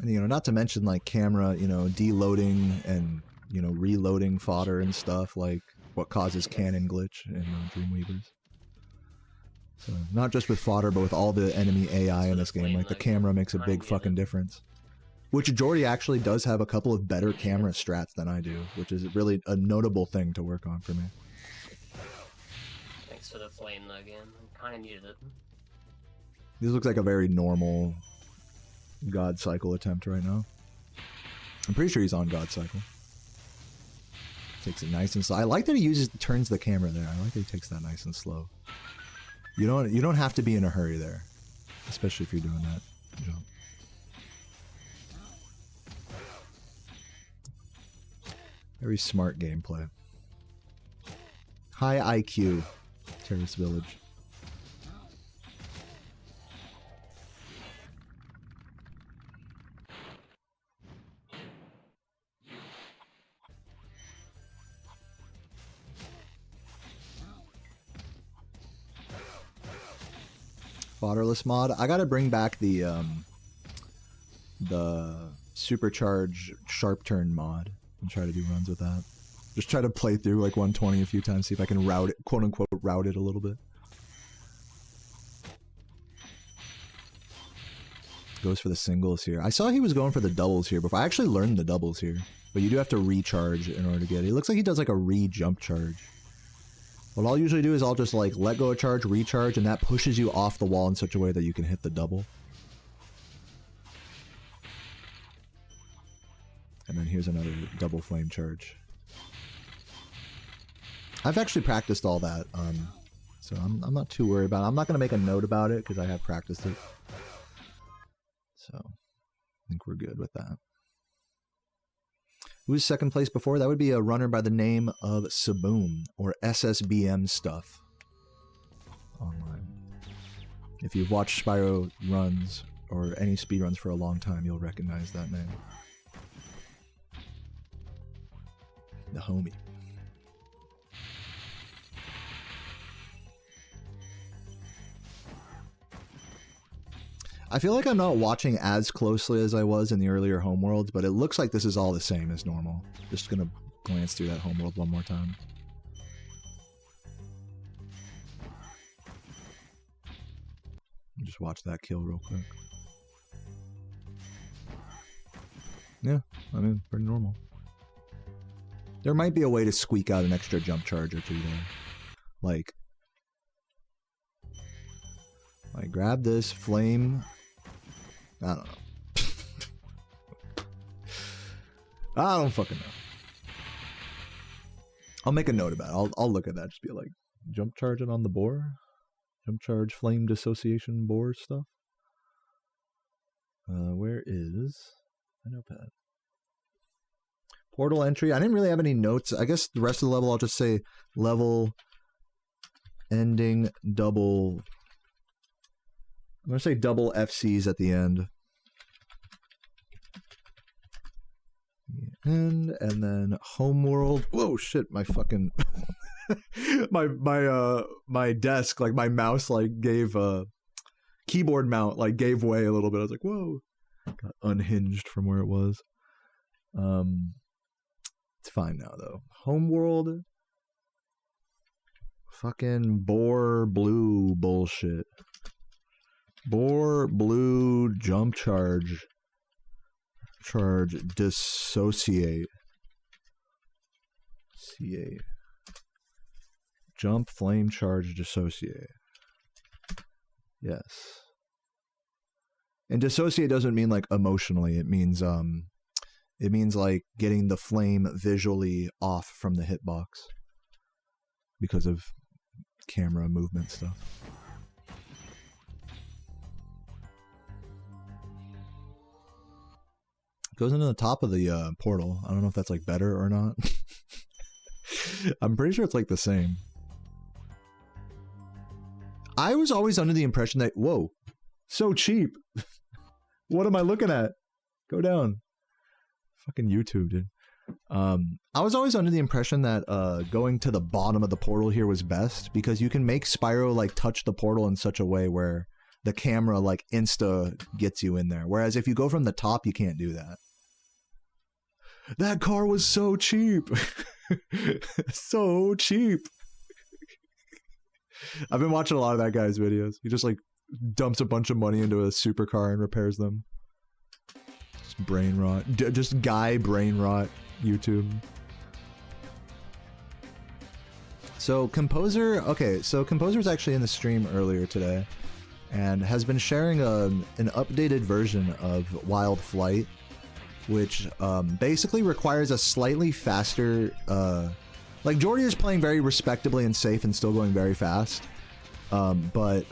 And, you know, not to mention like camera, you know, deloading and, you know, reloading fodder and stuff, like what causes cannon glitch in Dreamweavers. So not just with fodder, but with all the enemy AI in this game, like the camera makes a big fucking difference. Which Jordy actually does have a couple of better camera strats than I do, which is really a notable thing to work on for me. Thanks for the flame though again. I kinda needed it. This looks like a very normal God Cycle attempt right now. I'm pretty sure he's on God Cycle. Takes it nice and slow. I like that he turns the camera there. I like that he takes that nice and slow. You don't have to be in a hurry there, especially if you're doing that jump. Very smart gameplay. High IQ, Terrace Village. Fodderless mod. I gotta bring back the supercharge sharp turn mod and try to do runs with that. Just try to play through like 120 a few times, see if I can route it, quote unquote, route it a little bit. Goes for the singles here. I saw he was going for the doubles here before. I actually learned the doubles here, but you do have to recharge in order to get it. It looks like he does like a re-jump charge. What I'll usually do is I'll just like let go of charge, recharge, and that pushes you off the wall in such a way that you can hit the double. And then here's another double flame charge. I've actually practiced all that, so I'm not too worried about it. I'm not going to make a note about it because I have practiced it. So I think we're good with that. Who was second place before? That would be a runner by the name of Saboom, or SSBM stuff online. If you've watched Spyro runs or any speedruns for a long time, you'll recognize that name. The homie. I feel like I'm not watching as closely as I was in the earlier homeworlds, but it looks like this is all the same as normal. Just gonna glance through that homeworld one more time. Just watch that kill real quick. Yeah, I mean, pretty normal. There might be a way to squeak out an extra jump charge or two there. Like grab this flame. I don't know. I don't fucking know. I'll make a note about it. I'll look at that. Just be like, jump charge it on the boar? Jump charge flame dissociation boar stuff? Where is my notepad? Portal entry. I didn't really have any notes. I guess the rest of the level I'll just say level ending double. I'm going to say double FCs at the end. And then homeworld. Whoa, shit, my fucking my desk, like my mouse, like gave keyboard mount like gave way a little bit. I was like, whoa. Got unhinged from where it was. It's fine now though. Homeworld. Fucking Boar Blue bullshit. Boar Blue jump charge. Dissociate. CA. Jump flame charge dissociate. Yes. And dissociate doesn't mean like emotionally. It means like getting the flame visually off from the hitbox because of camera movement stuff. Goes into the top of the portal. I don't know if that's like better or not. I'm pretty sure it's like the same. I was always under the impression that, whoa, so cheap. What am I looking at? Go down. Fucking YouTube, dude. I was always under the impression that going to the bottom of the portal here was best because you can make Spyro like touch the portal in such a way where the camera like insta gets you in there. Whereas if you go from the top, you can't do that. That car was so cheap. So cheap. I've been watching a lot of that guy's videos. He just like dumps a bunch of money into a supercar and repairs them. Just brain rot. Just guy brain rot YouTube. So Composer, okay, so Composer's actually in the stream earlier today and has been sharing an updated version of Wild Flight, which basically requires a slightly faster, like Jordy is playing very respectably and safe and still going very fast, but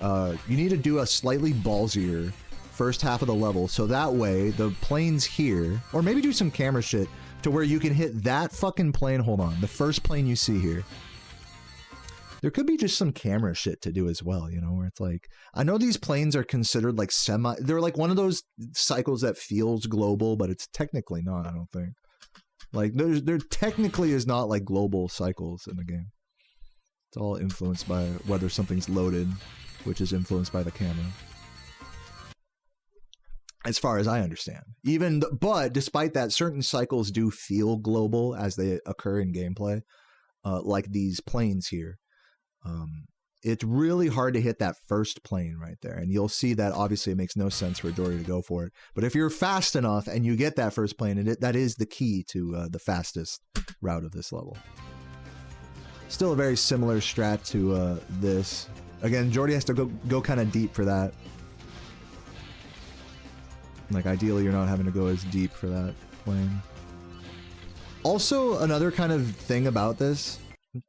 you need to do a slightly ballsier first half of the level, so that way the planes here, or maybe do some camera shit to where you can hit that fucking plane, hold on, the first plane you see here. There could be just some camera shit to do as well, you know, where it's like, I know these planes are considered like they're like one of those cycles that feels global, but it's technically not, I don't think. Like, there technically is not like global cycles in the game. It's all influenced by whether something's loaded, which is influenced by the camera. As far as I understand. But despite that, certain cycles do feel global as they occur in gameplay, like these planes here. It's really hard to hit that first plane right there, and you'll see that obviously it makes no sense for Jordy to go for it, but if you're fast enough and you get that first plane, and that is the key to the fastest route of this level. Still a very similar strat to this. Again, Jordy has to go kind of deep for that. Like ideally you're not having to go as deep for that plane. Also, another kind of thing about this,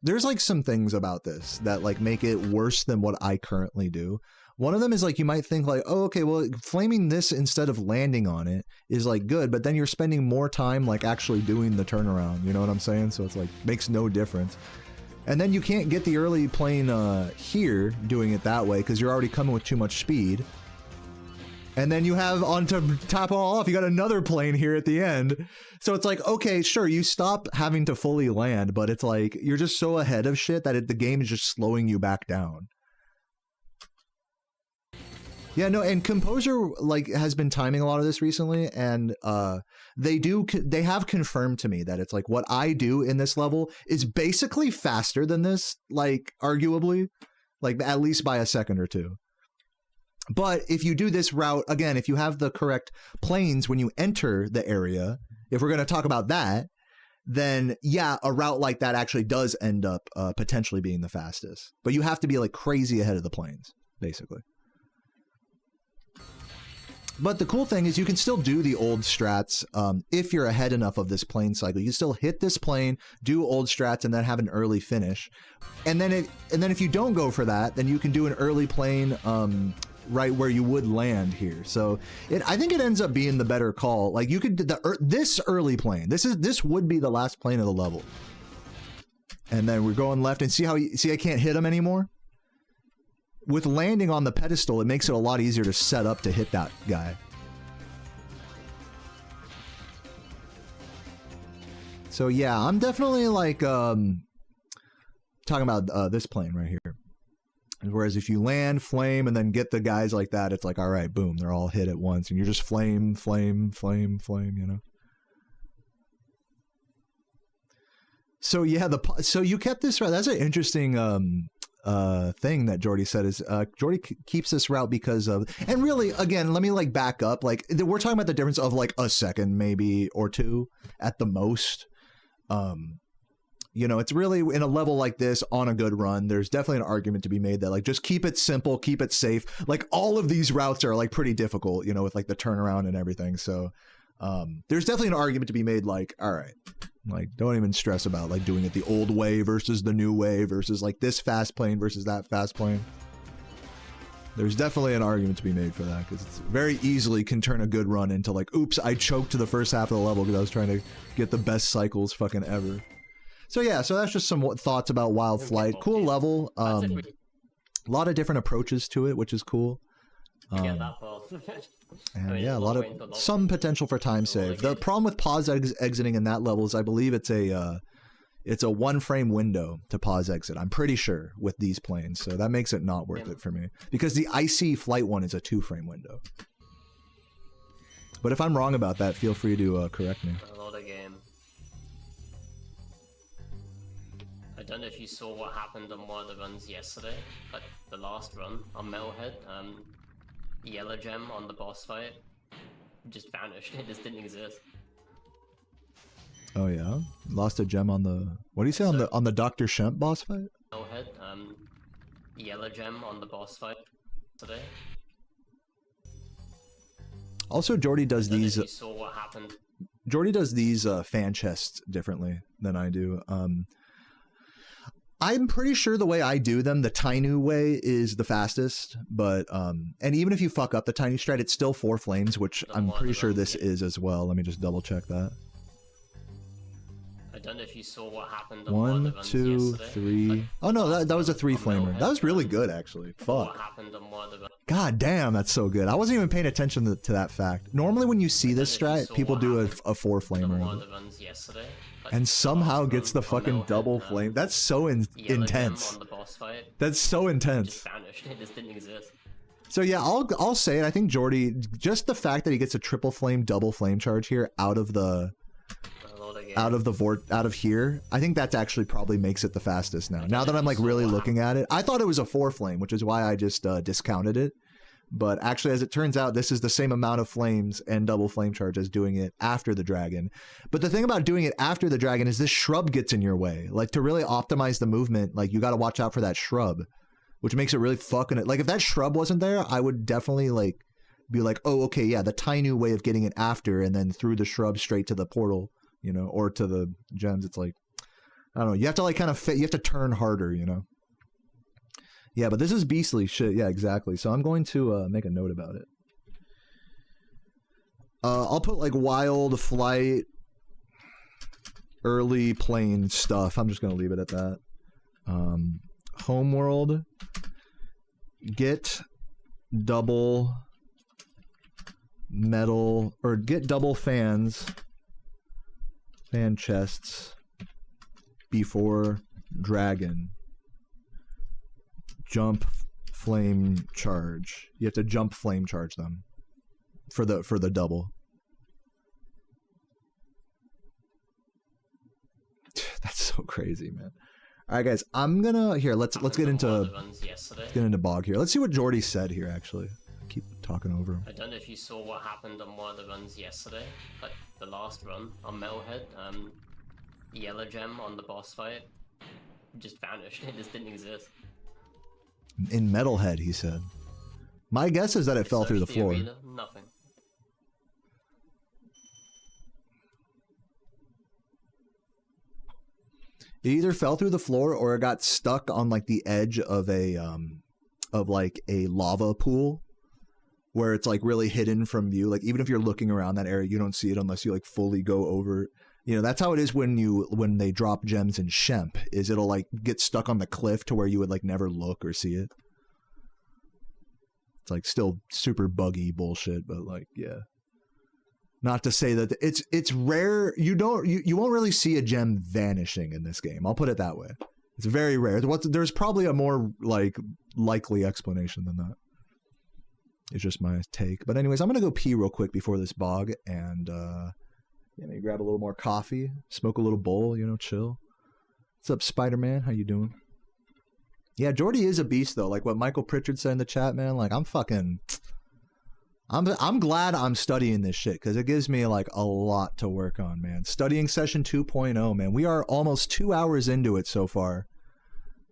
there's like some things about this that like make it worse than what I currently do. One of them is like, you might think like, oh, okay, well, flaming this instead of landing on it is like good, but then you're spending more time like actually doing the turnaround, you know what I'm saying? So it's like, makes no difference. And then you can't get the early plane here doing it that way because you're already coming with too much speed. And then you have, on to top all off, you got another plane here at the end. So it's like, okay, sure, you stop having to fully land, but it's like, you're just so ahead of shit that the game is just slowing you back down. Yeah, no, and Composer like has been timing a lot of this recently, and they have confirmed to me that it's like what I do in this level is basically faster than this, like arguably, like at least by a second or two. But if you do this route, again, if you have the correct planes when you enter the area, if we're going to talk about that, then yeah, a route like that actually does end up potentially being the fastest. But you have to be like crazy ahead of the planes, basically. But the cool thing is you can still do the old strats if you're ahead enough of this plane cycle. You can still hit this plane, do old strats, and then have an early finish. And then if you don't go for that, then you can do an early plane right where you would land here. So I think it ends up being the better call. Like you could this early plane. This would be the last plane of the level. And then we're going left and see I can't hit him anymore. With landing on the pedestal, it makes it a lot easier to set up to hit that guy. So yeah, I'm definitely like talking about this plane right here. Whereas if you land, flame, and then get the guys like that, it's like, all right, boom, they're all hit at once, and you're just flame, flame, flame, flame, you know? So yeah, so you kept this route. That's an interesting thing that Jordy said is Jordy keeps this route because of, and really, again, let me like back up. Like we're talking about the difference of like a second, maybe, or two at the most. You know, it's really in a level like this on a good run, there's definitely an argument to be made that like just keep it simple, keep it safe. Like all of these routes are like pretty difficult, you know, with like the turnaround and everything. So there's definitely an argument to be made like, all right, like don't even stress about like doing it the old way versus the new way versus like this fast plane versus that fast plane. There's definitely an argument to be made for that because it's very easily can turn a good run into like, oops, I choked to the first half of the level because I was trying to get the best cycles fucking ever. So yeah, so that's just some thoughts about Wild Flight. Cool level. A lot of different approaches to it, which is cool. And yeah, a lot of some potential for time save. The problem with pause exiting in that level is I believe it's a 1 frame window to pause exit. I'm pretty sure with these planes, so that makes it not worth it for me because the Icy Flight one is a 2 frame window. But if I'm wrong about that, feel free to correct me. I don't know if you saw what happened on one of the runs yesterday, like the last run on Metalhead. Yellow gem on the boss fight just vanished. It just didn't exist. Oh yeah, lost a gem on the. What do you say on the Dr. Shemp boss fight? Metalhead, yellow gem on the boss fight today. Also, Jordy does these. You saw what happened. Jordy does these fan chests differently than I do. I'm pretty sure the way I do them, the Tainu way is the fastest, but and even if you fuck up the Tainu strat, it's still 4 flames, which I'm pretty sure this is as well. Let me just double check that. I don't know if you saw what happened on 1, 2, 3. Oh no, that was a 3 flamer. That was really good actually. Fuck. What happened on one of the God damn, that's so good. I wasn't even paying attention to that fact. Normally when you see this strat, people do a 4 flamer. And somehow gets the fucking double flame. That's so intense. That's so intense. It just didn't exist. So yeah, I'll say it. I think Jordy, just the fact that he gets a triple flame, double flame charge here out of here, I think that's actually probably makes it the fastest now. Now that I'm like really looking at it, I thought it was a 4 flame, which is why I just discounted it. But actually, as it turns out, this is the same amount of flames and double flame charge as doing it after the dragon. But the thing about doing it after the dragon is this shrub gets in your way. Like to really optimize the movement, like you got to watch out for that shrub, which makes it really fucking it. Like if that shrub wasn't there, I would definitely like be like, oh, okay, yeah, the Tainu way of getting it after and then through the shrub straight to the portal, you know, or to the gems. It's like, I don't know. You have to like kind of you have to turn harder, you know. Yeah, but this is beastly shit. Yeah, exactly. So I'm going to make a note about it. I'll put like Wild Flight, early plane stuff. I'm just going to leave it at that. Homeworld, get double metal, or get double fan chests before dragon. Jump flame charge. You have to jump flame charge them for the double. That's so crazy, man. All right, guys, I'm gonna let's get into Bog here. Let's see what Jordy said here. Actually, keep talking over him. I don't know if you saw what happened on one of the runs yesterday, like the last run on Metalhead. Yellow gem on the boss fight just vanished. It just didn't exist. In Metalhead, he said. My guess is that it fell through the floor. Arena, nothing. It either fell through the floor or it got stuck on like the edge of a lava pool where it's like really hidden from view. Like even if you're looking around that area, you don't see it unless you like fully go over. You know, that's how it is when they drop gems in Shemp, is it'll like get stuck on the cliff to where you would like never look or see it. It's like still super buggy bullshit, but like, yeah. Not to say that it's rare. You won't really see a gem vanishing in this game. I'll put it that way. It's very rare. There's probably a more like likely explanation than that. It's just my take. But anyways, I'm gonna go pee real quick before this bog, and maybe grab a little more coffee, smoke a little bowl, chill. What's up, Spider-Man? How you doing? Yeah, Jordy is a beast though. Like what Michael Pritchard said in the chat, man. Like I'm glad I'm studying this shit because it gives me like a lot to work on, man. Studying session 2.0, man. We are almost 2 hours into it so far.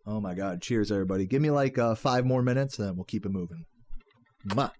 Oh my God. Cheers, everybody. Give me like 5 more minutes and then we'll keep it moving. Mwah.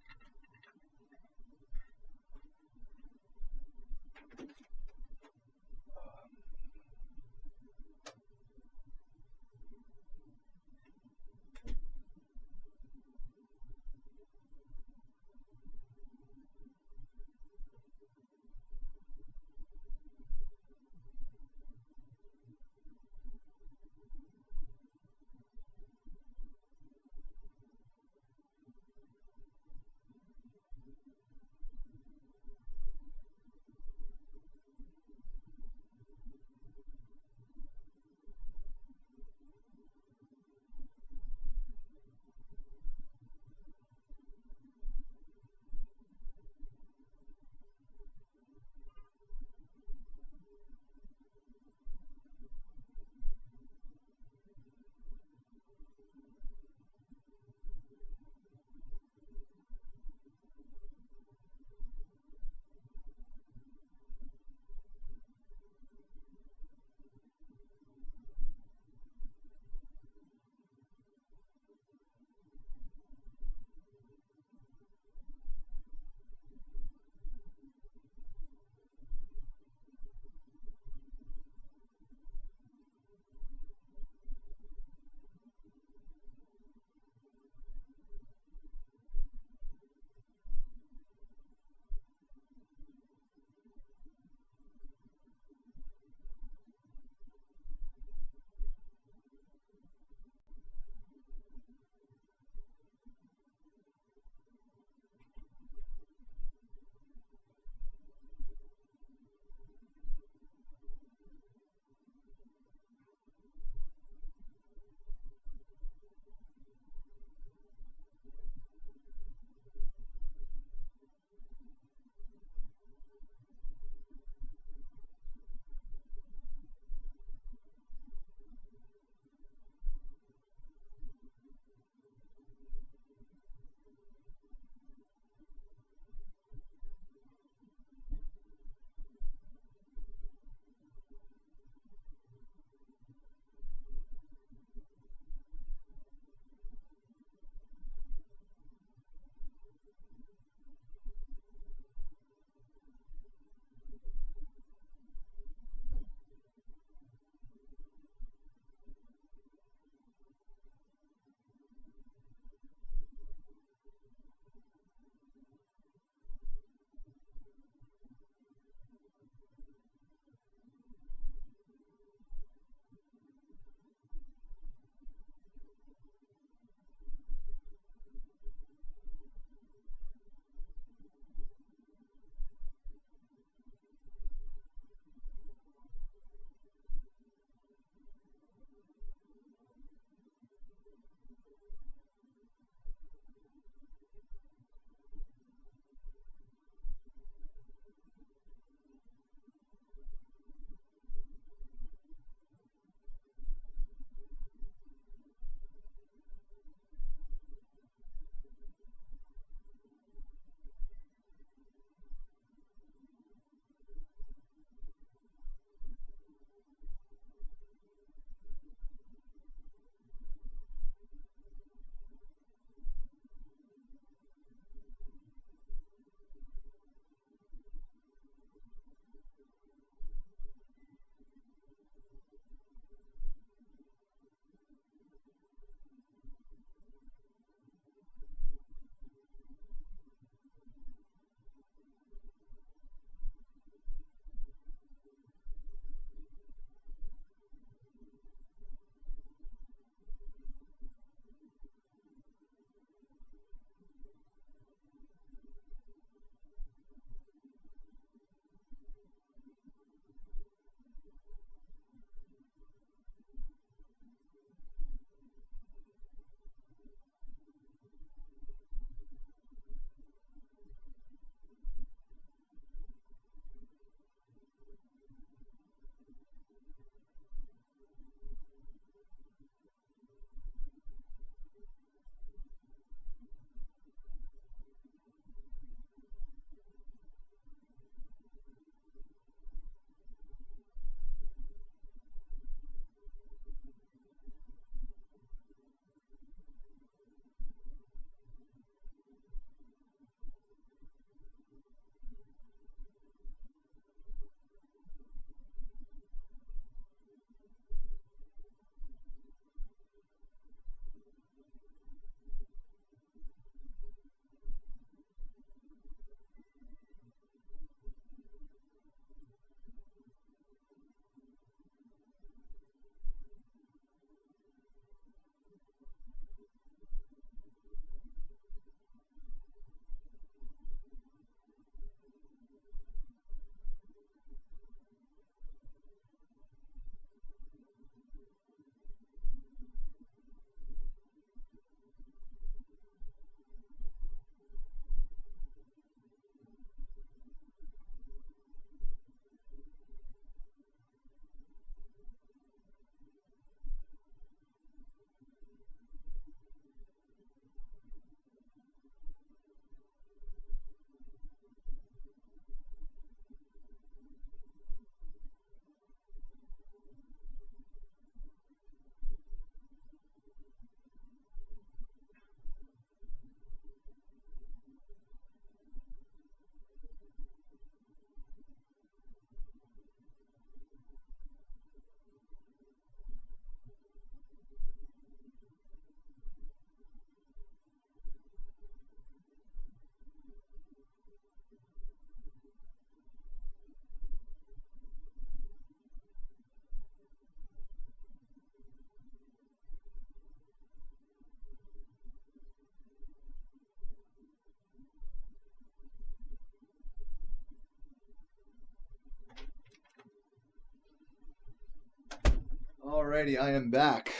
Alrighty, I am back.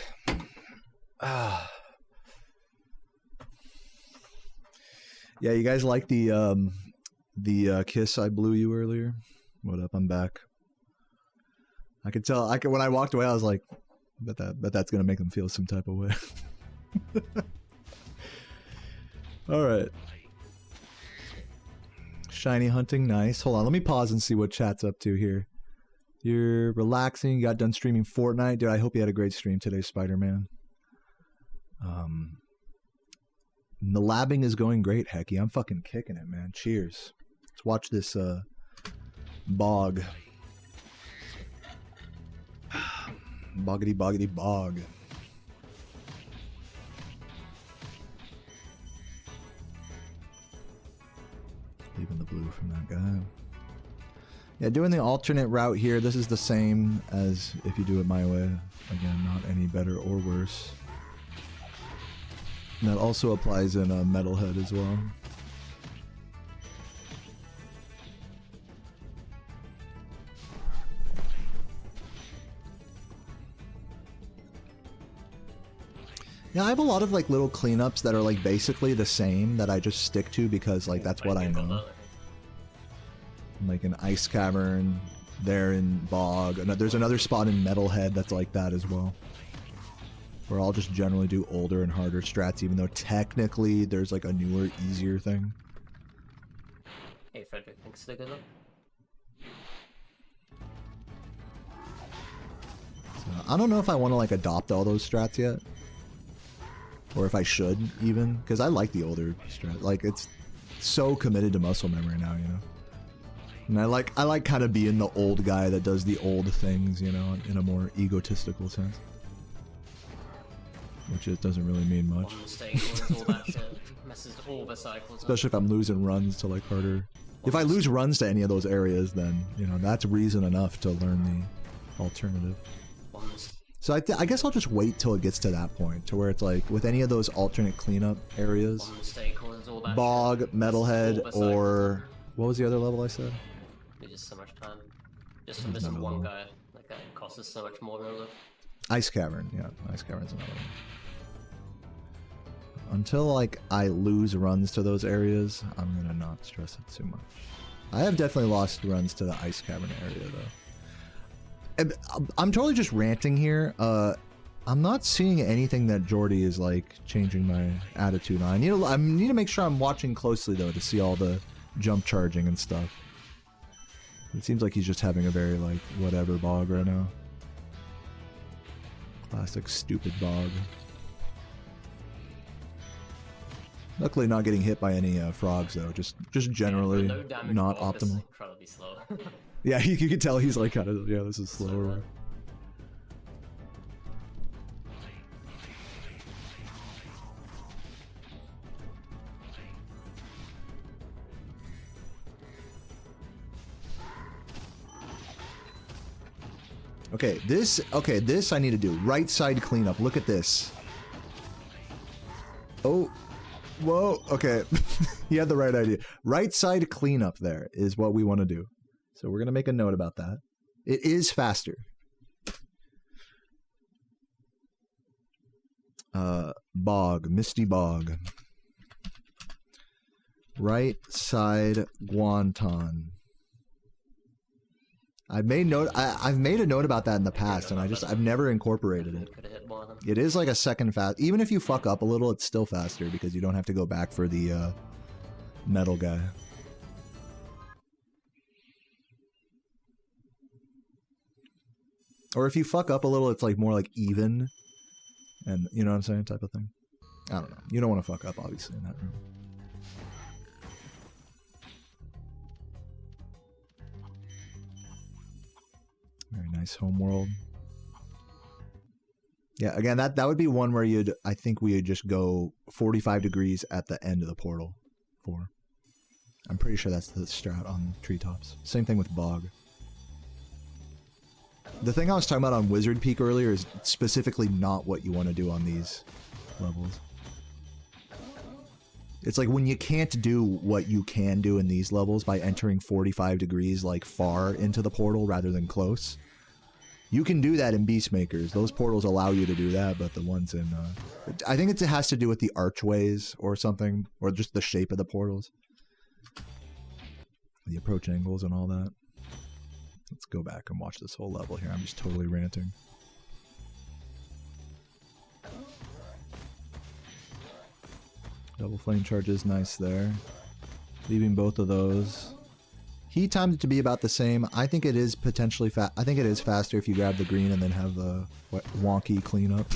Yeah, you guys like the kiss I blew you earlier? What up? I'm back. I could tell. When I walked away, I was like, "Bet that's gonna make them feel some type of way." All right. Shiny hunting, nice. Hold on, let me pause and see what chat's up to here. You're relaxing. You got done streaming Fortnite, dude. I hope you had a great stream today, Spider-Man. The labbing is going great, Hecky. I'm fucking kicking it, man. Cheers. Let's watch this bog. Boggity boggity bog. Leaving the blue from that guy. Yeah, doing the alternate route here, this is the same as if you do it my way. Again, not any better or worse. And that also applies in Metalhead as well. Yeah, I have a lot of like little cleanups that are like basically the same that I just stick to because like that's what I know. Like an ice cavern, there in bog. There's another spot in Metalhead that's like that as well. Where I'll just generally do older and harder strats, even though technically there's like a newer, easier thing. Hey Frederick, thanks for the good luck. So, I don't know if I want to like adopt all those strats yet. Or if I should even, because I like the older strat. Like it's so committed to muscle memory now, you know. And I like kind of being the old guy that does the old things, you know, in a more egotistical sense. Which it doesn't really mean much. Especially if I'm losing runs to like harder. If I lose runs to any of those areas, then you know that's reason enough to learn the alternative. So I guess I'll just wait till it gets to that point, to where it's like with any of those alternate cleanup areas, bog, metalhead, or what was the other level I said? Just so much time. Just from this one guy, like that costs us so much more than look. Ice Cavern, yeah, Ice Cavern's another one. Until like I lose runs to those areas, I'm gonna not stress it too much. I have definitely lost runs to the Ice Cavern area though. I'm totally just ranting here. I'm not seeing anything that Jordy is like changing my attitude on. I need to make sure I'm watching closely though to see all the jump charging and stuff. It seems like he's just having a very like whatever bog right now. Classic stupid bog. Luckily not getting hit by any frogs though, just generally not optimal. Incredibly slow. Yeah, you can tell he's like kind of, yeah, this is slower. Okay, this I need to do. Right side cleanup. Look at this. Oh, whoa, okay. He had the right idea. Right side cleanup there is what we want to do. So we're going to make a note about that. It is faster. Bog, Misty Bog. Right side Guanton. I've made a note about that in the past, and I've never incorporated it. It is like a second fast. Even if you fuck up a little, it's still faster because you don't have to go back for the metal guy. Or if you fuck up a little, it's like more like even, and you know what I'm saying, type of thing. I don't know. You don't want to fuck up, obviously, in that room. Very nice homeworld. Yeah, again, that would be one where I think we would just go 45 degrees at the end of the portal for. I'm pretty sure that's the strat on treetops. Same thing with bog. The thing I was talking about on Wizard Peak earlier is specifically not what you want to do on these levels. It's like when you can't do what you can do in these levels by entering 45 degrees like far into the portal rather than close. You can do that in Beastmakers. Those portals allow you to do that, but the ones in... I think it has to do with the archways or something, or just the shape of the portals. The approach angles and all that. Let's go back and watch this whole level here. I'm just totally ranting. Double flame charge is nice there. Leaving both of those. He timed it to be about the same. I think it is potentially I think it is faster if you grab the green and then have the wonky cleanup.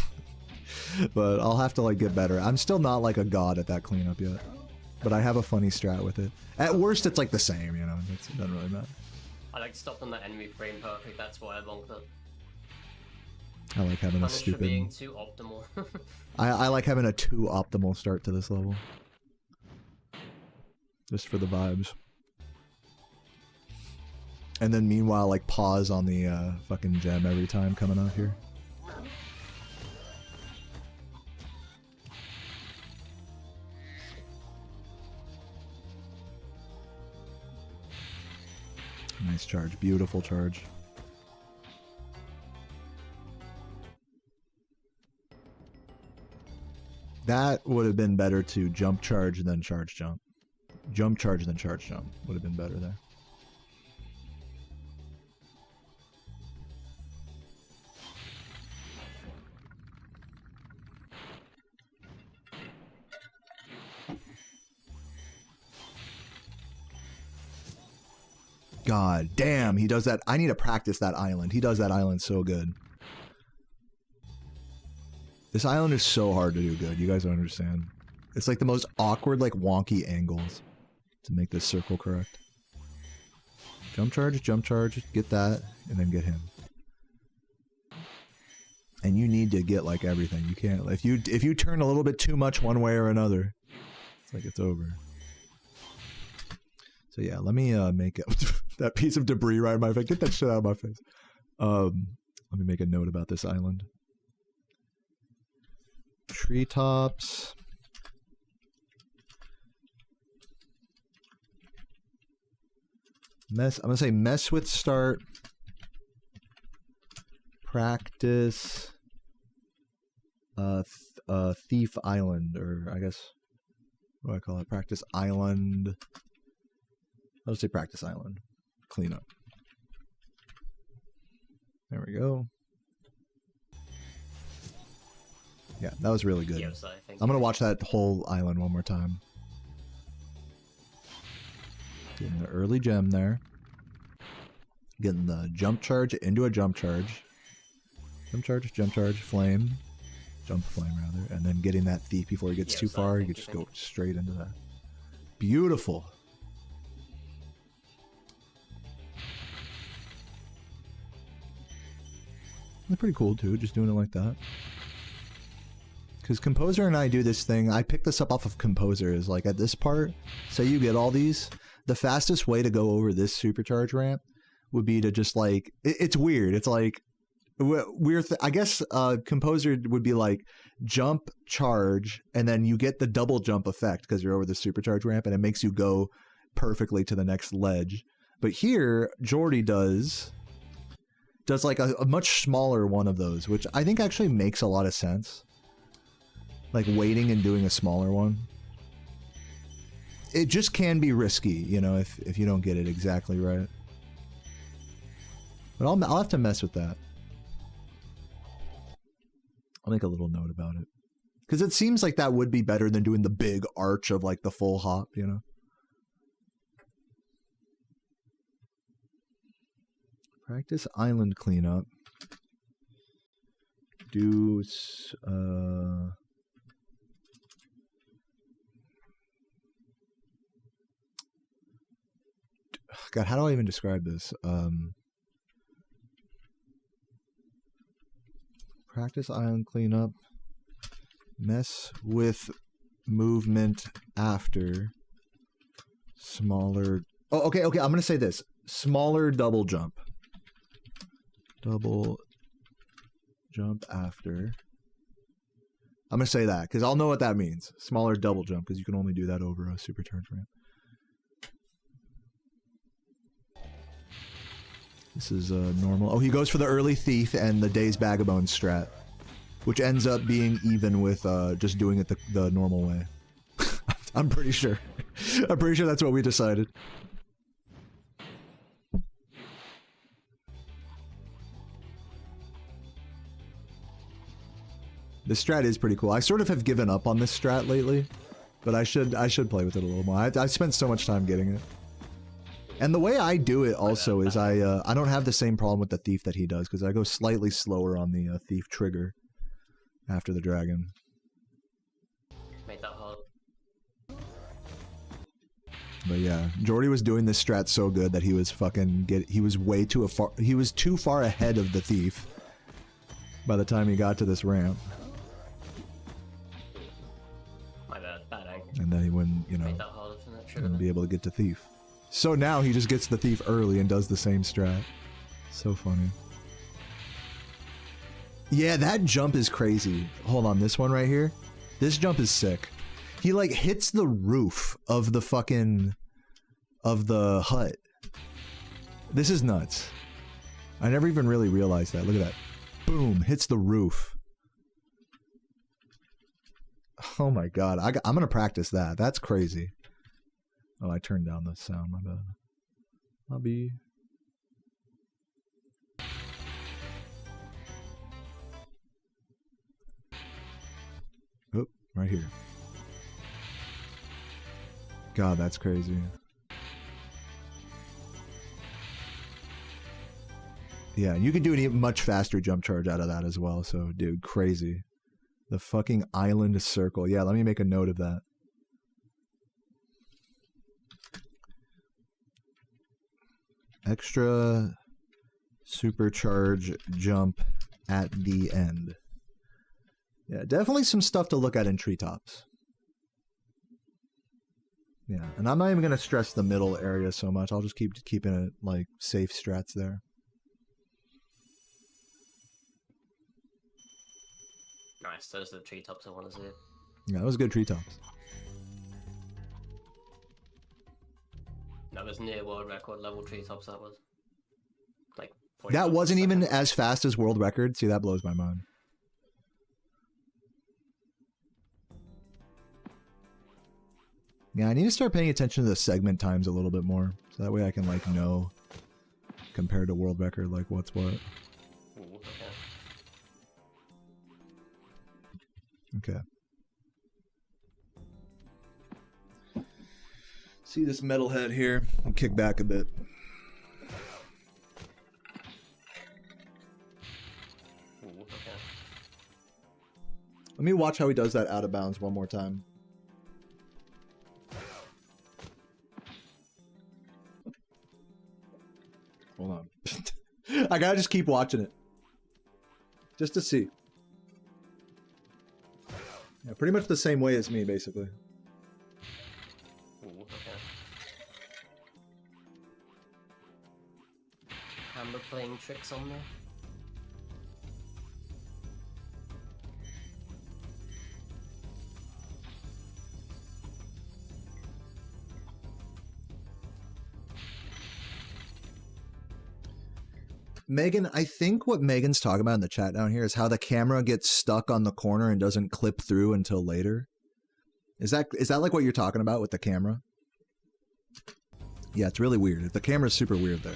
But I'll have to like get better. I'm still not like a god at that cleanup yet. But I have a funny strat with it. At worst, it's like the same, you know. It doesn't really matter. I like stopping the enemy frame perfect. That's why I bonked it. I like having a stupid... for being too optimal. I like having a too optimal start to this level. Just for the vibes. And then meanwhile, like, pause on the fucking gem every time coming out here. Nice charge. Beautiful charge. That would have been better to jump charge and then charge jump. Jump charge and then charge jump. Would have been better there. God damn, he does that. I need to practice that island. He does that island so good. This island is so hard to do good. You guys don't understand. It's like the most awkward, like wonky angles to make this circle correct. Jump charge, get that, and then get him. And you need to get like everything. You can't, if you turn a little bit too much one way or another, it's like it's over. So yeah, let me make that piece of debris right in my face. Get that shit out of my face. Let me make a note about this island. Treetops. I'm gonna say mess with start. Practice. Thief Island, or I guess what do I call it? Practice Island. I'll just say practice island. Cleanup. There we go. Yeah, that was really good. Yes, I'm going to watch that whole island one more time. Getting the early gem there. Getting the jump charge into a jump charge. Jump charge, flame. Jump flame, rather. And then getting that thief before he gets too far. You can just go straight into that. Beautiful. They're pretty cool too, just doing it like that. Because Composer and I do this thing, I picked this up off of Composer, is like at this part, say you get all these, the fastest way to go over this supercharge ramp would be to just like, it's weird, it's like, I guess Composer would be like jump, charge, and then you get the double jump effect because you're over the supercharge ramp and it makes you go perfectly to the next ledge. But here, Jordy does like a much smaller one of those, which I think actually makes a lot of sense. Like waiting and doing a smaller one. It just can be risky, you know, if you don't get it exactly right. But I'll have to mess with that. I'll make a little note about it. Because it seems like that would be better than doing the big arch of like the full hop, you know? Practice island cleanup. Do God, how do I even describe this? Practice island cleanup. Mess with movement after smaller. Oh, okay. I'm gonna say this: smaller double jump. Double jump after. I'm gonna say that because I'll know what that means. Smaller double jump because you can only do that over a supercharge ramp. This is normal. Oh, he goes for the early thief and the day's vagabond strat, which ends up being even with just doing it the normal way. I'm pretty sure. I'm pretty sure that's what we decided. This strat is pretty cool. I sort of have given up on this strat lately, but I should play with it a little more. I spent so much time getting it. And the way I do it also is I don't have the same problem with the thief that he does, because I go slightly slower on the thief trigger after the dragon. Made that hard. But yeah, Jordy was doing this strat so good that he was he was too far ahead of the thief by the time he got to this ramp. My bad angle. And then he wouldn't, you know, Made that harder from that trigger. wouldn't be able to get to thief. So now he just gets the thief early and does the same strat. So funny. Yeah, that jump is crazy. Hold on, this one right here. This jump is sick. He like hits the roof of the fucking hut. This is nuts. I never even really realized that. Look at that. Boom, hits the roof. Oh my god, I'm gonna practice that. That's crazy. Oh, I turned down the sound, my bad. Lobby. Oh, right here. God, that's crazy. Yeah, you can do an even much faster jump charge out of that as well, so dude, crazy. The fucking island circle. Yeah, let me make a note of that. Extra supercharge jump at the end. Yeah, definitely some stuff to look at in treetops. Yeah, and I'm not even going to stress the middle area so much. I'll just keep keeping it like safe strats there. Nice, those are the treetops I want to see. Yeah, that was good treetops. That was near world record level treetops, that was. Like, that wasn't even as fast as world record. See, that blows my mind. Yeah, I need to start paying attention to the segment times a little bit more, so that way I can like know compared to world record like what's what. Ooh, Okay. See this Metalhead here? I'll kick back a bit. Ooh, okay. Let me watch how he does that out of bounds one more time. Hold on. I gotta just keep watching it. Just to see. Yeah, pretty much the same way as me, basically. Ooh, okay. Hammer playing tricks on me. Megan, I think what Megan's talking about in the chat down here is how the camera gets stuck on the corner and doesn't clip through until later. Is that like what you're talking about with the camera? Yeah, it's really weird. The camera's super weird there.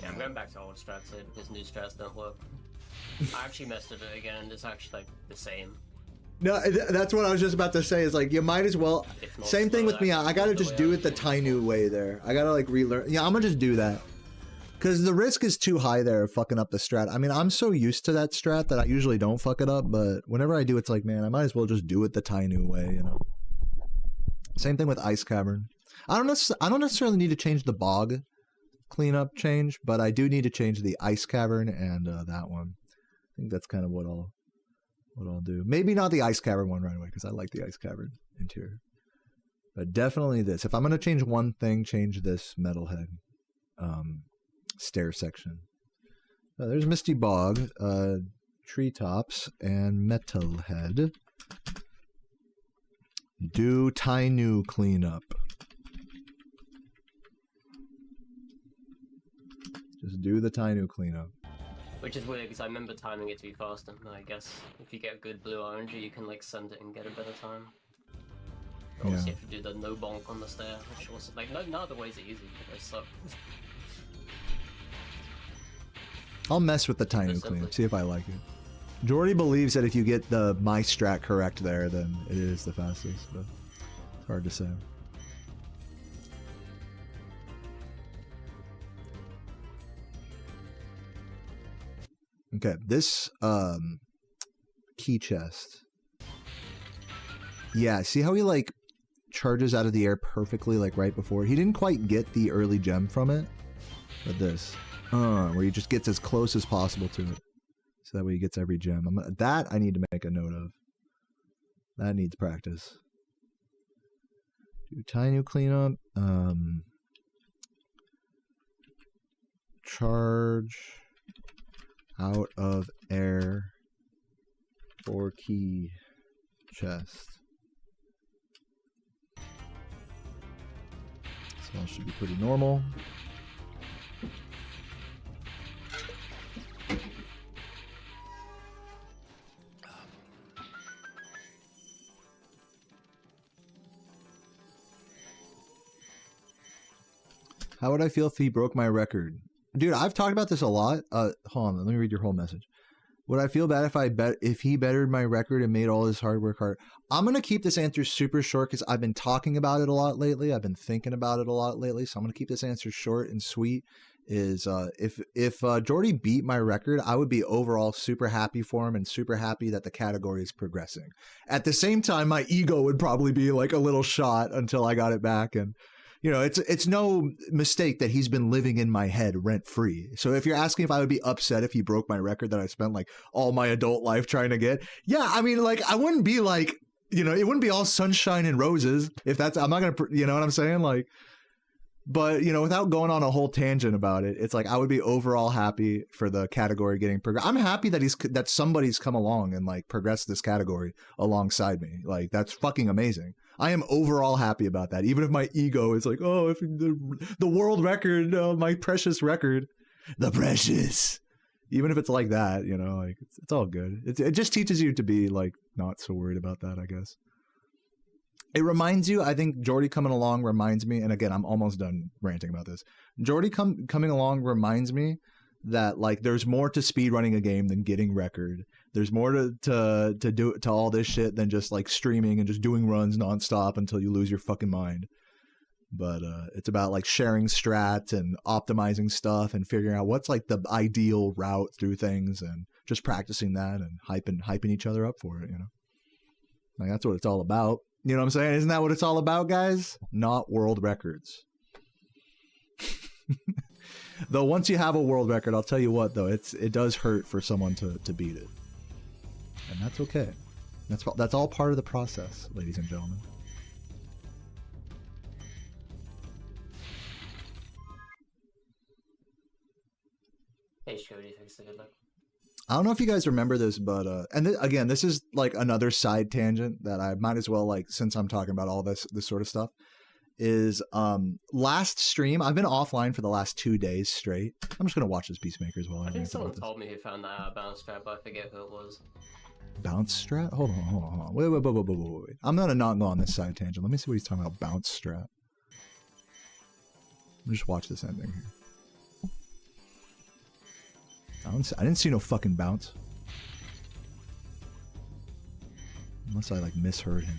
Yeah, I'm going back to old strats here because new strats don't work. I actually messed with it again and it's actually like the same. No, that's what I was just about to say. Is like you might as well. Same thing with me. I gotta just do it the Tainu way there. I gotta like relearn. Yeah, I'm gonna just do that. Because the risk is too high there of fucking up the strat. I mean, I'm so used to that strat that I usually don't fuck it up, but whenever I do, it's like, man, I might as well just do it the Tainu way, you know? Same thing with Ice Cavern. I don't necessarily need to change the Bog cleanup change, but I do need to change the Ice Cavern and that one. I think that's kind of what I'll do. Maybe not the Ice Cavern one right away, because I like the Ice Cavern interior. But definitely this. If I'm going to change one thing, change this Metalhead stair section. There's Misty Bog, treetops, and Metalhead. Do Tainu cleanup. Just do the Tainu cleanup. Which is weird because I remember timing it to be faster. I guess if you get a good blue RNG, you can like send it and get a better time. Also, you have to do the no bonk on the stair, which also like no other ways are easy. They suck. I'll mess with the Tainu cleanup, see if I like it. Jordy believes that if you get the my strat correct there, then it is the fastest, but it's hard to say. Okay, this key chest. Yeah, see how he like charges out of the air perfectly like right before? He didn't quite get the early gem from it, but this. Where he just gets as close as possible to it. So that way he gets every gem. That I need to make a note of. That needs practice. Do Tainu cleanup. Charge out of air for key chest. So that should be pretty normal. How would I feel if he broke my record? Dude, I've talked about this a lot. Hold on, let me read your whole message. Would I feel bad if he bettered my record and made all his hard work hard? I'm going to keep this answer super short because I've been talking about it a lot lately. I've been thinking about it a lot lately. So I'm going to keep this answer short and sweet. Is if Jordy beat my record, I would be overall super happy for him and super happy that the category is progressing. At the same time, my ego would probably be like a little shot until I got it back. And you know, it's no mistake that he's been living in my head rent free. So if you're asking if I would be upset if he broke my record that I spent like all my adult life trying to get, yeah, I mean, like I wouldn't be like, you know, it wouldn't be all sunshine and roses if that's, I'm not gonna, you know what I'm saying, like. But, you know, without going on a whole tangent about it, it's like I would be overall happy for the category getting progressed. I'm happy that somebody's come along and like progressed this category alongside me. Like that's fucking amazing. I am overall happy about that. Even if my ego is like, oh, if the world record, my precious record, the precious. Even if it's like that, you know, like it's all good. It just teaches you to be like not so worried about that, I guess. It reminds you, I think Jordy coming along reminds me, and again, I'm almost done ranting about this. Jordy coming along reminds me that like there's more to speedrunning a game than getting record. There's more to do to all this shit than just like streaming and just doing runs nonstop until you lose your fucking mind. But it's about like sharing strats and optimizing stuff and figuring out what's like the ideal route through things and just practicing that and hyping each other up for it, you know. Like that's what it's all about. You know what I'm saying? Isn't that what it's all about, guys? Not world records. Though once you have a world record, I'll tell you what, though, it does hurt for someone to beat it. And that's okay. That's all part of the process, ladies and gentlemen. Hey, Jordy, thanks for good luck. I don't know if you guys remember this, but again, this is like another side tangent that I might as well, like, since I'm talking about all this sort of stuff, is last stream, I've been offline for the last 2 days straight. I'm just gonna watch this Peacemakers while I think someone told me who found that bounce trap, but I forget who it was. Bounce strat? Hold on. Wait. I'm gonna not go on this side tangent. Let me see what he's talking about. Bounce strat. Let me just watch this ending here. I didn't see no fucking bounce. Unless I like misheard him.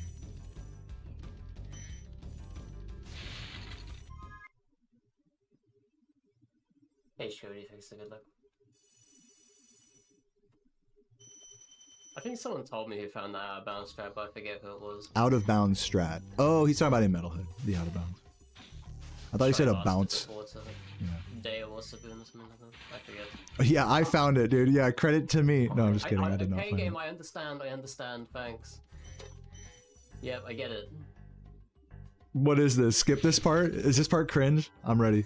Hey, Nice, Jordy. Thanks for good luck. I think someone told me who found that out of bounds strat, but I forget who it was. Out of bounds strat. Oh, he's talking about in Metalhead. The out of bounds. I thought he said a bounce. Yeah. Day or something, I forget. Yeah, I found it, dude. Yeah, credit to me. No, I'm just kidding. I did not find game, it. I understand. Thanks. Yep, I get it. What is this? Skip this part? Is this part cringe? I'm ready.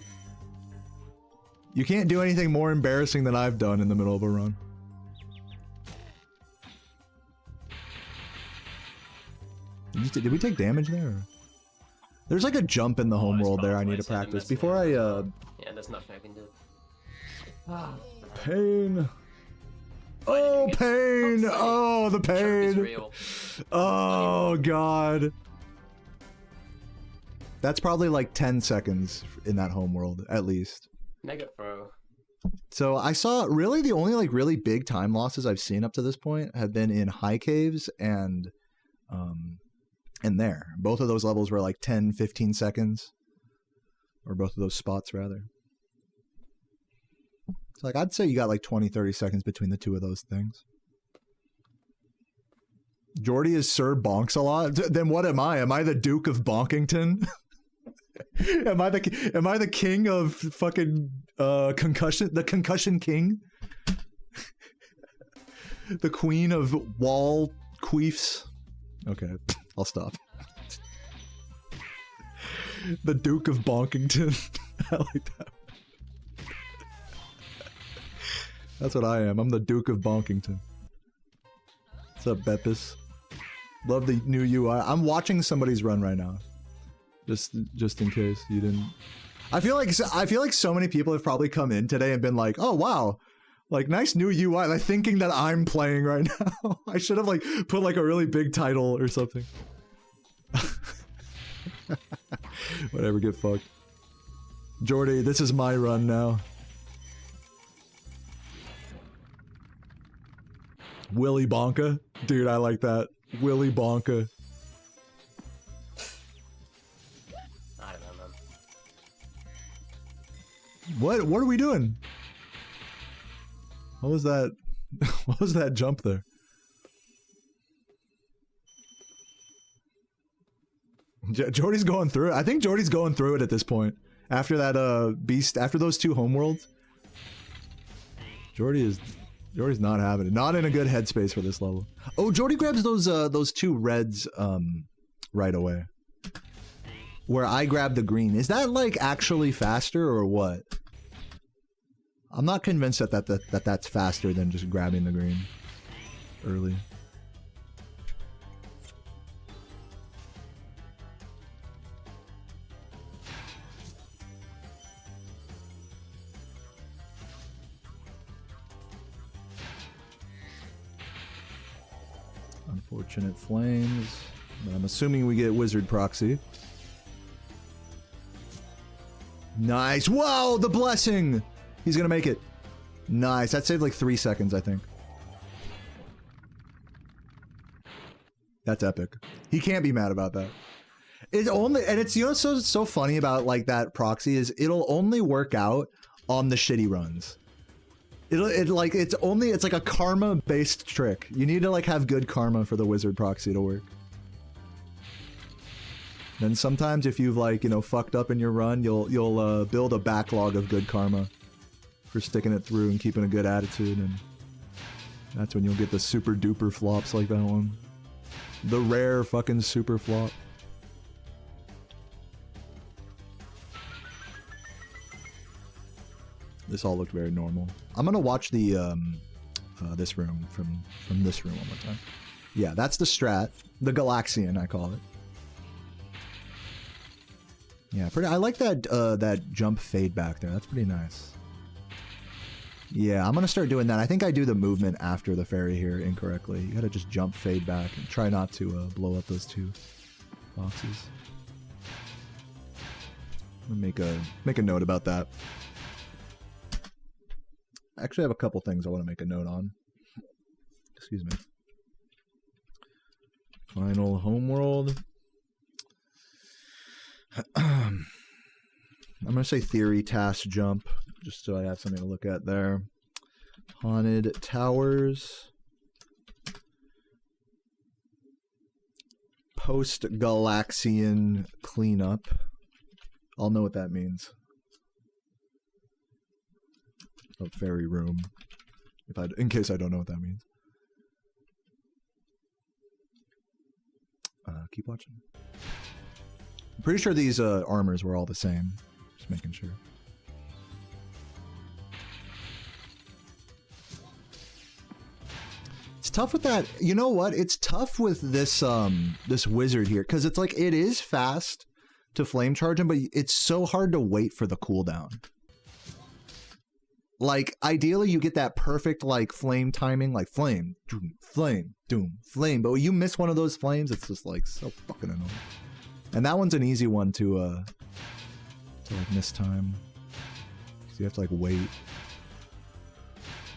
You can't do anything more embarrassing than I've done in the middle of a run. Did we take damage there? Or? There's like a jump in the homeworld there I need to practice before I Yeah, there's nothing I can do. Pain. Oh, pain! Oh, the pain! Oh, God. That's probably like 10 seconds in that homeworld, at least. Mega throw. So I saw, really, the only like really big time losses I've seen up to this point have been in high caves and there. Both of those levels were like 10, 15 seconds. Or both of those spots, rather. It's like, I'd say you got like 20, 30 seconds between the two of those things. Jordy is Sir Bonks a lot? Then what am I? Am I the Duke of Bonkington? am I the king of fucking concussion? The concussion king? The queen of wall queefs? Okay, I'll stop. The Duke of Bonkington. I like that. That's what I am. I'm the Duke of Bonkington. What's up, Beppis? Love the new UI. I'm watching somebody's run right now. Just in case you didn't. I feel like so many people have probably come in today and been like, "Oh wow, like nice new UI." Like thinking that I'm playing right now. I should have like put like a really big title or something. Whatever, get fucked. Jordy, this is my run now. Willy Bonka? Dude, I like that. Willy Bonka. I don't know, man. What are we doing? What was that? What was that jump there? Jordy's going through it. I think Jordy's going through it at this point. After that beast, after those two homeworlds. Jordy's not having it. Not in a good headspace for this level. Oh, Jordy grabs those two reds right away. Where I grab the green. Is that like actually faster or what? I'm not convinced that's faster than just grabbing the green early. Unfortunate flames. But I'm assuming we get wizard proxy. Nice. Whoa, the blessing. He's gonna make it. Nice. That saved like 3 seconds, I think. That's epic. He can't be mad about that. It's only, and it's, you know, so funny about like that proxy is it'll only work out on the shitty runs. It's like a karma based trick. You need to like have good karma for the wizard proxy to work. Then sometimes if you've like, you know, fucked up in your run, you'll build a backlog of good karma for sticking it through and keeping a good attitude, and that's when you'll get the super duper flops like that one. The rare fucking super flop. This all looked very normal. I'm gonna watch the this room from this room one more time. Yeah, that's the strat, the Galaxian I call it. Yeah, pretty. I like that that jump fade back there. That's pretty nice. Yeah, I'm gonna start doing that. I think I do the movement after the fairy here incorrectly. You gotta just jump fade back and try not to blow up those two boxes. I'm gonna make a note about that. I actually have a couple things I want to make a note on. Excuse me. Final homeworld. I'm going to say theory, task, jump. just so I have something to look at there. Haunted Towers. Post-Galaxian Cleanup. I'll know what that means. A fairy room. In case I don't know what that means. Keep watching. I'm pretty sure these armors were all the same. Just making sure. It's tough with that. You know what? It's tough with this this wizard here because it's like it is fast to flame charge him, but it's so hard to wait for the cooldown. Like ideally you get that perfect like flame timing, like flame, doom, flame, doom, flame. But when you miss one of those flames, it's just like so fucking annoying. And that one's an easy one to like miss time. So you have to like wait.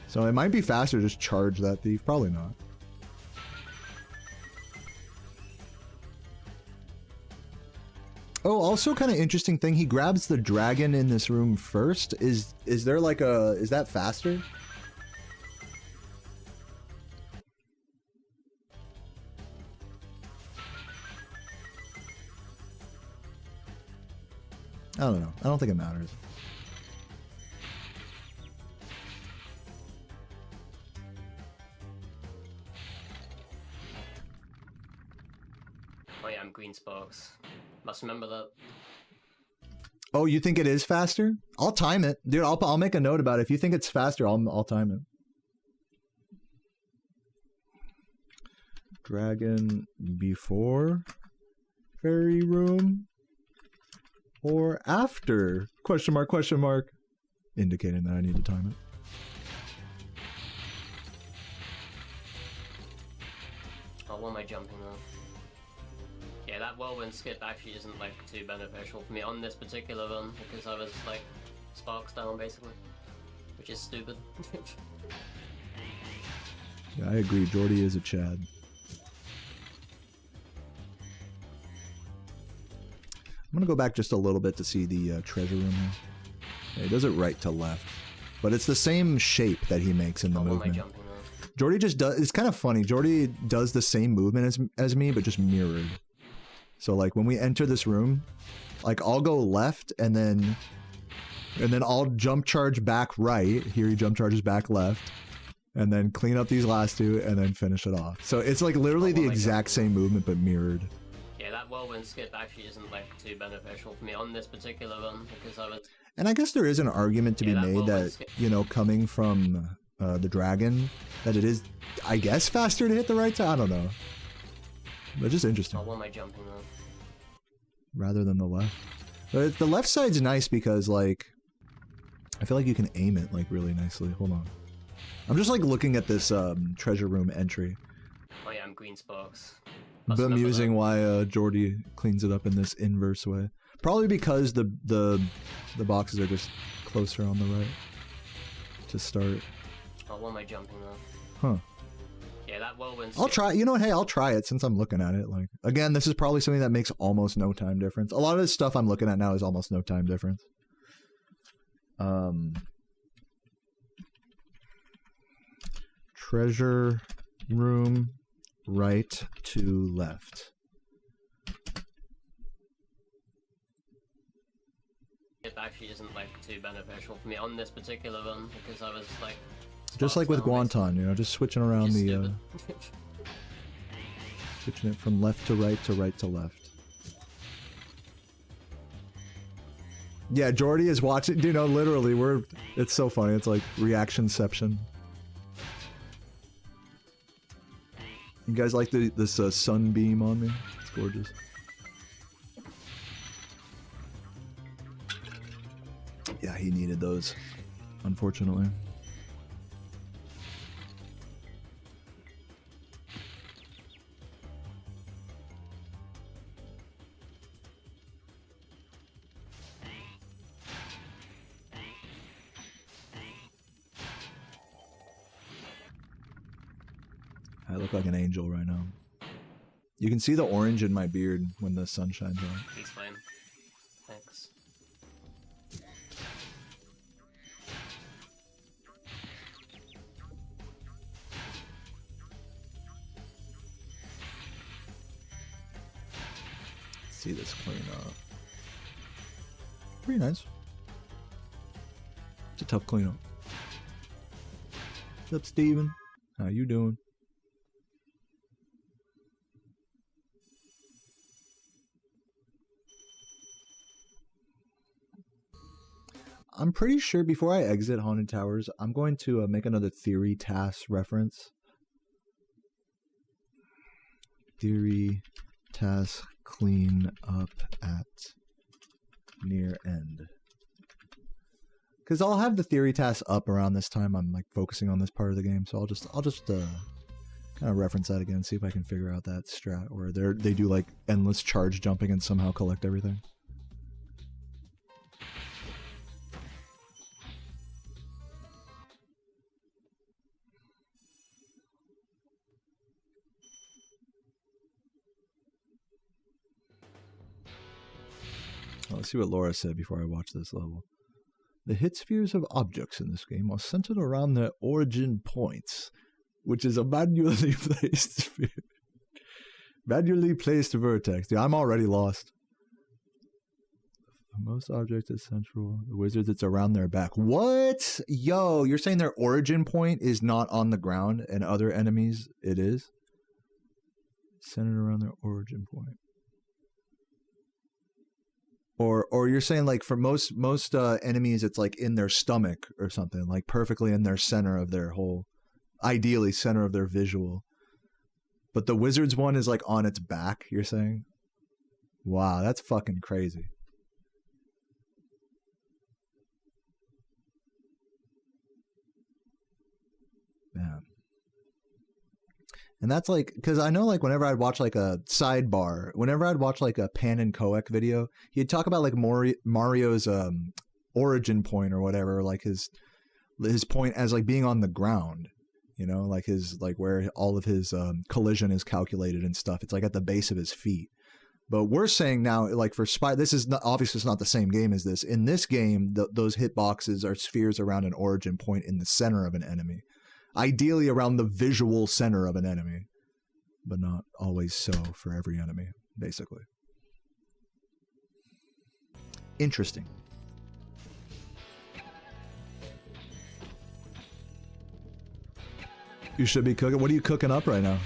So it might be faster to just charge that thief. Probably not. Oh, also kind of interesting thing. He grabs the dragon in this room first. Is there like a... Is that faster? I don't know. I don't think it matters. Oh yeah, I'm green sparks. Must remember that. Oh, you think it is faster? I'll time it. Dude, I'll make a note about it. If you think it's faster, I'll time it. Dragon before fairy room or after? Question mark, question mark. Indicating that I need to time it. Oh, what am I jumping on? Yeah, that whirlwind skip actually isn't like too beneficial for me on this particular run because I was like sparks down basically, which is stupid. Yeah, I agree. Jordy is a Chad. I'm gonna go back just a little bit to see the treasure room here. Yeah, he does it right to left, but it's the same shape that he makes in the movement. Jordy just does. It's kind of funny. Jordy does the same movement as me, but just mirrored. So like when we enter this room, like I'll go left and then I'll jump charge back right. Here he jump charges back left, and then clean up these last two and then finish it off. So it's like literally the exact same movement but mirrored. Yeah, that whirlwind skip actually isn't like too beneficial for me on this particular run because I was. And I guess there is an argument to be made that, you know, coming from the dragon, that it is, I guess, faster to hit the right side. I don't know. But just interesting. Oh, what am I jumping on? Rather than the left. But the left side's nice because, like, I feel like you can aim it, like, really nicely. Hold on. I'm just, like, looking at this treasure room entry. Oh yeah, I'm green sparks. Bemusing why Jordy cleans it up in this inverse way. Probably because the boxes are just closer on the right to start. Oh, what am I jumping on? Huh. Yeah, that whirlwind. I'll try. You know what? Hey, I'll try it since I'm looking at it. Like, again, this is probably something that makes almost no time difference. A lot of this stuff I'm looking at now is almost no time difference. Treasure room, right to left. It actually isn't like too beneficial for me on this particular run because I was like. Just like with Guanton, you know, just switching around the switching it from left to right to left. Yeah, Jordy is watching. You know, literally, it's so funny. It's like reactionception. You guys like this sunbeam on me? It's gorgeous. Yeah, he needed those, unfortunately. I look like an angel right now. You can see the orange in my beard when the sun shines on. Please flame. Thanks. see this clean up. Pretty nice. It's a tough cleanup. What's up, Steven? How you doing? I'm pretty sure before I exit Haunted Towers, I'm going to make another theory task reference. Theory task clean up at near end. Because I'll have the theory task up around this time. I'm like focusing on this part of the game, so I'll just kind of reference that again, see if I can figure out that strat where they do like endless charge jumping and somehow collect everything. Let's see what Laura said before I watch this level. The hit spheres of objects in this game are centered around their origin points, which is a manually placed sphere. Manually placed vertex. Yeah, I'm already lost. Most objects is central. The wizards, it's around their back. What? Yo, you're saying their origin point is not on the ground and other enemies it is? Centered around their origin point. Or you're saying like for most enemies it's like in their stomach or something, like perfectly in their center of their whole, ideally center of their visual. But the wizard's one is like on its back, you're saying? Wow, that's fucking crazy. Man. And that's like, because I know like whenever I'd watch like a sidebar, whenever I'd watch like a Pan and Koek video, he'd talk about like Mario's origin point or whatever, like his point as like being on the ground, you know, like his, like where all of his collision is calculated and stuff. It's like at the base of his feet. But we're saying now, like for this is not, obviously it's not the same game as this. In this game, those hitboxes are spheres around an origin point in the center of an enemy. Ideally around the visual center of an enemy, but not always so for every enemy, basically. Interesting. You should be cooking. What are you cooking up right now?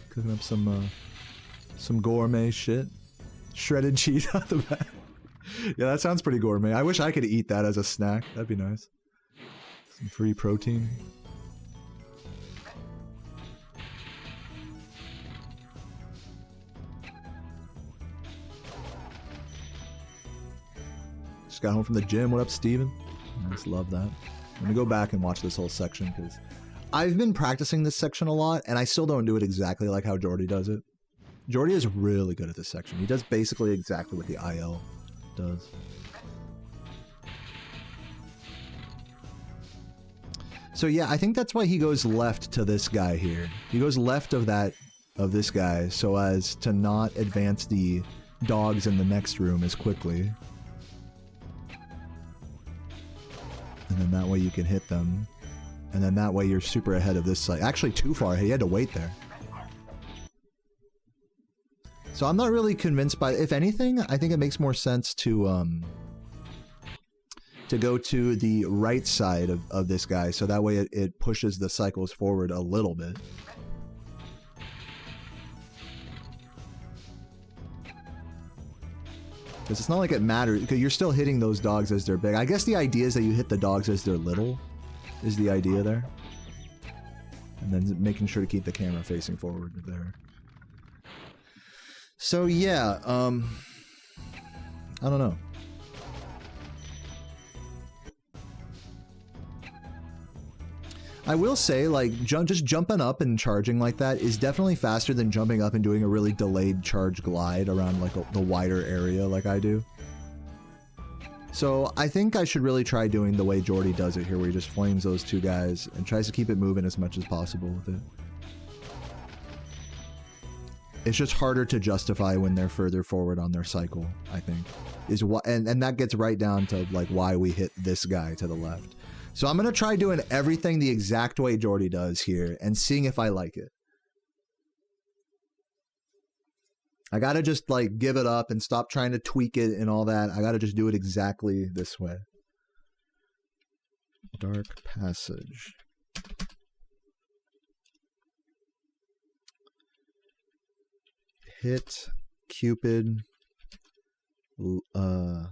Cooking up some gourmet shit. Shredded cheese out the back. Yeah, that sounds pretty gourmet. I wish I could eat that as a snack. That'd be nice. Some free protein. Just got home from the gym. What up, Steven? I just love that. I'm gonna go back and watch this whole section because I've been practicing this section a lot and I still don't do it exactly like how Jordy does it. Jordy is really good at this section. He does basically exactly what the IL does. So yeah, I think that's why he goes left to this guy here. He goes left of this guy so as to not advance the dogs in the next room as quickly. And then that way you can hit them. And then that way you're super ahead of this side. Actually too far. He had to wait there. So I'm not really convinced by, if anything, I think it makes more sense to go to the right side of this guy. So that way it pushes the cycles forward a little bit. Because it's not like it matters, because you're still hitting those dogs as they're big. I guess the idea is that you hit the dogs as they're little, is the idea there. And then making sure to keep the camera facing forward there. So yeah, I don't know. I will say, like, just jumping up and charging like that is definitely faster than jumping up and doing a really delayed charge glide around, like, the wider area like I do. So I think I should really try doing the way Jordy does it here, where he just flames those two guys and tries to keep it moving as much as possible with it. It's just harder to justify when they're further forward on their cycle, I think. And that gets right down to, like, why we hit this guy to the left. So I'm going to try doing everything the exact way Jordy does here and seeing if I like it. I gotta just like give it up and stop trying to tweak it and all that. I gotta just do it exactly this way. Dark Passage. Hit Cupid. I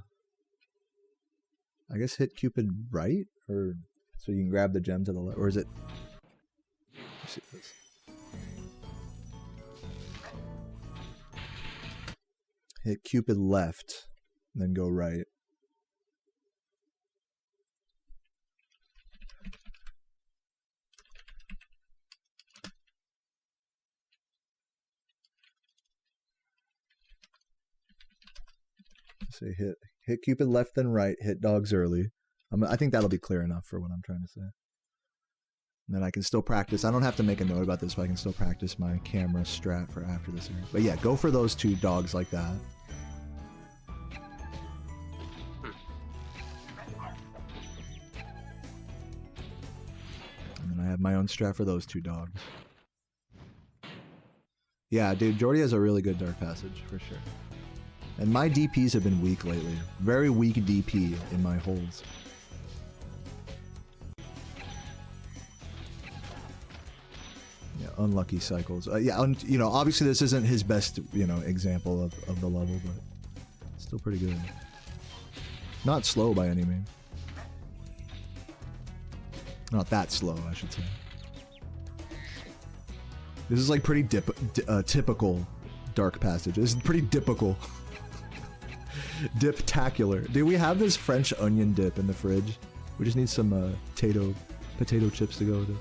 guess hit Cupid right, or so you can grab the gem to the left, or is it? Let's see this. Hit Cupid left, then go right. Say hit Cupid left, then right. Hit dogs early. I think that'll be clear enough for what I'm trying to say. And then I can still practice. I don't have to make a note about this, but I can still practice my camera strat for after this area. But yeah, go for those 2 dogs like that. And then I have my own strat for those 2 dogs. Yeah, dude, Jordy has a really good Dark Passage, for sure. And my DPs have been weak lately. Very weak DP in my holds. Yeah, unlucky cycles. Yeah, you know, obviously this isn't his best, you know, example of the level, but still pretty good. Not slow by any means. Not that slow, I should say. This is like pretty typical Dark Passage. This is pretty typical. Diptacular. Dude, we have this French onion dip in the fridge. We just need some potato chips to go with it.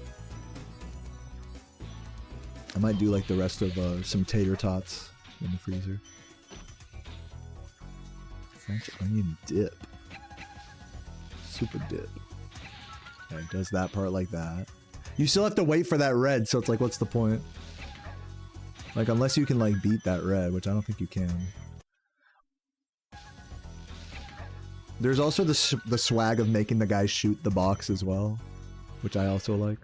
I might do like the rest of some tater tots in the freezer. French onion dip. Super dip. Yeah, it does that part like that. You still have to wait for that red, so it's like, what's the point? Like, unless you can like beat that red, which I don't think you can. There's also the swag of making the guy shoot the box as well, which I also like.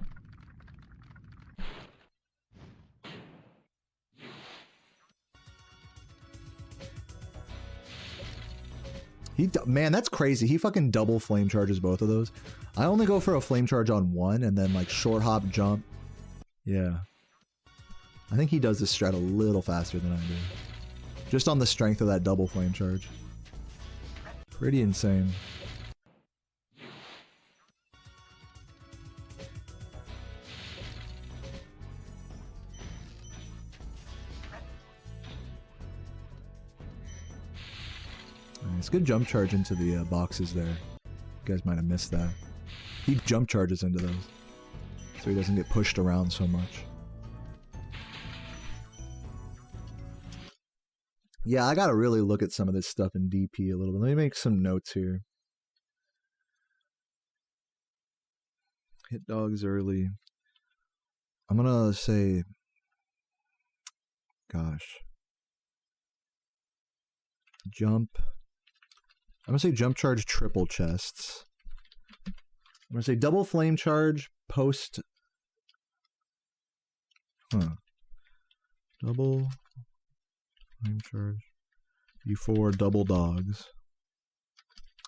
Man, that's crazy. He fucking double flame charges both of those. I only go for a flame charge on one and then like short hop jump. Yeah. I think he does this strat a little faster than I do. Just on the strength of that double flame charge. Pretty insane. Nice. Good jump charge into the boxes there. You guys might have missed that. He jump charges into those, so he doesn't get pushed around so much. Yeah, I gotta really look at some of this stuff in DP a little bit. Let me make some notes here. Hit dogs early. I'm gonna say, gosh, jump. I'm gonna say jump charge triple chests. I'm gonna say double flame charge post. Double flame charge before double dogs.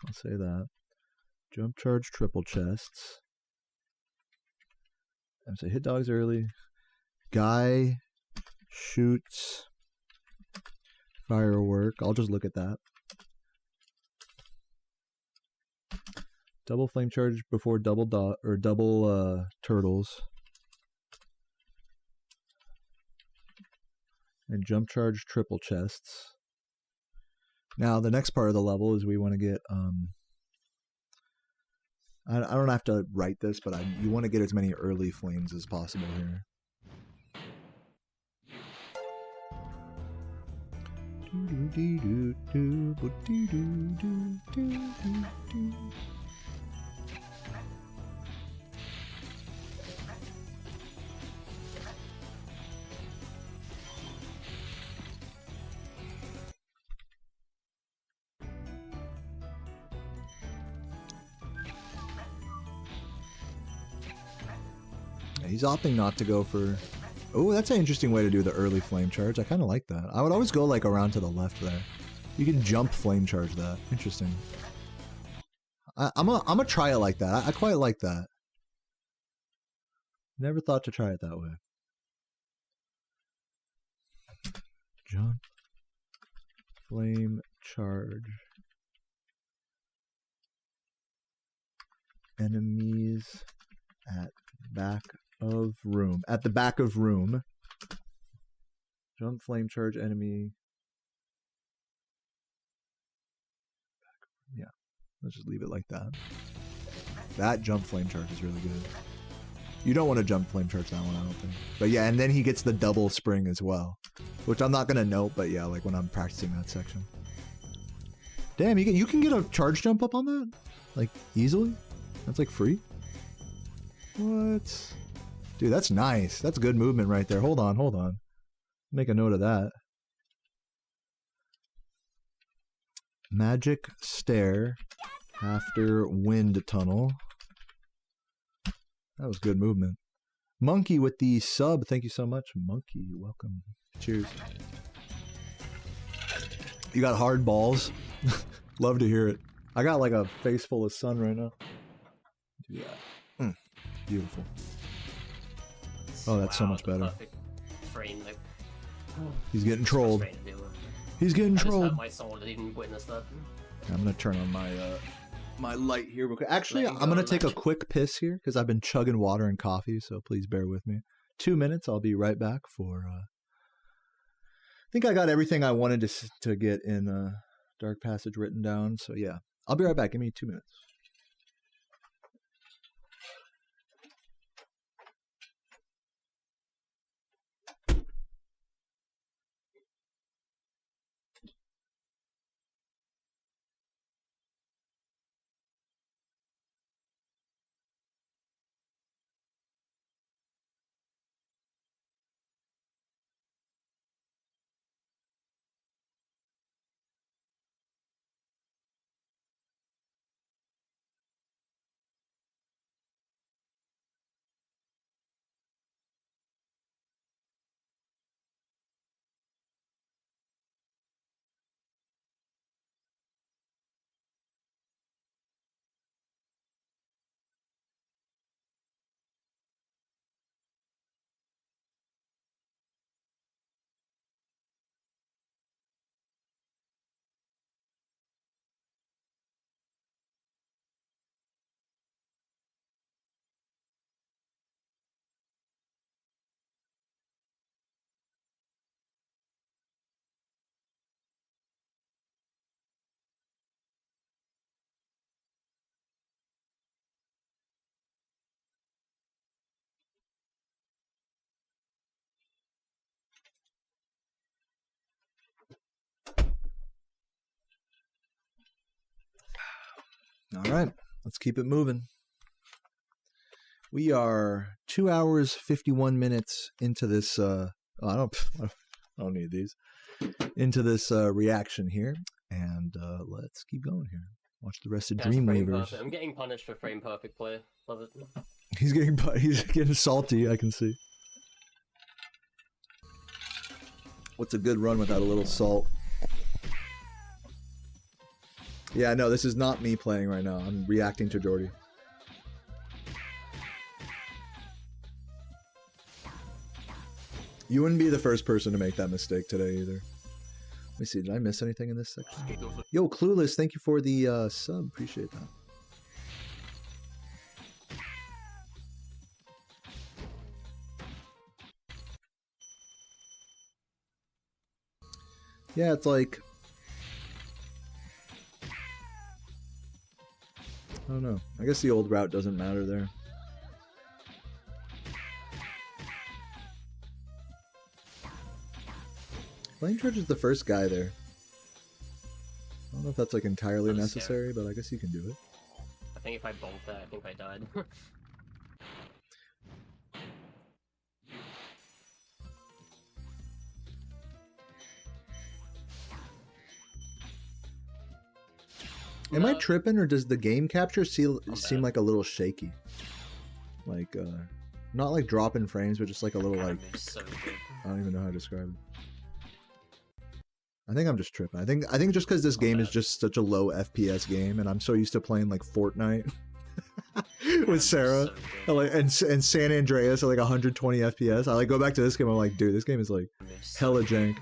I'll say that. Jump charge triple chests. I'm gonna say hit dogs early. Guy shoots firework. I'll just look at that. Double flame charge before double dot or double turtles. And jump charge triple chests. Now the next part of the level is we want to get I don't have to write this, but you want to get as many early flames as possible here. He's opting not to go for Oh, that's an interesting way to do the early flame charge. I kind of like that. I would always go like around to the left there. You can jump flame charge that. Interesting. I'm gonna try it like that. I quite like that. Never thought to try it that way. Jump flame charge. Enemies at back of room. At the back of room. Jump flame charge enemy. Yeah. Let's just leave it like that. That jump flame charge is really good. You don't want to jump flame charge that one, I don't think. But yeah, and then he gets the double spring as well. Which I'm not going to note, but yeah, like when I'm practicing that section. Damn, you can get a charge jump up on that? Like, easily? That's like free? What? Dude, that's nice. That's good movement right there. Hold on. Make a note of that. Magic Stair after Wind Tunnel. That was good movement. Monkey with the sub. Thank you so much. Monkey, welcome. Cheers. You got hard balls. Love to hear it. I got like a face full of sun right now. Do that. Beautiful. Oh, that's so much better. Frame, like, he's getting trolled. He's getting trolled. My soul to even witness that. I'm gonna turn on my my light here real quick. Actually, I'm gonna take a quick piss here because I've been chugging water and coffee, so please bear with me. 2 minutes. I'll be right back for. I think I got everything I wanted to get in Dark Passage written down. So yeah, I'll be right back. Give me 2 minutes. All right, let's keep it moving. We are 2 hours 51 minutes into this. I don't need these. Into this reaction here, and let's keep going here. Watch the rest of Dreamweavers. I'm getting punished for frame perfect play. Love it. He's getting salty. I can see. What's a good run without a little salt? Yeah, no, this is not me playing right now. I'm reacting to Jordy. You wouldn't be the first person to make that mistake today either. Let me see, did I miss anything in this section? Yo, Clueless, thank you for the sub. Appreciate that. Yeah, it's like... I don't know. I guess the old route doesn't matter there. Flame Charge is the first guy there. I don't know if that's like entirely necessary, but I guess you can do it. I think if I bonked that, I think I died. Am I tripping, or does the game capture seem like a little shaky? Like, Not like dropping frames, but just like a little like, So good. I don't even know how to describe it. I think I'm just tripping. I think just because this game is just such a low FPS game, and I'm so used to playing like Fortnite with Sarah, and San Andreas at like 120 FPS. I like go back to this game. I'm like, dude, this game is like hella jank.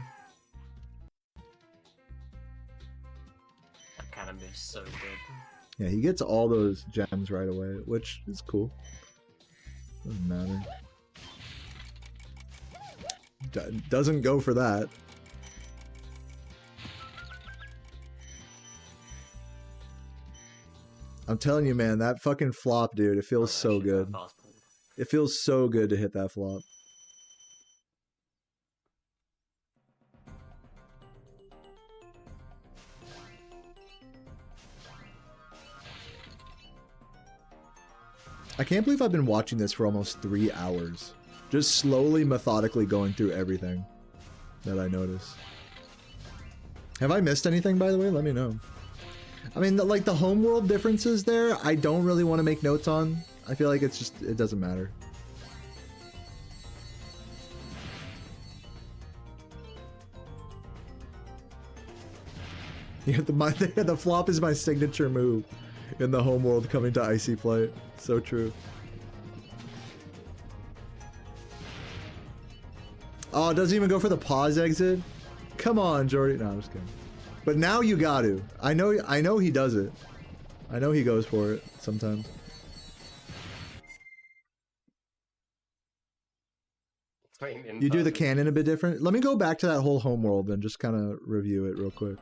That kind of moves so good. Yeah, he gets all those gems right away, which is cool. Doesn't matter. Doesn't go for that. I'm telling you, man, that fucking flop, dude, it feels so good. It feels so good to hit that flop. I can't believe I've been watching this for almost 3 hours. Just slowly, methodically going through everything that I notice. Have I missed anything, by the way? Let me know. I mean, like the homeworld differences there, I don't really want to make notes on. I feel like it's just, it doesn't matter. Yeah, the flop is my signature move in the homeworld coming to Icy Flight. So true. Oh, it doesn't even go for the pause exit? Come on, Jordy. No, I'm just kidding. But now you got to. I know he does it. I know he goes for it sometimes. You do the cannon a bit different. Let me go back to that whole homeworld and just kind of review it real quick.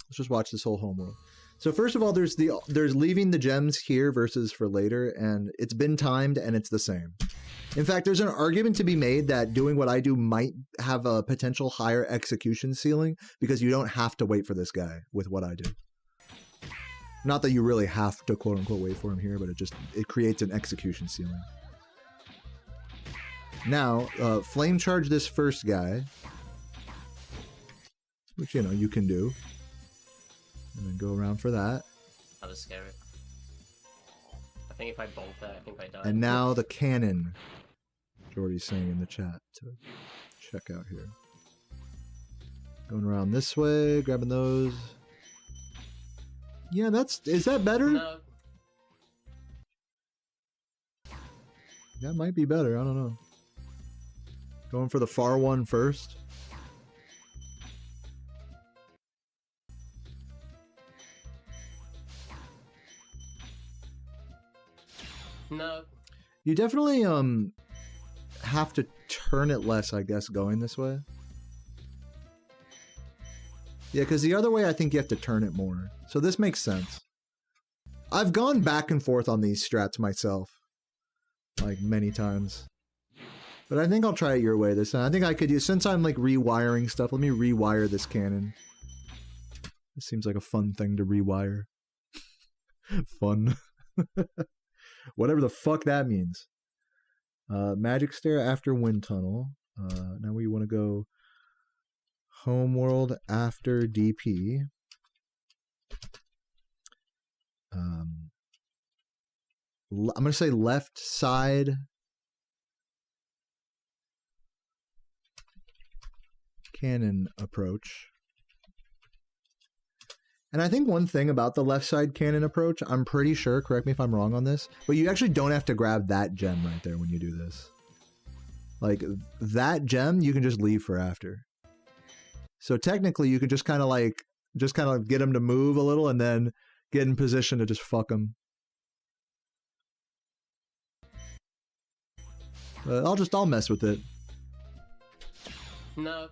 Let's just watch this whole homeworld. So first of all, there's leaving the gems here versus for later, and it's been timed and it's the same. In fact, there's an argument to be made that doing what I do might have a potential higher execution ceiling because you don't have to wait for this guy with what I do. Not that you really have to quote unquote wait for him here, but it creates an execution ceiling. Now, flame charge this first guy, which you know you can do. And then go around for that. That was scary. I think if I bonk that, I think I die. And now the cannon. Jordy's saying in the chat to check out here. Going around this way, grabbing those. Yeah, is that better? No. That might be better, I don't know. Going for the far one first. No. You definitely have to turn it less, I guess, going this way. Yeah, because the other way I think you have to turn it more. So this makes sense. I've gone back and forth on these strats myself. Like many times. But I think I'll try it your way this time. I think I could use, since I'm like rewiring stuff, let me rewire this cannon. This seems like a fun thing to rewire. Fun. Whatever the fuck that means. Magic Stair after Wind Tunnel. Now we want to go Homeworld after DP. I'm going to say left side. Cannon approach. And I think one thing about the left side cannon approach, I'm pretty sure, correct me if I'm wrong on this, but you actually don't have to grab that gem right there when you do this. Like, that gem, you can just leave for after. So technically, you can just kind of get him to move a little and then get in position to just fuck him. I'll mess with it. No.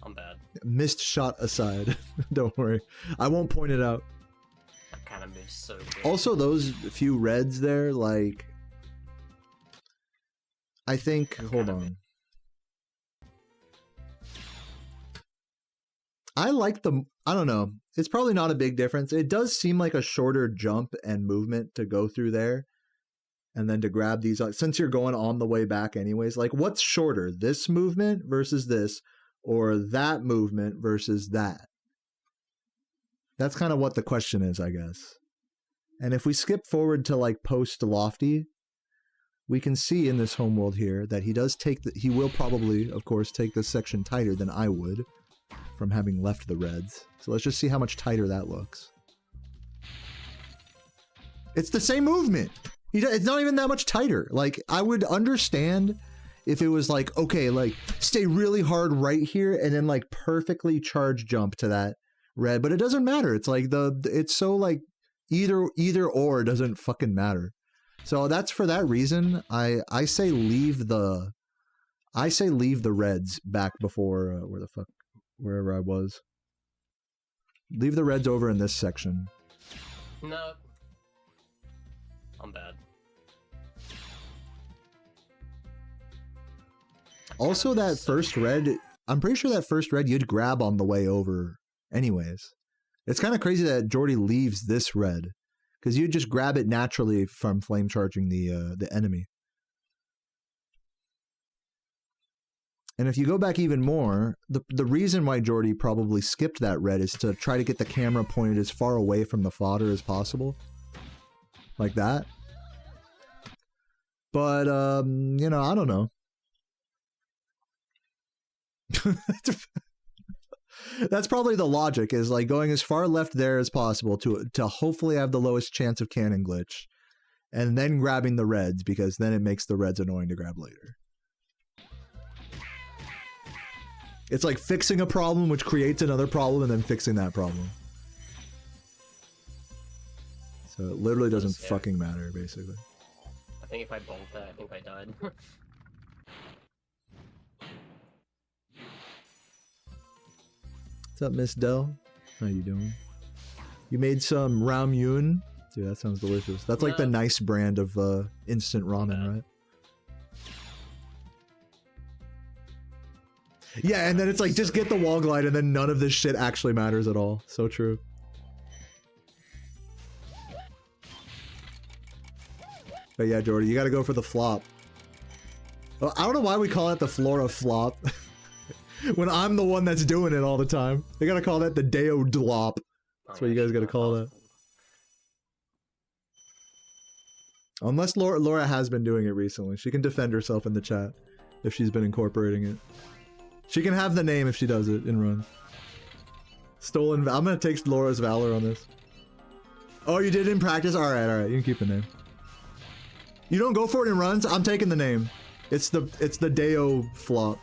I'm bad. Missed shot aside. Don't worry. I won't point it out. That kind of moves so good. Also, those few reds there, like... I think... Hold on. I like the... I don't know. It's probably not a big difference. It does seem like a shorter jump and movement to go through there. And then to grab these... Since you're going on the way back anyways, like, what's shorter? This movement versus this? Or that movement versus that? That's kind of what the question is, I guess. And if we skip forward to like post Lofty, we can see in this homeworld here that he does take he will probably, of course, take this section tighter than I would from having left the reds. So let's just see how much tighter that looks. It's the same movement. It's not even that much tighter. Like, I would understand if it was like, okay, like stay really hard right here and then like perfectly charge jump to that red, but it doesn't matter. It's like it's so like either or doesn't fucking matter. So that's for that reason. I say leave the reds back before wherever I was. Leave the reds over in this section. No, I'm bad. Also, that first red, I'm pretty sure that first red you'd grab on the way over anyways. It's kind of crazy that Jordy leaves this red, because you just grab it naturally from flame charging the enemy. And if you go back even more, the reason why Jordy probably skipped that red is to try to get the camera pointed as far away from the fodder as possible. Like that. But, you know, I don't know. That's probably the logic, is like going as far left there as possible to hopefully have the lowest chance of cannon glitch, and then grabbing the reds, because then it makes the reds annoying to grab later. It's like fixing a problem which creates another problem and then fixing that problem. So it literally doesn't fucking matter, basically. I think if I bonked that, I think I died. What's up, Miss Dell? How you doing? You made some ramyun? Dude, that sounds delicious. That's like the nice brand of instant ramen, right? Yeah, and then it's like, just get the wall glide and then none of this shit actually matters at all. So true. But yeah, Jordy, you gotta go for the flop. Well, I don't know why we call it the Flora flop. When I'm the one that's doing it all the time. They gotta call that the Deo Dlop. That's what you guys gotta call that. Unless Laura has been doing it recently. She can defend herself in the chat if she's been incorporating it. She can have the name if she does it in run. Stolen. I'm gonna take Laura's Valor on this. Oh, you did it in practice? Alright, you can keep the name. You don't go for it in runs? I'm taking the name. It's the Deo flop.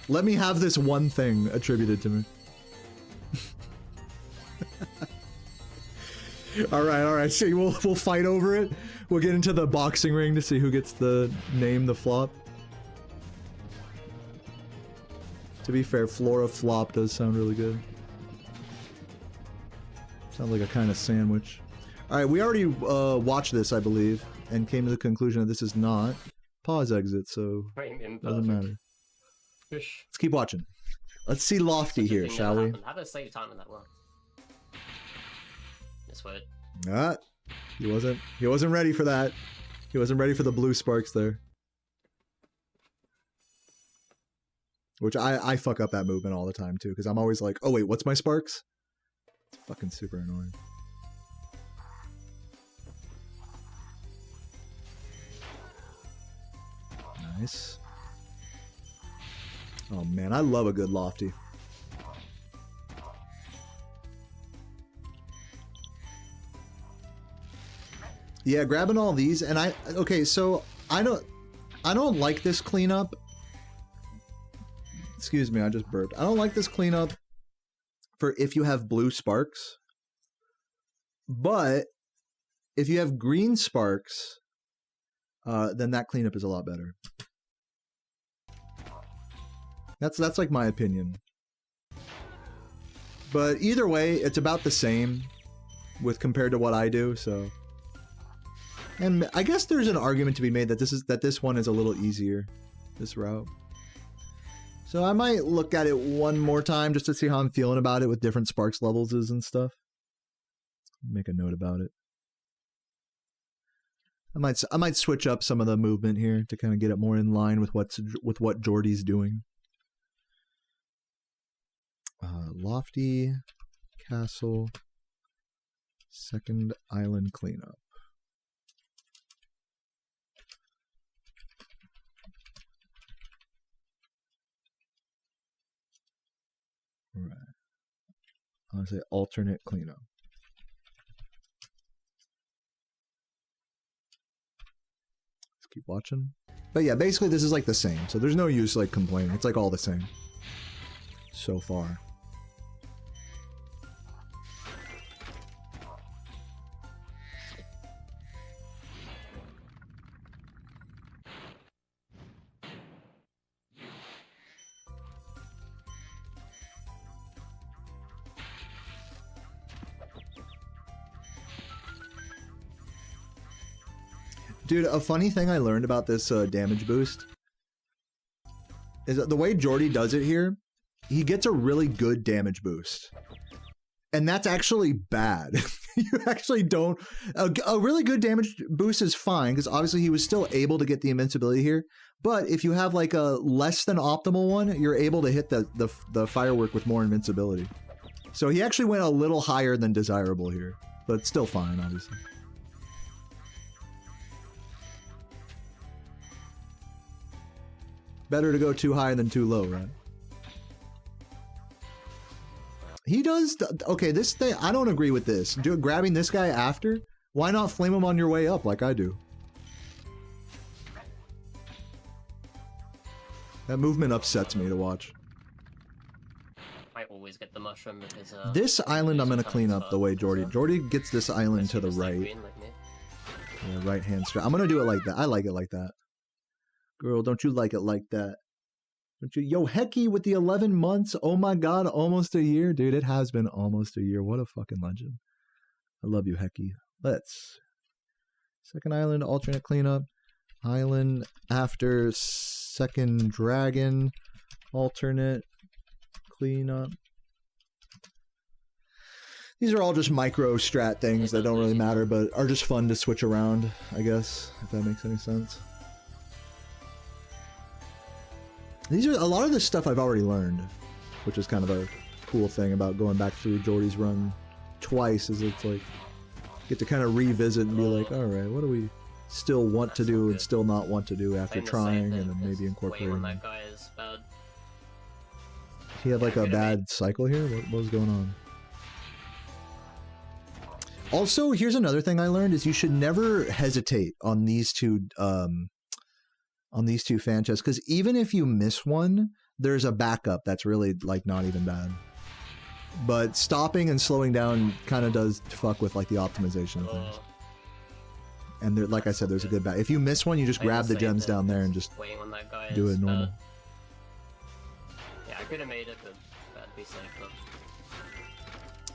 Let me have this one thing attributed to me. Alright. See, we'll fight over it. We'll get into the boxing ring to see who gets the name the flop. To be fair, Flora flop does sound really good. Sounds like a kind of sandwich. Alright, we already watched this, I believe, and came to the conclusion that this is not pause exit, so doesn't matter. Let's keep watching. Let's see Lofty here, shall we? Have a save time in that one. This way. Ah, he wasn't ready for that. He wasn't ready for the blue sparks there. Which I fuck up that movement all the time too, because I'm always like, oh wait, what's my sparks? It's fucking super annoying. Nice. Oh man, I love a good Lofty. Yeah, grabbing all these, and okay, so I don't like this cleanup. Excuse me, I just burped. I don't like this cleanup for if you have blue sparks. But if you have green sparks, then that cleanup is a lot better. That's like my opinion. But either way, it's about the same with compared to what I do, so. And I guess there's an argument to be made that this one is a little easier, this route. So I might look at it one more time just to see how I'm feeling about it with different sparks levels and stuff. Make a note about it. I might switch up some of the movement here to kind of get it more in line with what Jordy's doing. Lofty Castle, second island cleanup. Right. I want to say alternate cleanup. Let's keep watching. But yeah, basically this is like the same. So there's no use like complaining. It's like all the same so far. Dude, a funny thing I learned about this damage boost is that the way Jordy does it here, he gets a really good damage boost. And that's actually bad. You actually don't... A really good damage boost is fine, because obviously he was still able to get the invincibility here. But if you have like a less than optimal one, you're able to hit the firework with more invincibility. So he actually went a little higher than desirable here. But it's still fine, obviously. Better to go too high than too low, right? He does... Okay, this thing... I don't agree with this. Grabbing this guy after? Why not flame him on your way up like I do? That movement upsets me to watch. I always get the mushroom because... this island I'm going to clean up the way Jordy... Jordy gets this island to the right. Yeah, right-hand straight. I'm going to do it like that. I like it like that. Girl, don't you like it like that? Don't you? Yo, Hecky with the 11 months. Oh my god, almost a year. Dude, it has been almost a year. What a fucking legend. I love you, Hecky. Let's. Second island, alternate cleanup. Island after second dragon. Alternate cleanup. These are all just micro strat things that don't really matter, but are just fun to switch around, I guess, if that makes any sense. These are a lot of this stuff I've already learned, which is kind of a cool thing about going back through Jordy's run twice, is it's like get to kind of revisit and be like, all right, what do we still want to do and still not want to do after trying, and then maybe incorporating. That guy is bad. He had like a bad cycle here. What was going on? Also, here's another thing I learned: is you should never hesitate on these two fan chests, because even if you miss one, there's a backup that's really like not even bad. But stopping and slowing down kind of does fuck with like the optimization of things. And there, like I said, there's a good back. If you miss one, you just grab the gems down there and just do it normal. Yeah, I could have made it, but that'd be safer.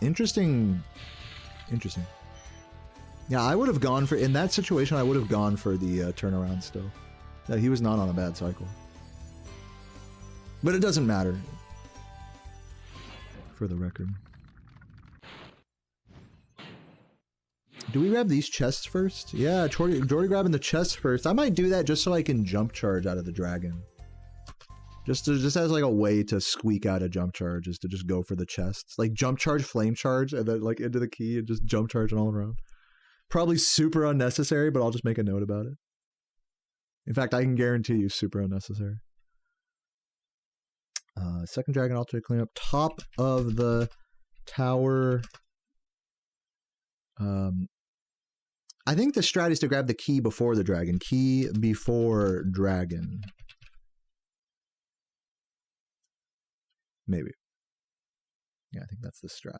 Interesting. Yeah, I would have gone for, in that situation, I would have gone for the turnaround still. That he was not on a bad cycle. But it doesn't matter. For the record. Do we grab these chests first? Yeah, Jordy grabbing the chests first. I might do that just so I can jump charge out of the dragon. Just as like a way to squeak out a jump charge, is to just go for the chests. Like jump charge, flame charge, and then like into the key and just jump charge it all around. Probably super unnecessary, but I'll just make a note about it. In fact, I can guarantee you super unnecessary. Second dragon altar cleanup. Top of the tower. I think the strat is to grab the key before the dragon. Key before dragon. Maybe. Yeah, I think that's the strat.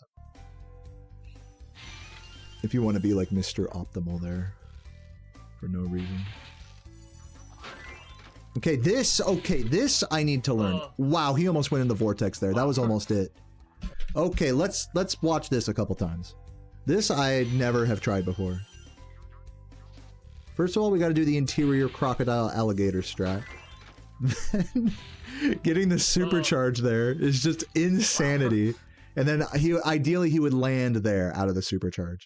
If you want to be like Mr. Optimal there. For no reason. Okay, this I need to learn. Wow, he almost went in the vortex there. That was almost it. Okay, let's watch this a couple times. This I never have tried before. First of all, we got to do the interior crocodile alligator strat. Then getting the supercharge there is just insanity. And then ideally he would land there out of the supercharge.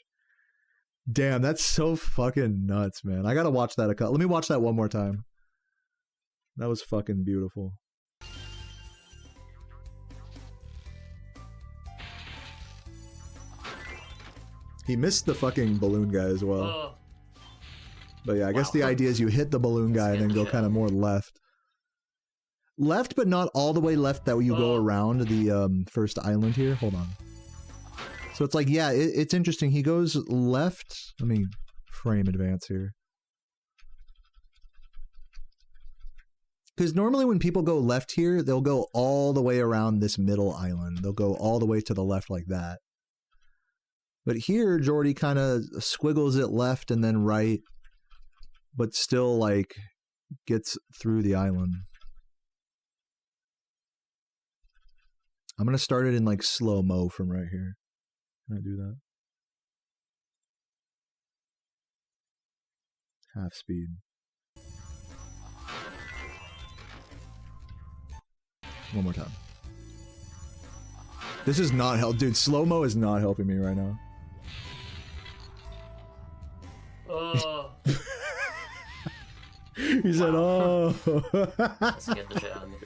Damn, that's so fucking nuts, man. I got to watch that let me watch that one more time. That was fucking beautiful. He missed the fucking balloon guy as well. Oh. But yeah, I guess the idea is you hit the balloon guy and then go kind of more left. Left, but not all the way left that you go around the first island here. Hold on. So it's like, yeah, it's interesting. He goes left. Let me frame advance here. Because normally when people go left here, they'll go all the way around this middle island. They'll go all the way to the left like that. But here, Jordy kind of squiggles it left and then right, but still, like, gets through the island. I'm going to start it in, like, slow-mo from right here. Can I do that? Half speed. One more time. This is not help, dude. Slow-mo is not helping me right now. Oh. He said, "Oh." That scared the shit out of me.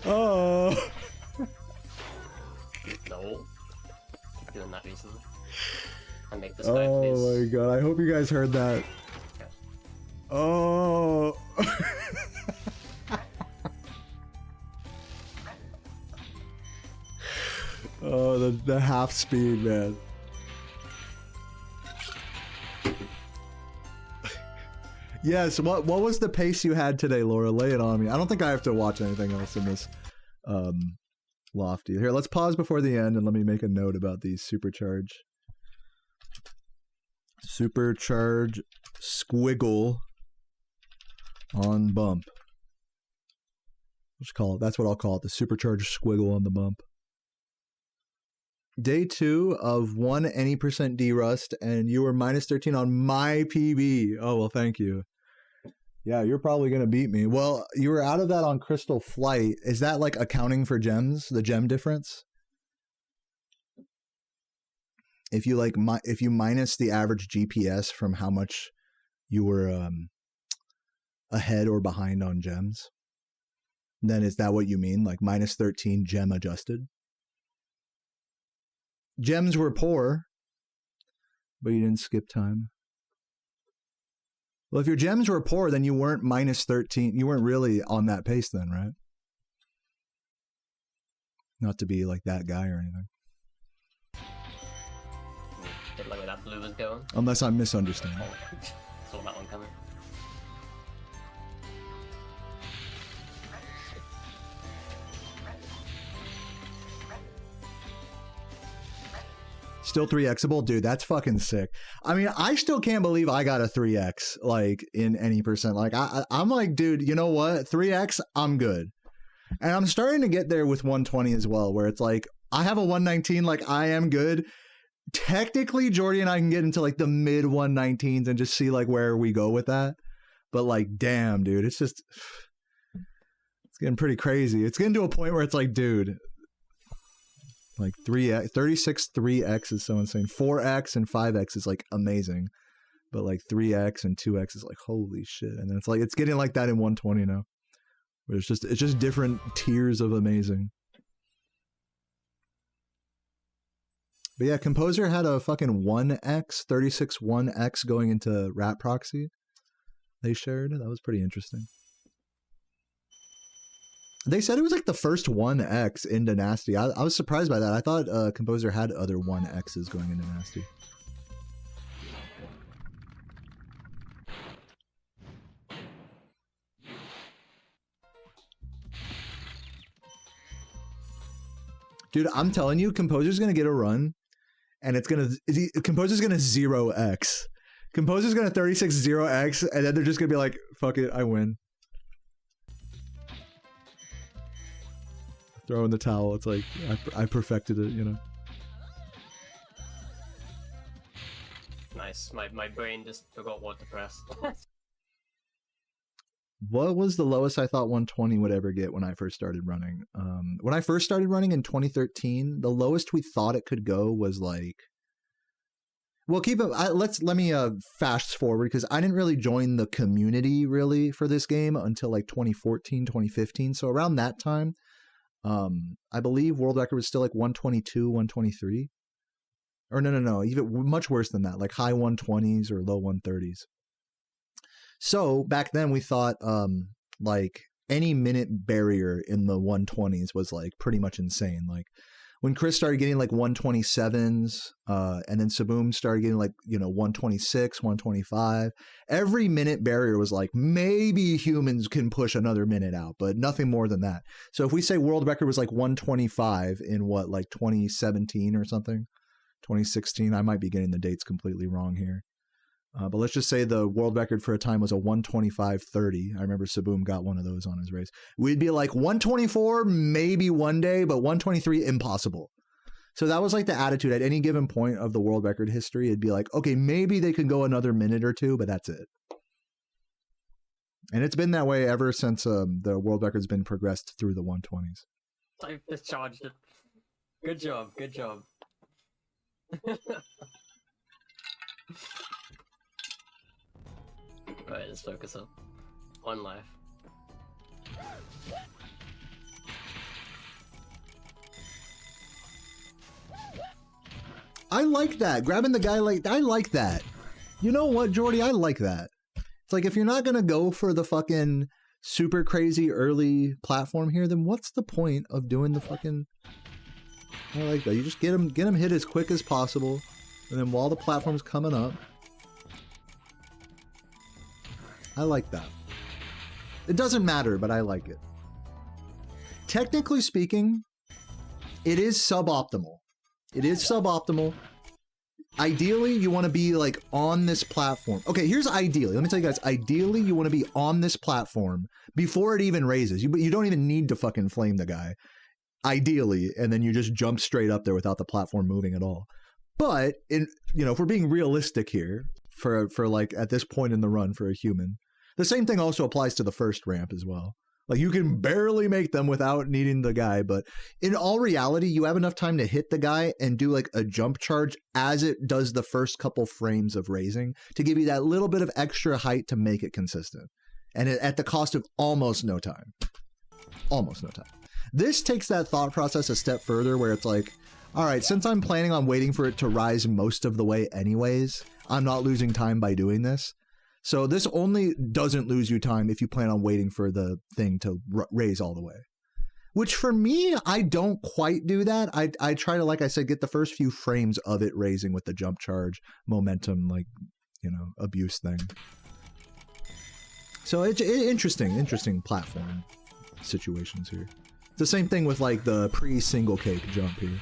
Oh. No. Keep doing that recently. I make this guy Oh please. my god! I hope you guys heard that. Okay. Oh. Oh, the half speed, man. Yes, what was the pace you had today, Laura? Lay it on me. I don't think I have to watch anything else in this lofty. Here, let's pause before the end and let me make a note about these supercharge. Supercharge squiggle on bump. Let's call it. That's what I'll call it. The supercharge squiggle on the bump. Day 2 of 1 any % D-Rust, and you were -13 on my PB. Oh, well, thank you. Yeah, you're probably going to beat me. Well, you were out of that on Crystal Flight. Is that like accounting for gems, the gem difference? If you like, if you minus the average GPS from how much you were ahead or behind on gems, then is that what you mean? Like -13 gem adjusted? Gems were poor, but you didn't skip time. Well, if your gems were poor, then you weren't -13. You weren't really on that pace then, right? Not to be like that guy or anything. Did like where that blue was going. Unless I'm misunderstanding. Saw that one coming. Still 3xable? Dude, that's fucking sick. I mean, I still can't believe I got a 3x, like, in any %. Like, I'm like, dude, you know what? 3x, I'm good. And I'm starting to get there with 120 as well, where it's like, I have a 119, like, I am good. Technically, Jordy and I can get into, like, the mid 119s and just see, like, where we go with that. But, like, damn, dude, it's just, it's getting pretty crazy. It's getting to a point where it's like, dude, like 3x, 36 3x is so insane. 4x and 5x is like amazing, but like 3x and 2x is like holy shit. And then it's like it's getting like that in 120 now, where it's just different tiers of amazing. But yeah, Composer had a fucking 1x, 36 1x going into Rat Proxy. They shared. That was pretty interesting. They said it was like the first 1x into Nasty. I was surprised by that. I thought Composer had other 1x's going into Nasty. Dude, I'm telling you, Composer's gonna get a run, and Composer's gonna 0x. Composer's gonna 36 0x, and then they're just gonna be like, fuck it, I win. Throw in the towel. It's like I perfected it, you know. Nice. My brain just forgot what to press. What was the lowest I thought 120 would ever get when I first started running? When I first started running in 2013, the lowest we thought it could go was like, well, let me fast forward, because I didn't really join the community really for this game until like 2014, 2015. So around that time, I believe world record was still like 122, 123. Or no, even much worse than that, like high 120s or low 130s. So back then we thought like any minute barrier in the 120s was like pretty much insane. Like when Chris started getting like 127s, and then Saboom started getting like, 126, 125, every minute barrier was like, maybe humans can push another minute out, but nothing more than that. So if we say world record was like 125 in what, like 2017 or something, 2016, I might be getting the dates completely wrong here. But let's just say the world record for a time was a 125.30. I remember Saboom got one of those on his race. We'd be like 124, maybe one day, but 123, impossible. So that was like the attitude at any given point of the world record history. It'd be like, okay, maybe they can go another minute or two, but that's it. And it's been that way ever since the world record's been progressed through the 120s. I discharged it. Good job, good job. Alright, let's focus up. One life. I like that. Grabbing the guy I like that. You know what, Jordy? I like that. It's like, if you're not gonna go for the fucking super crazy early platform here, then what's the point of doing the fucking... I like that. You just get him hit as quick as possible, and then while the platform's coming up... I like that. It doesn't matter, but I like it. Technically speaking, it is suboptimal. It is suboptimal. Ideally, you want to be like on this platform. Okay, here's ideally. Let me tell you guys, ideally, you want to be on this platform before it even raises. You don't even need to fucking flame the guy. Ideally, and then you just jump straight up there without the platform moving at all. But if we're being realistic here, for like at this point in the run for a human, the same thing also applies to the first ramp as well. Like, you can barely make them without needing the guy, but in all reality, you have enough time to hit the guy and do like a jump charge as it does the first couple frames of raising to give you that little bit of extra height to make it consistent. And at the cost of almost no time. Almost no time. This takes that thought process a step further, where it's like, all right, since I'm planning on waiting for it to rise most of the way anyways, I'm not losing time by doing this. So this only doesn't lose you time if you plan on waiting for the thing to raise all the way. Which for me, I don't quite do that. I try to, like I said, get the first few frames of it raising with the jump charge, momentum, like, abuse thing. So it's interesting platform situations here. It's the same thing with like the pre-single cake jump here.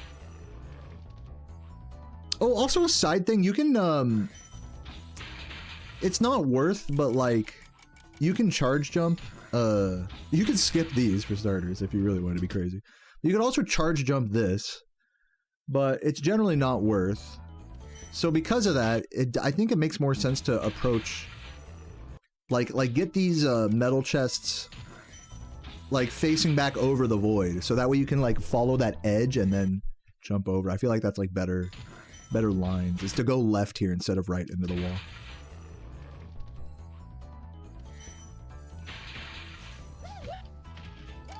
Oh, also a side thing, you can, it's not worth, but like, you can charge jump. You can skip these for starters if you really want to be crazy. You can also charge jump this, but it's generally not worth. So because of that, I think it makes more sense to approach, like get these metal chests like facing back over the void, so that way you can like follow that edge and then jump over. I feel like that's like better lines, is to go left here instead of right into the wall.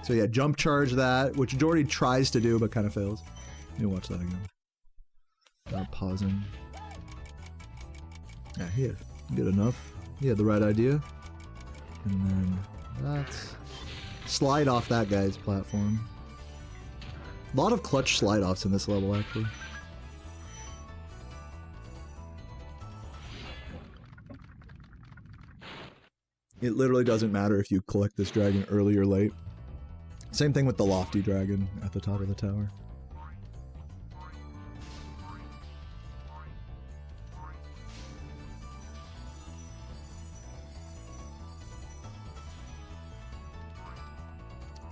So yeah, jump charge that, which Jordy tries to do but kind of fails. Let me watch that again. Pausing. Yeah, here. Good enough. He had the right idea. And then that's... Slide off that guy's platform. A lot of clutch slide offs in this level, actually. It literally doesn't matter if you collect this dragon early or late. Same thing with the lofty dragon at the top of the tower.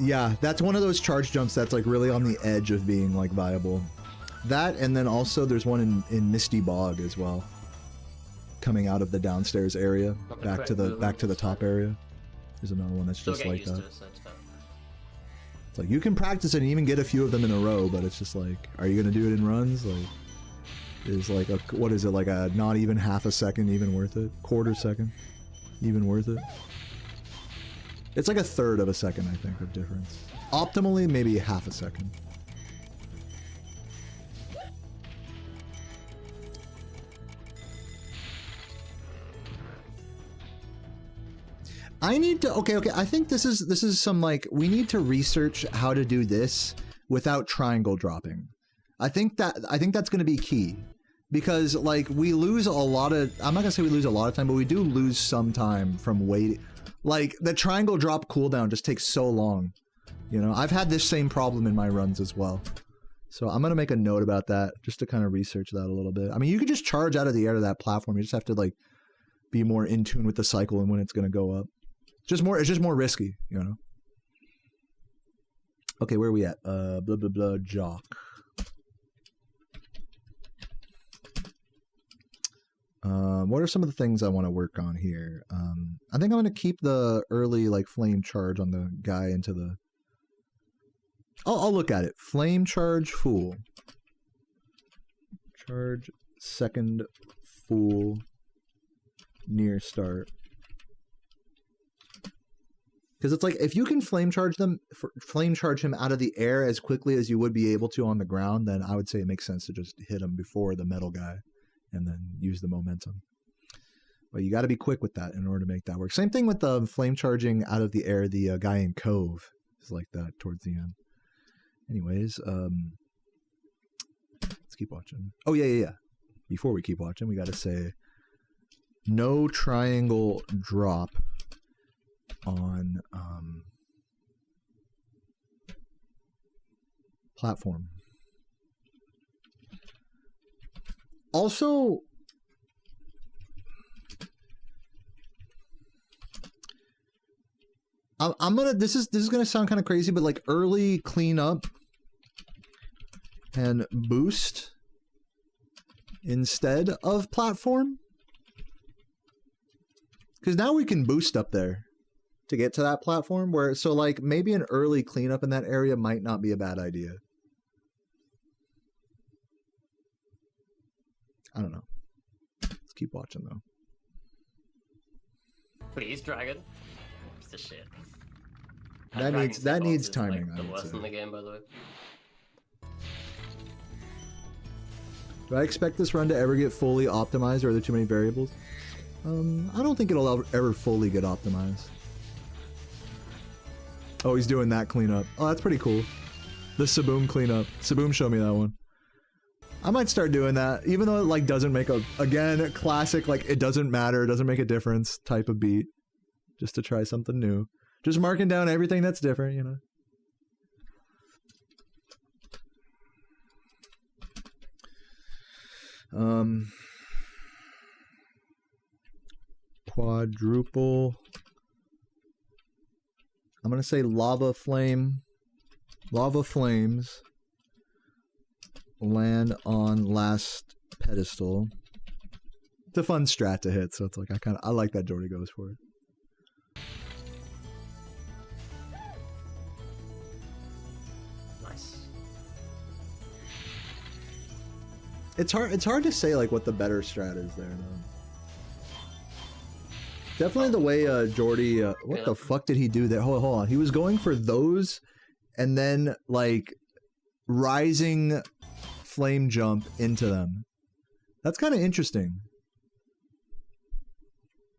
Yeah, that's one of those charge jumps that's like really on the edge of being like viable. That, and then also there's one in Misty Bog as well, coming out of the downstairs area back to the top area. There's another one that's just like that. It's like, you can practice it and even get a few of them in a row, but it's just like, are you gonna do it in runs? Like, is like a, what is it, like a not even half a second even worth it? Quarter second even worth it? It's like a third of a second, I think, of difference. Optimally, maybe half a second. I need to, okay, I think this is some, like, we need to research how to do this without triangle dropping. I think that's going to be key, because, like, we lose a lot of, I'm not gonna say we lose a lot of time, but we do lose some time from waiting. Like, the triangle drop cooldown just takes so long, you know. I've had this same problem in my runs as well, so I'm gonna make a note about that just to kind of research that a little bit. I mean, you could just charge out of the air to that platform. You just have to, like, be more in tune with the cycle and when it's gonna go up. It's just more risky, you know. Okay, where are we at? Blah blah blah jock. What are some of the things I want to work on here? I think I'm going to keep the early, like, flame charge on the guy into the... I'll look at it. Flame charge fool. Charge second fool near start. Because it's like, if you can flame charge him out of the air as quickly as you would be able to on the ground, then I would say it makes sense to just hit him before the metal guy and then use the momentum. But you got to be quick with that in order to make that work. Same thing with the flame charging out of the air. The guy in Cove is like that towards the end. Anyways, let's keep watching. Oh, yeah. Before we keep watching, we got to say no triangle drop on platform. Also, I'm gonna, this is gonna sound kind of crazy, but, like, early cleanup and boost instead of platform, because now we can boost up there to get to that platform, where, so, like, maybe an early cleanup in that area might not be a bad idea. I don't know. Let's keep watching, though. Please, dragon. Piece of shit. That needs timing. Like the worst in the game, by the way. Do I expect this run to ever get fully optimized, or are there too many variables? I don't think it'll ever fully get optimized. Oh, he's doing that cleanup. Oh, that's pretty cool. The Saboom cleanup. Saboom showed me that one. I might start doing that, even though it, like, doesn't make a, again, classic, like, it doesn't matter, it doesn't make a difference type of beat. Just to try something new. Just marking down everything that's different, you know. Quadruple. I'm gonna say lava flame. Lava flames land on last pedestal. It's a fun strat to hit, so it's like I like that Jordy goes for it. Nice. It's hard to say, like, what the better strat is there, though. Definitely the way Jordy, what the fuck did he do there? Hold on. He was going for those and then, like, rising flame jump into them. That's kind of interesting.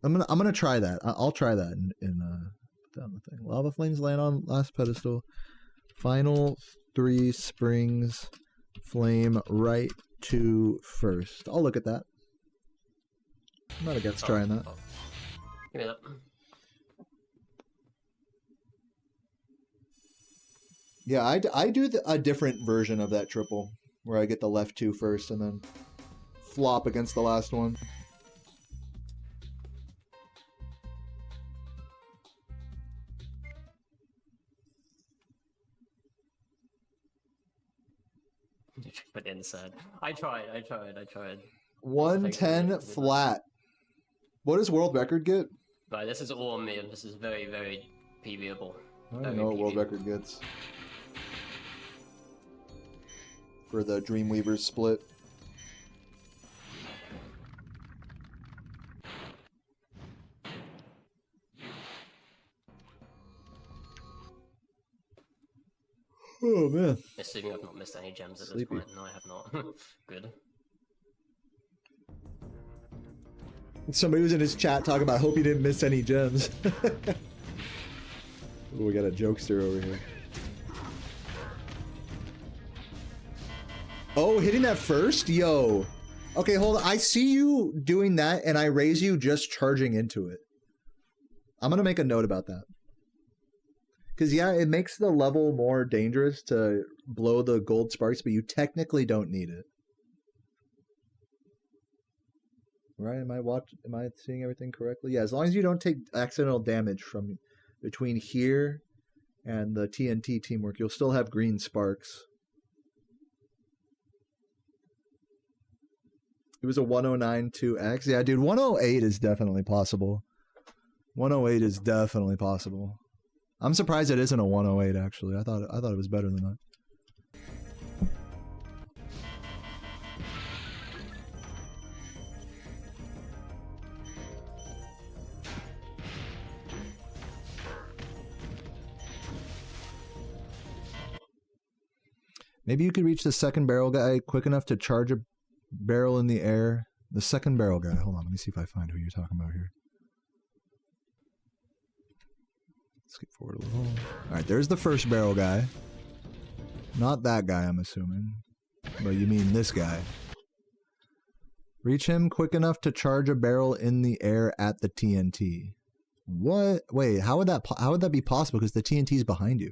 I'm gonna try that. I'll try that in down the thing. Lava flames land on last pedestal. Final 3 springs flame right to first. I'll look at that. I'm not against trying that. Give me that. Yeah, I do a different version of that triple, where I get the left 2 first and then flop against the last one. But inside. I tried. 110 flat. What does world record get? Right, this is all on me, and this is very, very PBable. I don't know what world record gets. For the Dreamweavers split. Assuming I've not missed any gems at Sleepy. this point. No, I have not. Good. Somebody was in his chat talking about, hope he didn't miss any gems. Ooh, we got a jokester over here. Oh, hitting that first? Yo. Okay, hold on. I see you doing that, and I raise you just charging into it. I'm going to make a note about that. Because, yeah, it makes the level more dangerous to blow the gold sparks, but you technically don't need it. Right? Am I seeing everything correctly? Yeah, as long as you don't take accidental damage from between here and the TNT teamwork, you'll still have green sparks. It was a 109.2x. Yeah, dude, 108 is definitely possible. 108 is definitely possible. I'm surprised it isn't a 108, actually. I thought it was better than that. Maybe you could reach the second barrel guy quick enough to charge a barrel in the air. The second barrel guy. Hold on, let me see if I find who you're talking about here. Skip forward a little. Alright, there's the first barrel guy. Not that guy, I'm assuming. But you mean this guy. Reach him quick enough to charge a barrel in the air at the TNT. What? Wait, how would that be possible? Because the TNT's behind you.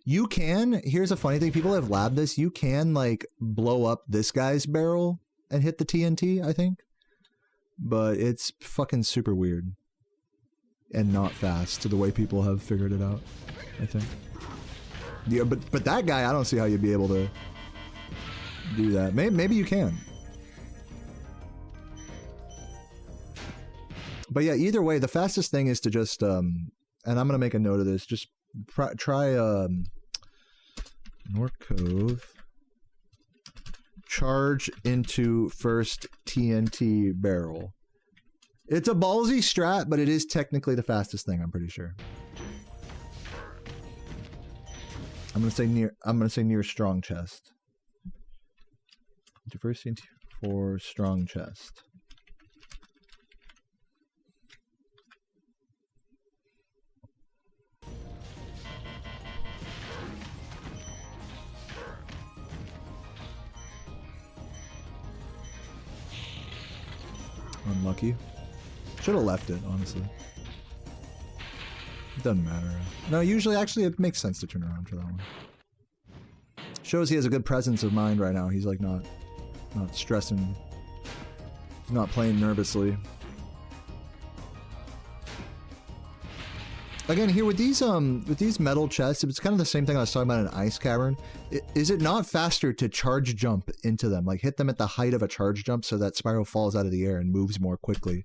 You can, here's a funny thing, people have labbed this, you can like blow up this guy's barrel and hit the TNT, I think. But it's fucking super weird. And not fast to the way people have figured it out, I think. Yeah, but that guy, I don't see how you'd be able to do that. Maybe you can. But yeah, either way, the fastest thing is to just, and I'm going to make a note of this, just try Norc Cove, charge into first TNT barrel. It's a ballsy strat, but it is technically the fastest thing, I'm pretty sure. I'm gonna say near strong chest. Into first TNT for strong chest. Unlucky. Should have left it, honestly. It doesn't matter. No, usually, actually, it makes sense to turn around for that one. Shows he has a good presence of mind right now. He's like not stressing. He's not playing nervously. Again, here with these metal chests, it's kind of the same thing I was talking about in Ice Cavern. Is it not faster to charge jump into them? Like hit them at the height of a charge jump so that Spyro falls out of the air and moves more quickly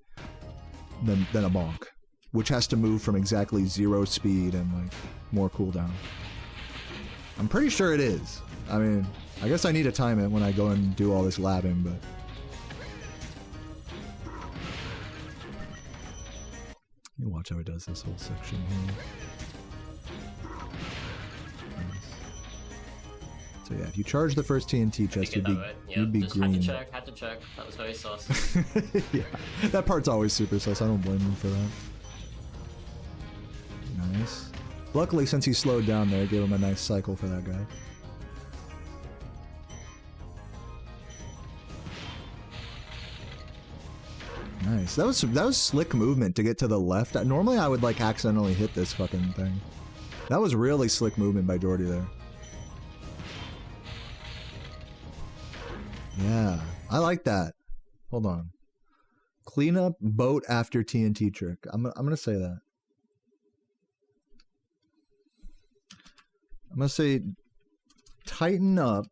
than a bonk, which has to move from exactly 0 speed and like more cooldown. I'm pretty sure it is. I mean, I guess I need to time it when I go and do all this labbing, but... You watch how he does this whole section here. Nice. So yeah, if you charge the first TNT chest, you'd be green. Had to check. That was very sus. Yeah, that part's always super sus. I don't blame him for that. Nice. Luckily, since he slowed down there, it gave him a nice cycle for that guy. Nice. That was slick movement to get to the left. Normally I would like accidentally hit this fucking thing. That was really slick movement by Jordy there. Yeah, I like that. Hold on. Clean up boat after TNT trick. I'm gonna say that. I'm gonna say tighten up.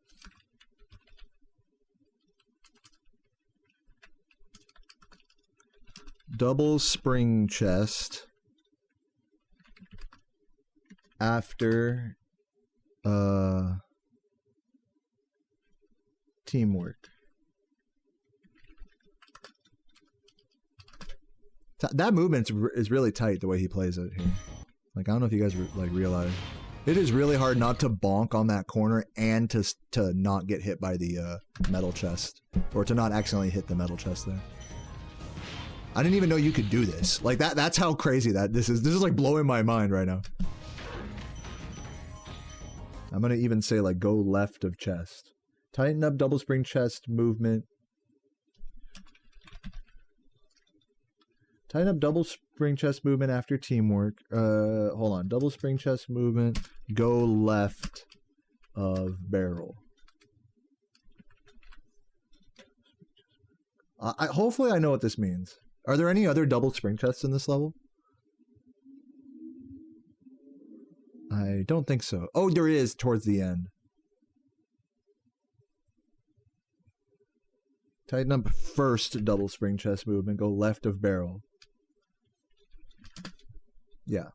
Double spring chest after teamwork. That movement is really tight the way he plays it here. Like I don't know if you guys like realize It is really hard not to bonk on that corner and to not get hit by the metal chest, or to not accidentally hit the metal chest there. I didn't even know you could do this. Like that's how crazy that this is. This is like blowing my mind right now. I'm gonna even say like go left of chest. Tighten up double spring chest movement. Tighten up double spring chest movement after teamwork. Hold on. Double spring chest movement. Go left of barrel. Hopefully I know what this means. Are there any other double spring chests in this level? I don't think so. Oh, there is towards the end. Tighten up first double spring chest movement. Go left of barrel. Yeah.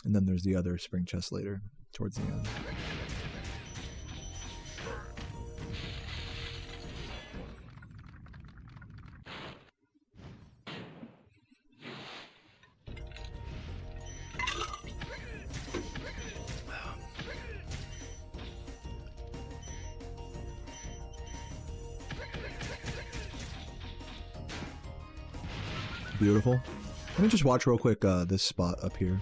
And then there's the other spring chest later, towards the end. Beautiful. Let me just watch real quick this spot up here.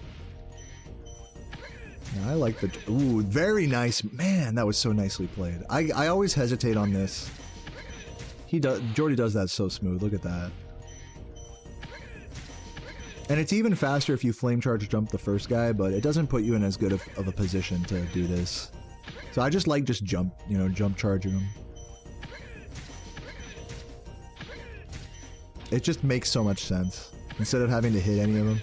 Yeah, I like the... Ooh, very nice. Man, that was so nicely played. I always hesitate on this. Jordy does that so smooth. Look at that. And it's even faster if you flame charge jump the first guy, but it doesn't put you in as good of a position to do this. So I just like jump charging him. It just makes so much sense. Instead of having to hit any of them.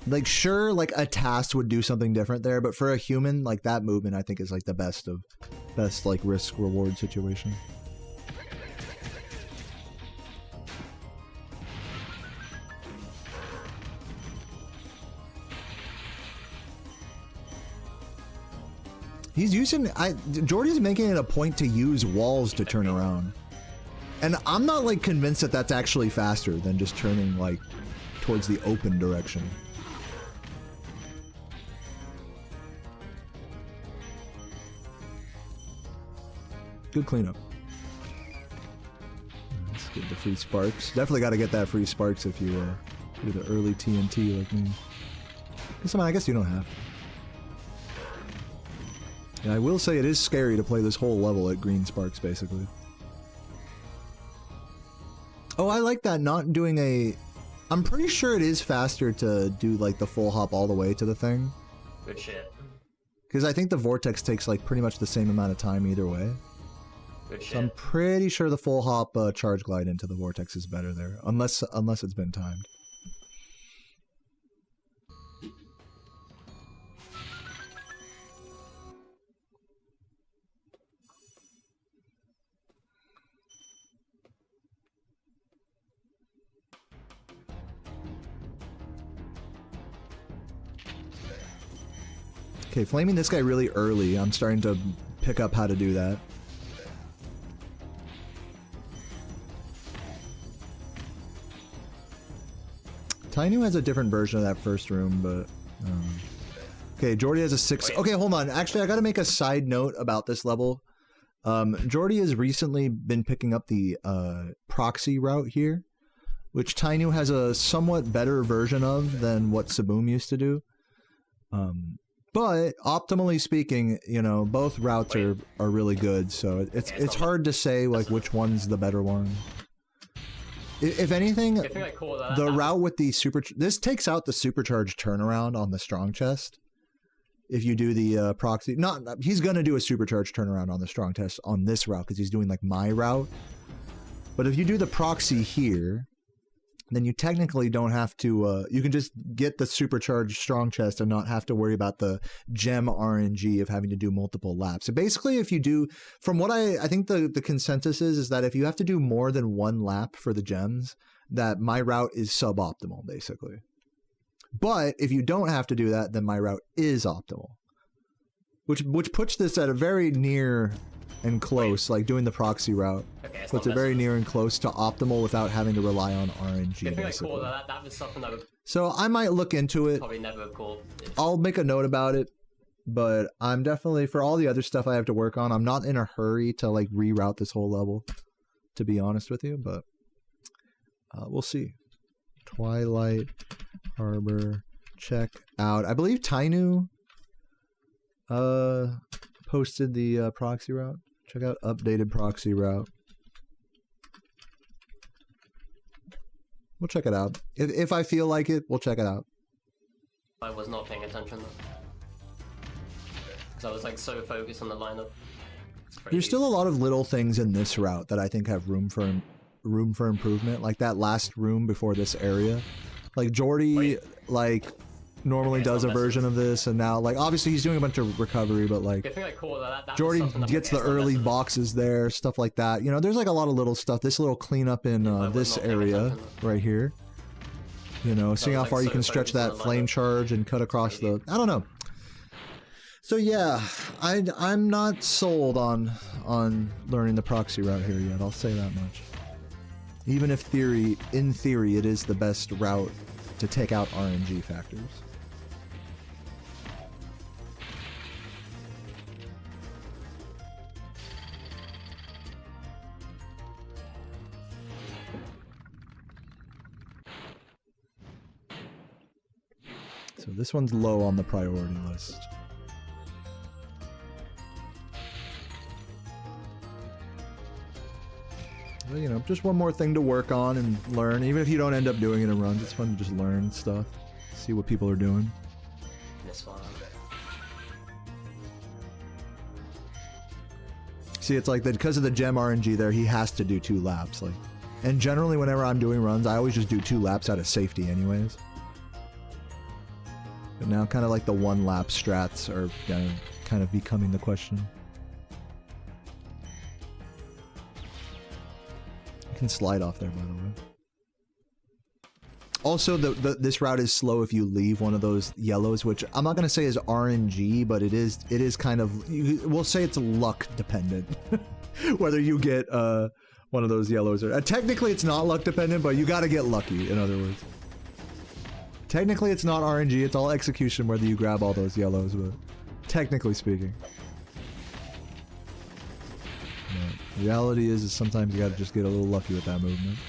Like, sure, like a task would do something different there, but for a human, like that movement I think is like the best like risk reward situation. He's using Jordy's making it a point to use walls to turn around. And I'm not like convinced that that's actually faster than just turning like towards the open direction. Good cleanup. Let's get the free sparks. Definitely got to get that free sparks if you do the early TNT like me. I guess you don't have to. Yeah, I will say it is scary to play this whole level at green sparks basically. Oh, I like that, not doing a... I'm pretty sure it is faster to do, like, the full hop all the way to the thing. Good shit. Because I think the vortex takes, like, pretty much the same amount of time either way. Good shit. So I'm pretty sure the full hop charge glide into the vortex is better there. Unless it's been timed. Okay, flaming this guy really early. I'm starting to pick up how to do that. Tainu has a different version of that first room, but... Okay, Jordy has a 6... Okay, hold on. Actually, I gotta make a side note about this level. Jordy has recently been picking up the proxy route here, which Tainu has a somewhat better version of than what Saboom used to do. But optimally speaking, you know, both routes are really good, so it's hard to say like which one's the better one. If anything, the route with the this takes out the supercharged turnaround on the strong chest. If you do the proxy, he's gonna do a supercharged turnaround on the strong chest on this route because he's doing like my route. But if you do the proxy here, then you technically don't have to, you can just get the supercharged strong chest and not have to worry about the gem RNG of having to do multiple laps. So basically, if you do, from what I think the consensus is that if you have to do more than one lap for the gems, that my route is suboptimal, basically. But if you don't have to do that, then my route is optimal. Which puts this at a very near and close, like doing the proxy route. Okay, puts it very near and close to optimal without having to rely on RNG. I feel like that was something I would So I might look into it. Probably never caught. I'll make a note about it. But I'm definitely, for all the other stuff I have to work on, I'm not in a hurry to like reroute this whole level, to be honest with you, but we'll see. Twilight Harbor, check out. I believe Tainu posted the proxy route. Check out updated proxy route. We'll check it out. If I feel like it, we'll check it out. I was not paying attention though. I was like so focused on the lineup. There's still a lot of little things in this route that I think have room for improvement. Like that last room before this area. Like Jordy, like normally does a version of this, and now like obviously he's doing a bunch of recovery, but like Jordy gets the early boxes there, stuff like that. You know, there's like a lot of little stuff. This little cleanup in this area right here. You know, seeing how far you can stretch that flame charge and cut across the. I don't know. So yeah, I'm not sold on learning the proxy route here yet. I'll say that much. Even if in theory, it is the best route to take out RNG factors. So this one's low on the priority list. You know, just one more thing to work on and learn. Even if you don't end up doing it in runs, it's fun to just learn stuff, see what people are doing. This one. See, it's like that because of the gem RNG there, he has to do 2 laps. Like, and generally, whenever I'm doing runs, I always just do 2 laps out of safety, anyways. But now, kind of like the 1 lap strats are kind of becoming the question. Can slide off there, by the way. Also, this route is slow if you leave one of those yellows, which I'm not going to say is RNG, but it is kind of, we'll say it's luck dependent. Whether you get one of those yellows or technically it's not luck dependent, but you got to get lucky, in other words. Technically it's not RNG, it's all execution whether you grab all those yellows, but technically speaking. The reality is sometimes you gotta just get a little lucky with that movement.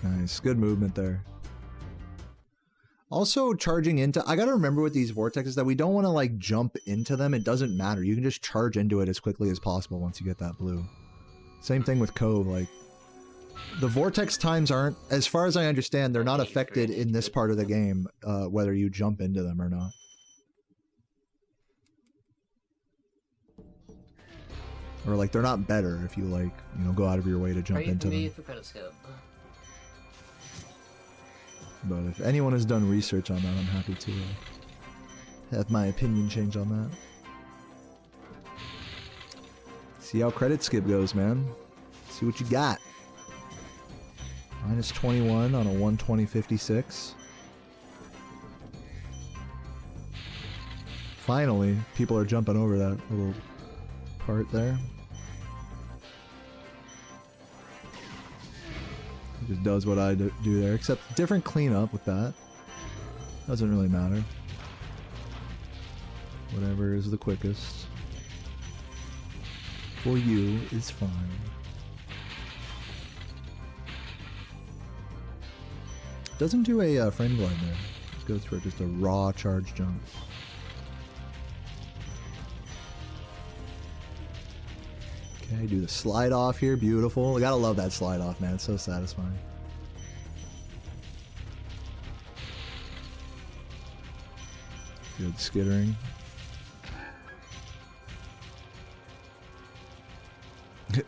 Nice, good movement there. Also, charging into, I gotta remember with these vortexes that we don't want to like jump into them. It doesn't matter. You can just charge into it as quickly as possible once you get that blue. Same thing with Cove, like the vortex times aren't, as far as I understand, they're not affected in this part of the game, whether you jump into them or not. Or like they're not better if you like, you know, go out of your way to jump into them. But if anyone has done research on that, I'm happy to have my opinion change on that. See how credit skip goes, man. See what you got. Minus 21 on a 120.56. Finally, people are jumping over that little part there. It just does what I do there, except different cleanup with that. Doesn't really matter. Whatever is the quickest for you is fine. Doesn't do a friend glide there. Just goes for just a raw charge jump. Okay, do the slide off here. Beautiful. I gotta love that slide off, man. It's so satisfying. Good skittering.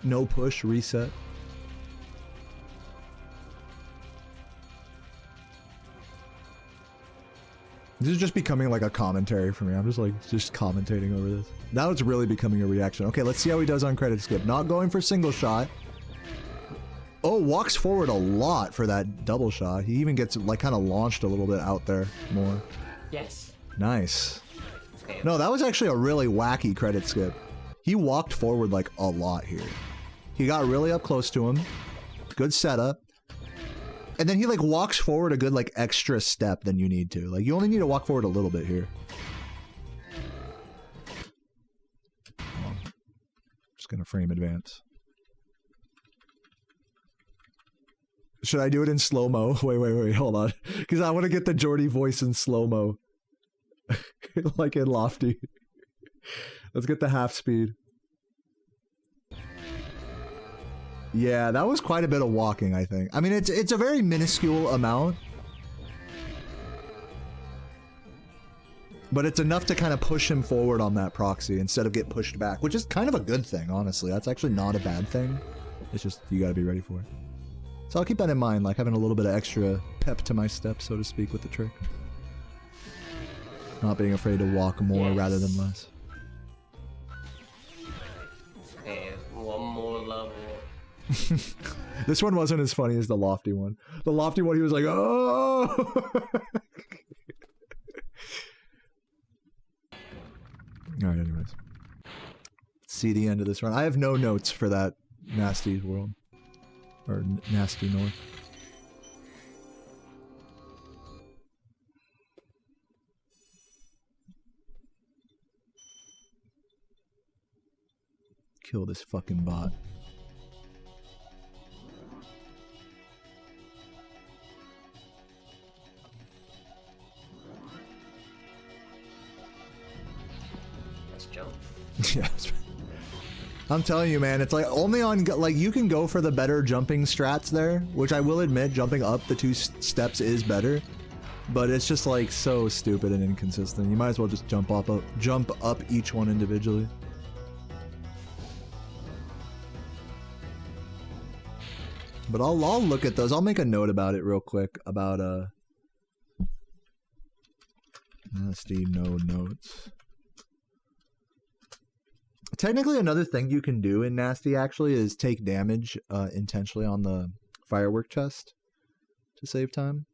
No push, reset. This is just becoming like a commentary for me. I'm just commentating over this. Now it's really becoming a reaction. Okay, let's see how he does on credit skip. Not going for single shot. Oh, walks forward a lot for that double shot. He even gets like kind of launched a little bit out there more. Yes. Nice. Okay. No, that was actually a really wacky credit skip. He walked forward like a lot here. He got really up close to him. Good setup. And then he like walks forward a good like extra step than you need to. Like you only need to walk forward a little bit here. Just gonna frame advance. Should I do it in slow-mo? Wait, hold on. Because I want to get the Jordy voice in slow-mo. Like in Lofty. Let's get the half speed. Yeah, that was quite a bit of walking, I think. I mean, it's a very minuscule amount. But it's enough to kind of push him forward on that proxy instead of get pushed back, which is kind of a good thing, honestly. That's actually not a bad thing. It's just, you gotta be ready for it. So I'll keep that in mind, like having a little bit of extra pep to my step, so to speak, with the trick. Not being afraid to walk more rather than less. Okay, one more level. This one wasn't as funny as the Lofty one. The Lofty one, he was like, oh! Alright, anyways. Let's see the end of this run. I have no notes for that Nasty world. Or Nasty Norc. Kill this fucking bot. Let's jump. Yeah, I'm telling you, man, it's like only on, like, you can go for the better jumping strats there, which I will admit, jumping up the 2 steps is better, but it's just like so stupid and inconsistent. You might as well just jump up each one individually. But I'll look at those. I'll make a note about it real quick about Nasty no notes. Technically, another thing you can do in Nasty actually is take damage intentionally on the firework chest to save time.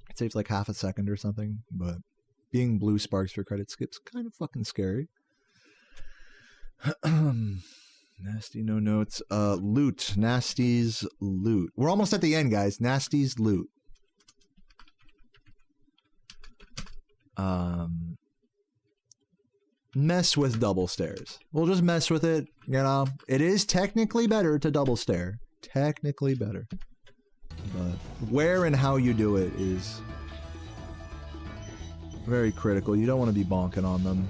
It saves like half a second or something, but being blue sparks for credit skips kind of fucking scary. Nasty no notes. Loot. Nasty's loot. We're almost at the end, guys. Nasty's loot. Mess with double stairs. We'll just mess with it, you know. It is technically better to double stare. Technically better. But where and how you do it is very critical. You don't want to be bonking on them.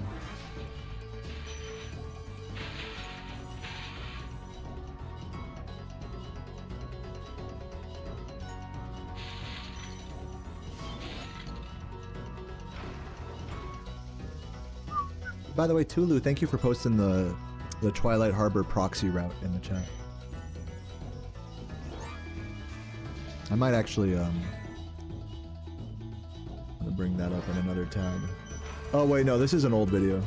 By the way, Tulu, thank you for posting the Twilight Harbor proxy route in the chat. I might actually I'm gonna bring that up in another tab. Oh wait, no, this is an old video.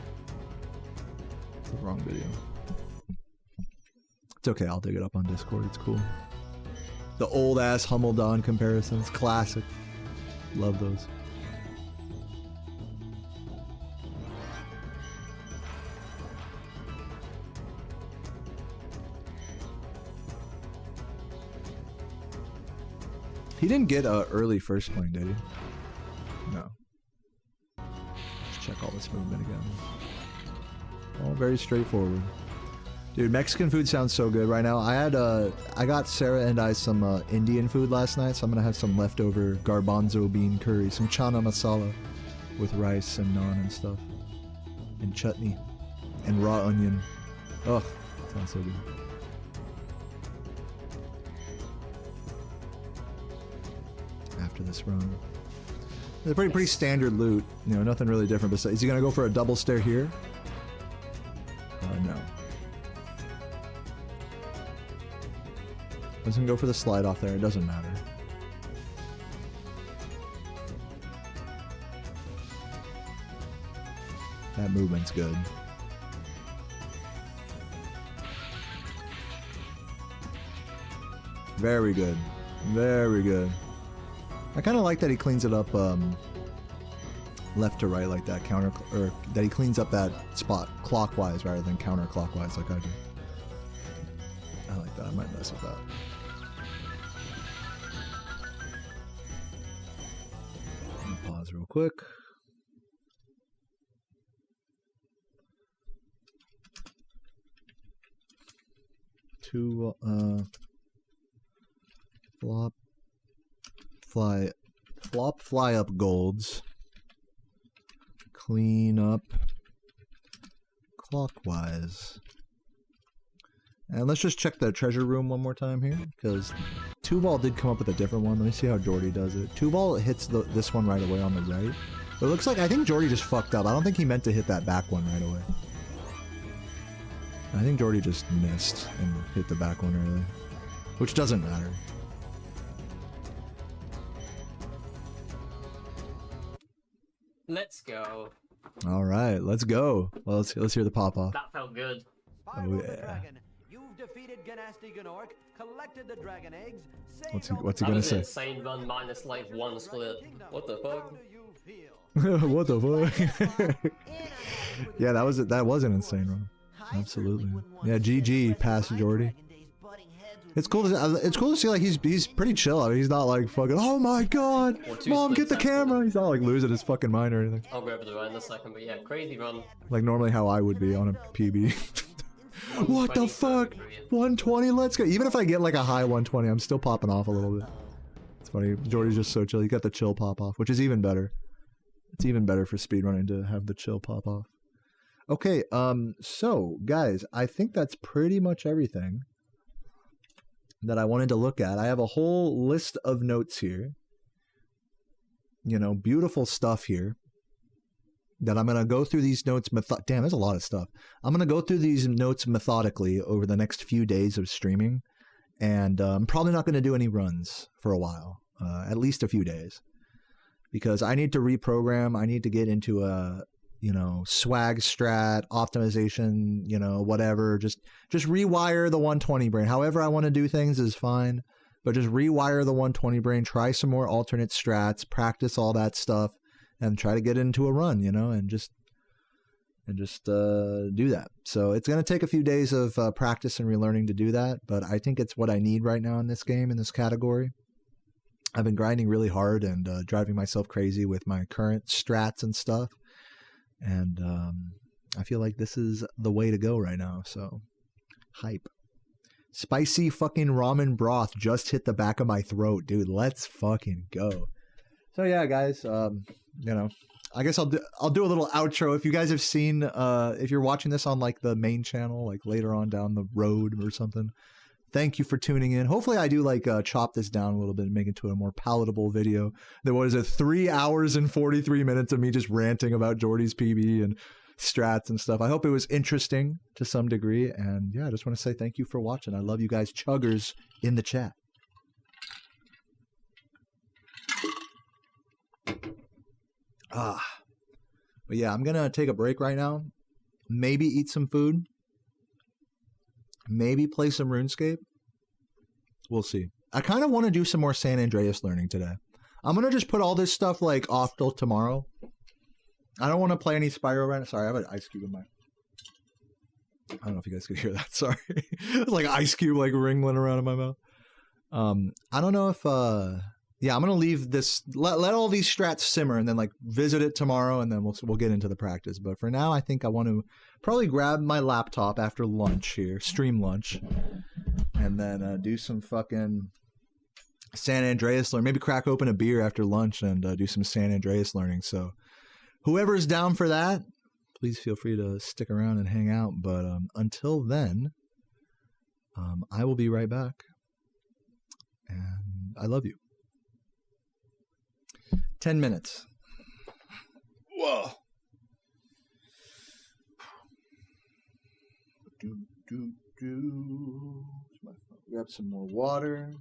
It's the wrong video. It's okay, I'll dig it up on Discord. It's cool. The old ass Hummeldon comparisons, classic. Love those. He didn't get a early first point, did he? No. Let's check all this movement again. All very straightforward. Dude, Mexican food sounds so good right now. I got Sarah and I some Indian food last night, so I'm gonna have some leftover garbanzo bean curry, some chana masala with rice and naan and stuff, and chutney, and raw onion. Ugh, sounds so good. After this run, it's pretty standard loot. You know, nothing really different. Besides, is he gonna go for a double stair here? No. Doesn't go for the slide off there. It doesn't matter. That movement's good. Very good. Very good. I kind of like that he cleans it up left to right like that, or that he cleans up that spot clockwise rather than counterclockwise like I do. I like that. I might mess with that. Pause real quick. Two flop fly up golds. Clean up clockwise. And let's just check the treasure room one more time here, because 2-ball did come up with a different one. Let me see how Jordy does it. 2-ball hits this one right away on the right. But it looks like, I think Jordy just fucked up. I don't think he meant to hit that back one right away. I think Jordy just missed and hit the back one early, which doesn't matter. Let's go. All right, let's go. Well, let's hear the pop off. That felt good. Oh yeah. You've defeated Ganasty Norc, collected the dragon eggs. What's he gonna say? Insane run minus like 1 split. What the fuck? What the fuck? Yeah, that was an insane run. Absolutely. Yeah, GG past Jordy. It's cool to see like he's pretty chill. I mean, he's not like fucking, oh my god, mom, get the camera. He's not like losing his fucking mind or anything. I'll go over the run in a second, but yeah, crazy run. Like normally how I would be on a PB. What the fuck? 120, let's go. Even if I get like a high 120, I'm still popping off a little bit. It's funny, Jordy's just so chill. You got the chill pop off, which is even better. It's even better for speedrunning to have the chill pop off. Okay, so guys, I think that's pretty much everything that I wanted to look at. I have a whole list of notes here. You know, beautiful stuff here. That I'm going to go through these notes. Damn, there's a lot of stuff. I'm going to go through these notes methodically over the next few days of streaming. And I'm probably not going to do any runs for a while. At least a few days. Because I need to reprogram. I need to get into a, you know, swag strat, optimization, you know, whatever. Just rewire the 120 brain. However I want to do things is fine. But just rewire the 120 brain. Try some more alternate strats. Practice all that stuff. And try to get into a run, you know, and just do that. So it's going to take a few days of practice and relearning to do that, but I think it's what I need right now in this game, in this category. I've been grinding really hard and driving myself crazy with my current strats and stuff, and I feel like this is the way to go right now, so hype. Spicy fucking ramen broth just hit the back of my throat, dude. Let's fucking go. So yeah, guys, you know, I guess I'll do a little outro. If you guys have seen, if you're watching this on like the main channel, like later on down the road or something, thank you for tuning in. Hopefully I do like chop this down a little bit and make it to a more palatable video. There was 3 hours and 43 minutes of me just ranting about Jordy's PB and strats and stuff. I hope it was interesting to some degree. And yeah, I just want to say thank you for watching. I love you guys chuggers in the chat. But yeah, I'm gonna take a break right now. Maybe eat some food. Maybe play some RuneScape. We'll see. I kind of want to do some more San Andreas learning today. I'm gonna just put all this stuff like off till tomorrow. I don't want to play any Spyro right now. Sorry, I have an ice cube in my... I don't know if you guys could hear that. Sorry. It's like ice cube like ringling around in my mouth. I don't know if... Yeah, I'm gonna leave this. Let all these strats simmer, and then like visit it tomorrow, and then we'll get into the practice. But for now, I think I want to probably grab my laptop after lunch here, stream lunch, and then do some fucking San Andreas learning. Maybe crack open a beer after lunch and do some San Andreas learning. So whoever's down for that, please feel free to stick around and hang out. But until then, I will be right back, and I love you. 10 minutes. Whoa. Grab some more water.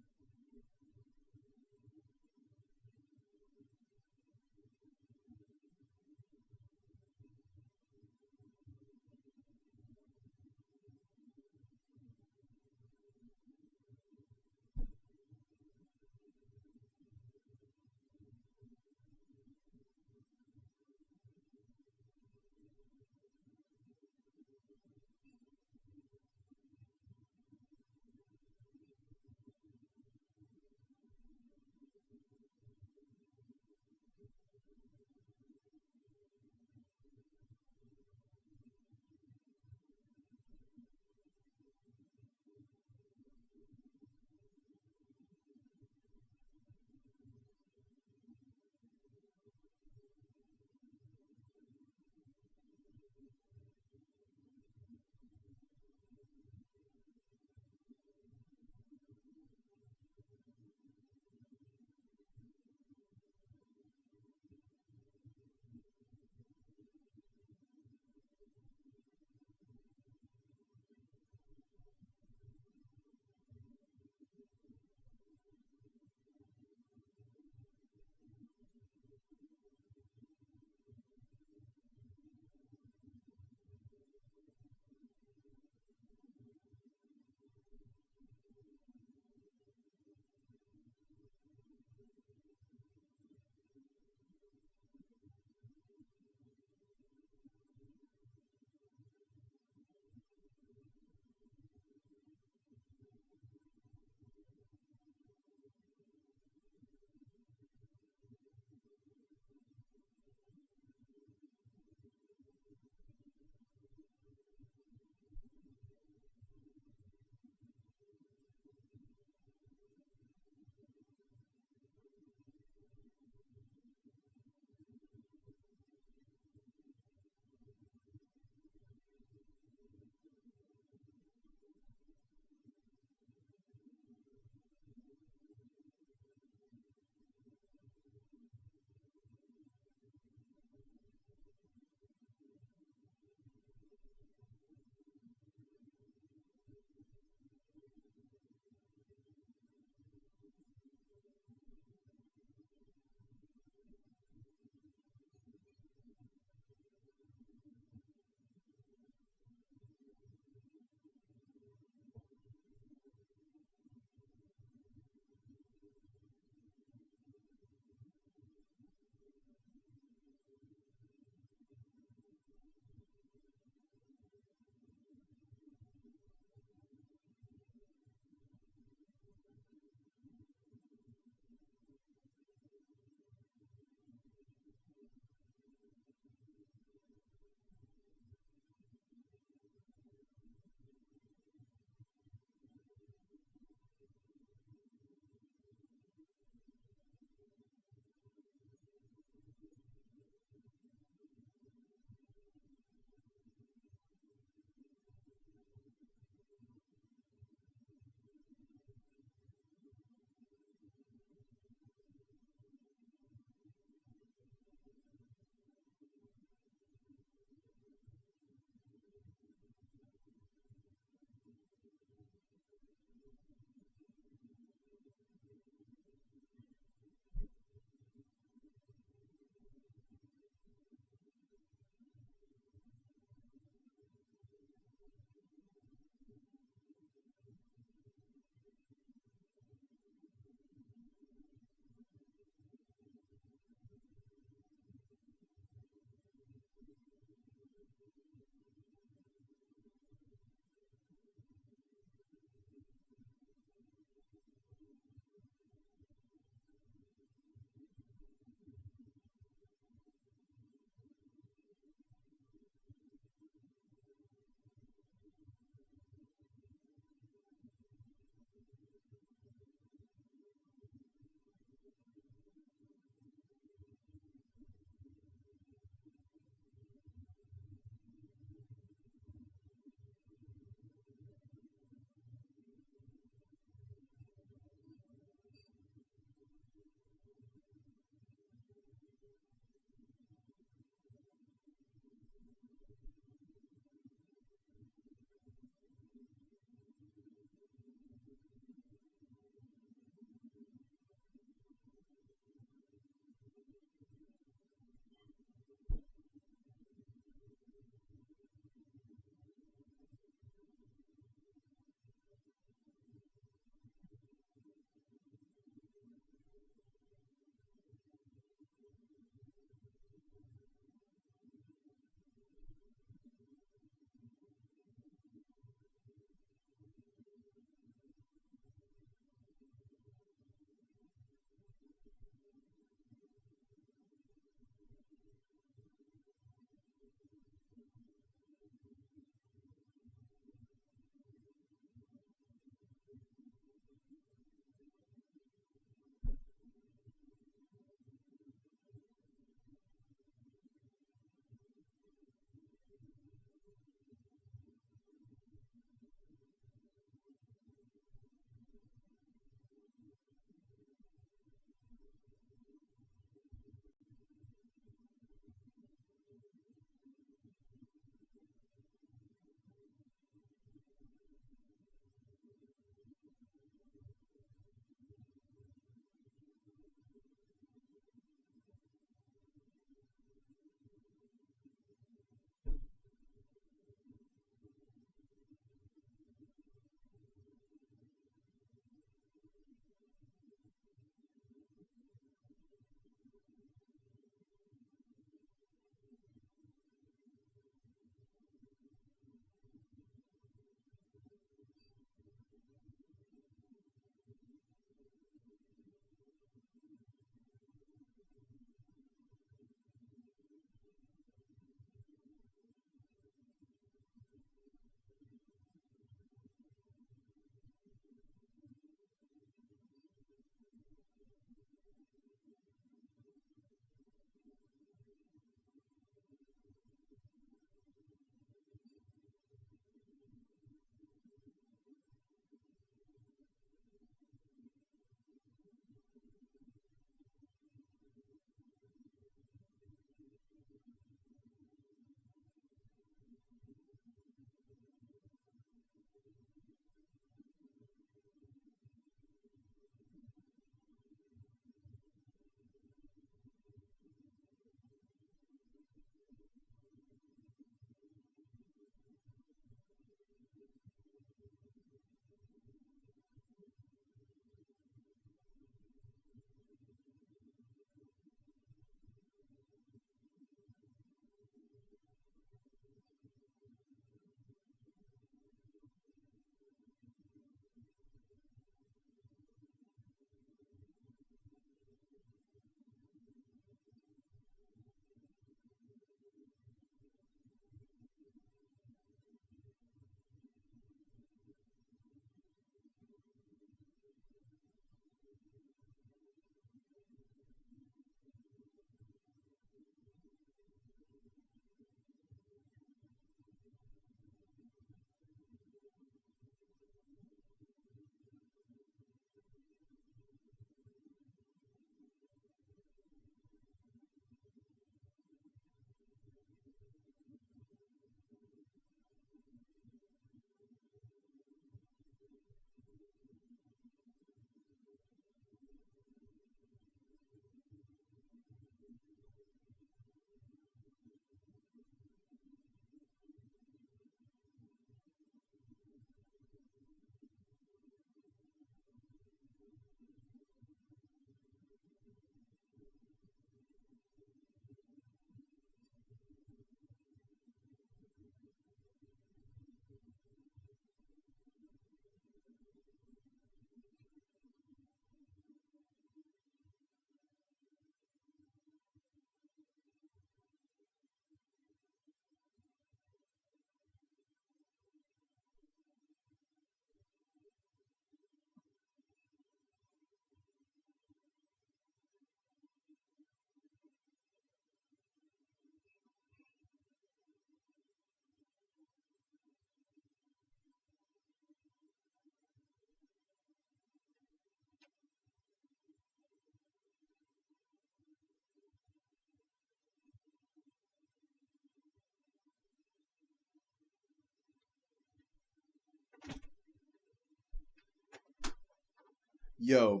Yo,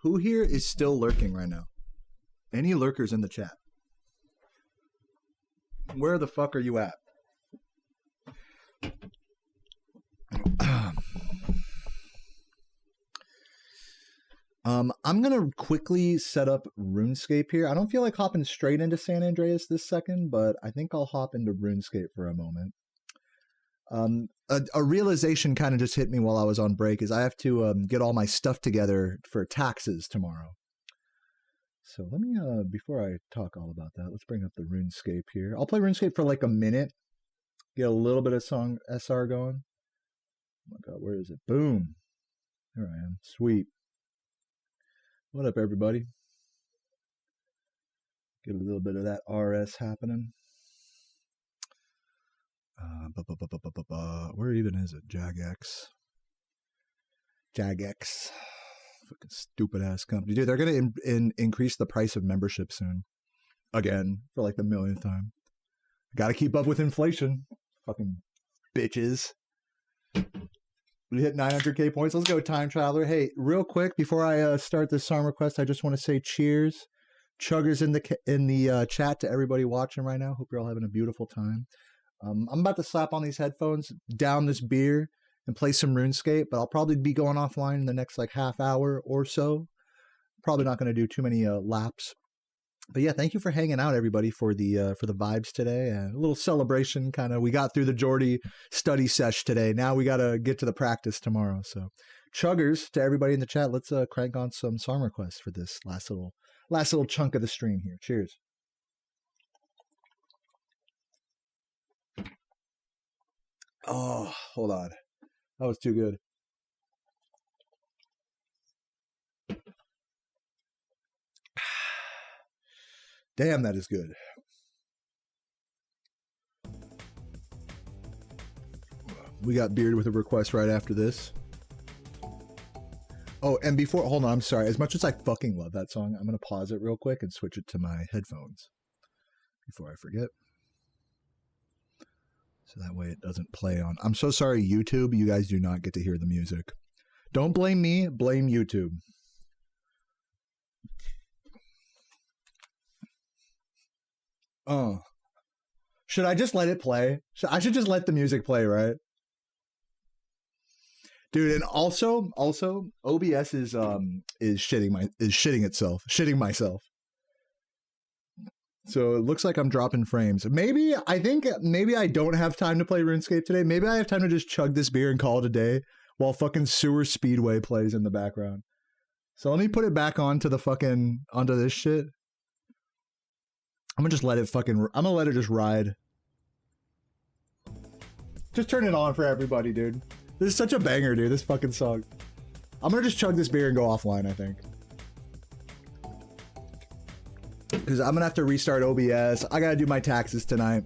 who here is still lurking right now? Any lurkers in the chat? Where the fuck are you at? I'm gonna quickly set up Runescape here. I don't feel like hopping straight into San Andreas this second, but I think I'll hop into Runescape for a moment. A realization kind of just hit me while I was on break is I have to get all my stuff together for taxes tomorrow. So let me, before I talk all about that, let's bring up the Runescape here. I'll play Runescape for like a minute, get a little bit of song SR going. Oh my god, where is it? Boom. There I am. Sweet. What up, everybody? Get a little bit of that RS happening. Where even is it? Jagex. Jagex. Fucking stupid ass company. Dude, they're going to increase the price of membership soon. Again, for like the millionth time. Got to keep up with inflation. Fucking bitches. We hit 900k points. Let's go, Time Traveler. Hey, real quick, before I start this song request, I just want to say cheers. Chuggers in the chat to everybody watching right now. Hope you're all having a beautiful time. I'm about to slap on these headphones, down this beer, and play some RuneScape, but I'll probably be going offline in the next like half hour or so. Probably not going to do too many laps. But yeah, thank you for hanging out, everybody, for the vibes today. A little celebration, kind of. We got through the Jordy study sesh today. Now we got to get to the practice tomorrow. So, chuggers to everybody in the chat. Let's crank on some song requests for this last little chunk of the stream here. Cheers. Oh, hold on. That was too good. Damn, that is good. We got Beard with a request right after this. Oh, and before, hold on, I'm sorry. As much as I fucking love that song, I'm going to pause it real quick and switch it to my headphones before I forget. So that way it doesn't play on. I'm so sorry, YouTube. You guys do not get to hear the music. Don't blame me, blame YouTube. Oh. Should I just let it play? I should just let the music play, right? Dude, and also OBS is shitting myself. So it looks like I'm dropping frames. Maybe I don't have time to play RuneScape today. Maybe I have time to just chug this beer and call it a day while fucking Sewer Speedway plays in the background. So let me put it back onto this shit. I'm gonna just let it just ride. Just turn it on for everybody, dude. This is such a banger, dude, this fucking song. I'm gonna just chug this beer and go offline, I think. Because I'm gonna have to restart OBS. I gotta do my taxes tonight.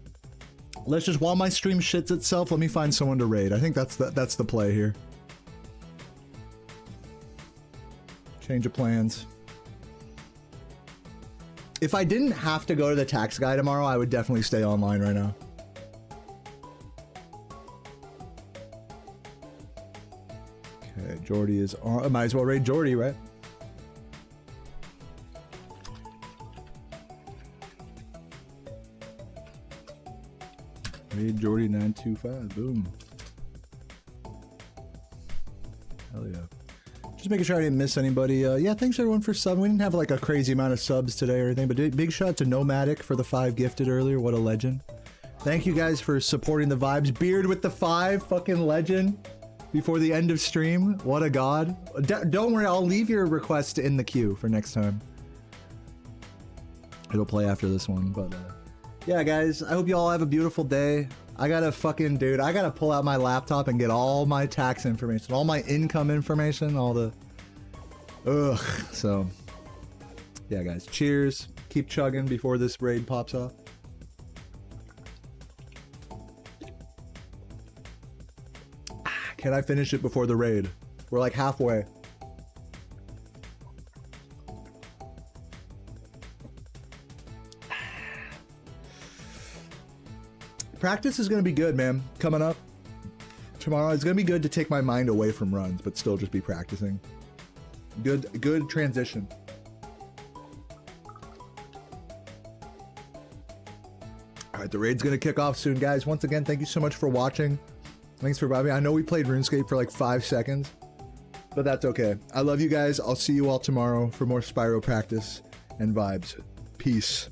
Let's just, while my stream shits itself, let me find someone to raid. I think that's the play here. Change of plans. If I didn't have to go to the tax guy tomorrow, I would definitely stay online right now. Okay, Jordy is on. I might as well raid Jordy, right? Raid Jordy 925. Boom. Hell yeah. Just making sure I didn't miss anybody. Yeah, thanks everyone for subbing. We didn't have like a crazy amount of subs today or anything, but big shout out to Nomadic for the 5 gifted earlier. What a legend. Thank you guys for supporting the vibes. Beard with the 5, fucking legend. Before the end of stream. What a god. Don't worry, I'll leave your request in the queue for next time. It'll play after this one, but yeah, guys, I hope you all have a beautiful day. I gotta pull out my laptop and get all my tax information, all my income information, all the... Ugh. So, yeah, guys, cheers. Keep chugging before this raid pops off. Can I finish it before the raid? We're like halfway. Practice is going to be good, man. Coming up tomorrow, it's going to be good to take my mind away from runs, but still just be practicing. Good transition. All right, the raid's gonna kick off soon, guys. Once again, thank you so much for watching. Thanks for vibing. I know we played RuneScape for like 5 seconds, but that's okay. I love you guys. I'll see you all tomorrow for more Spyro practice and vibes. Peace.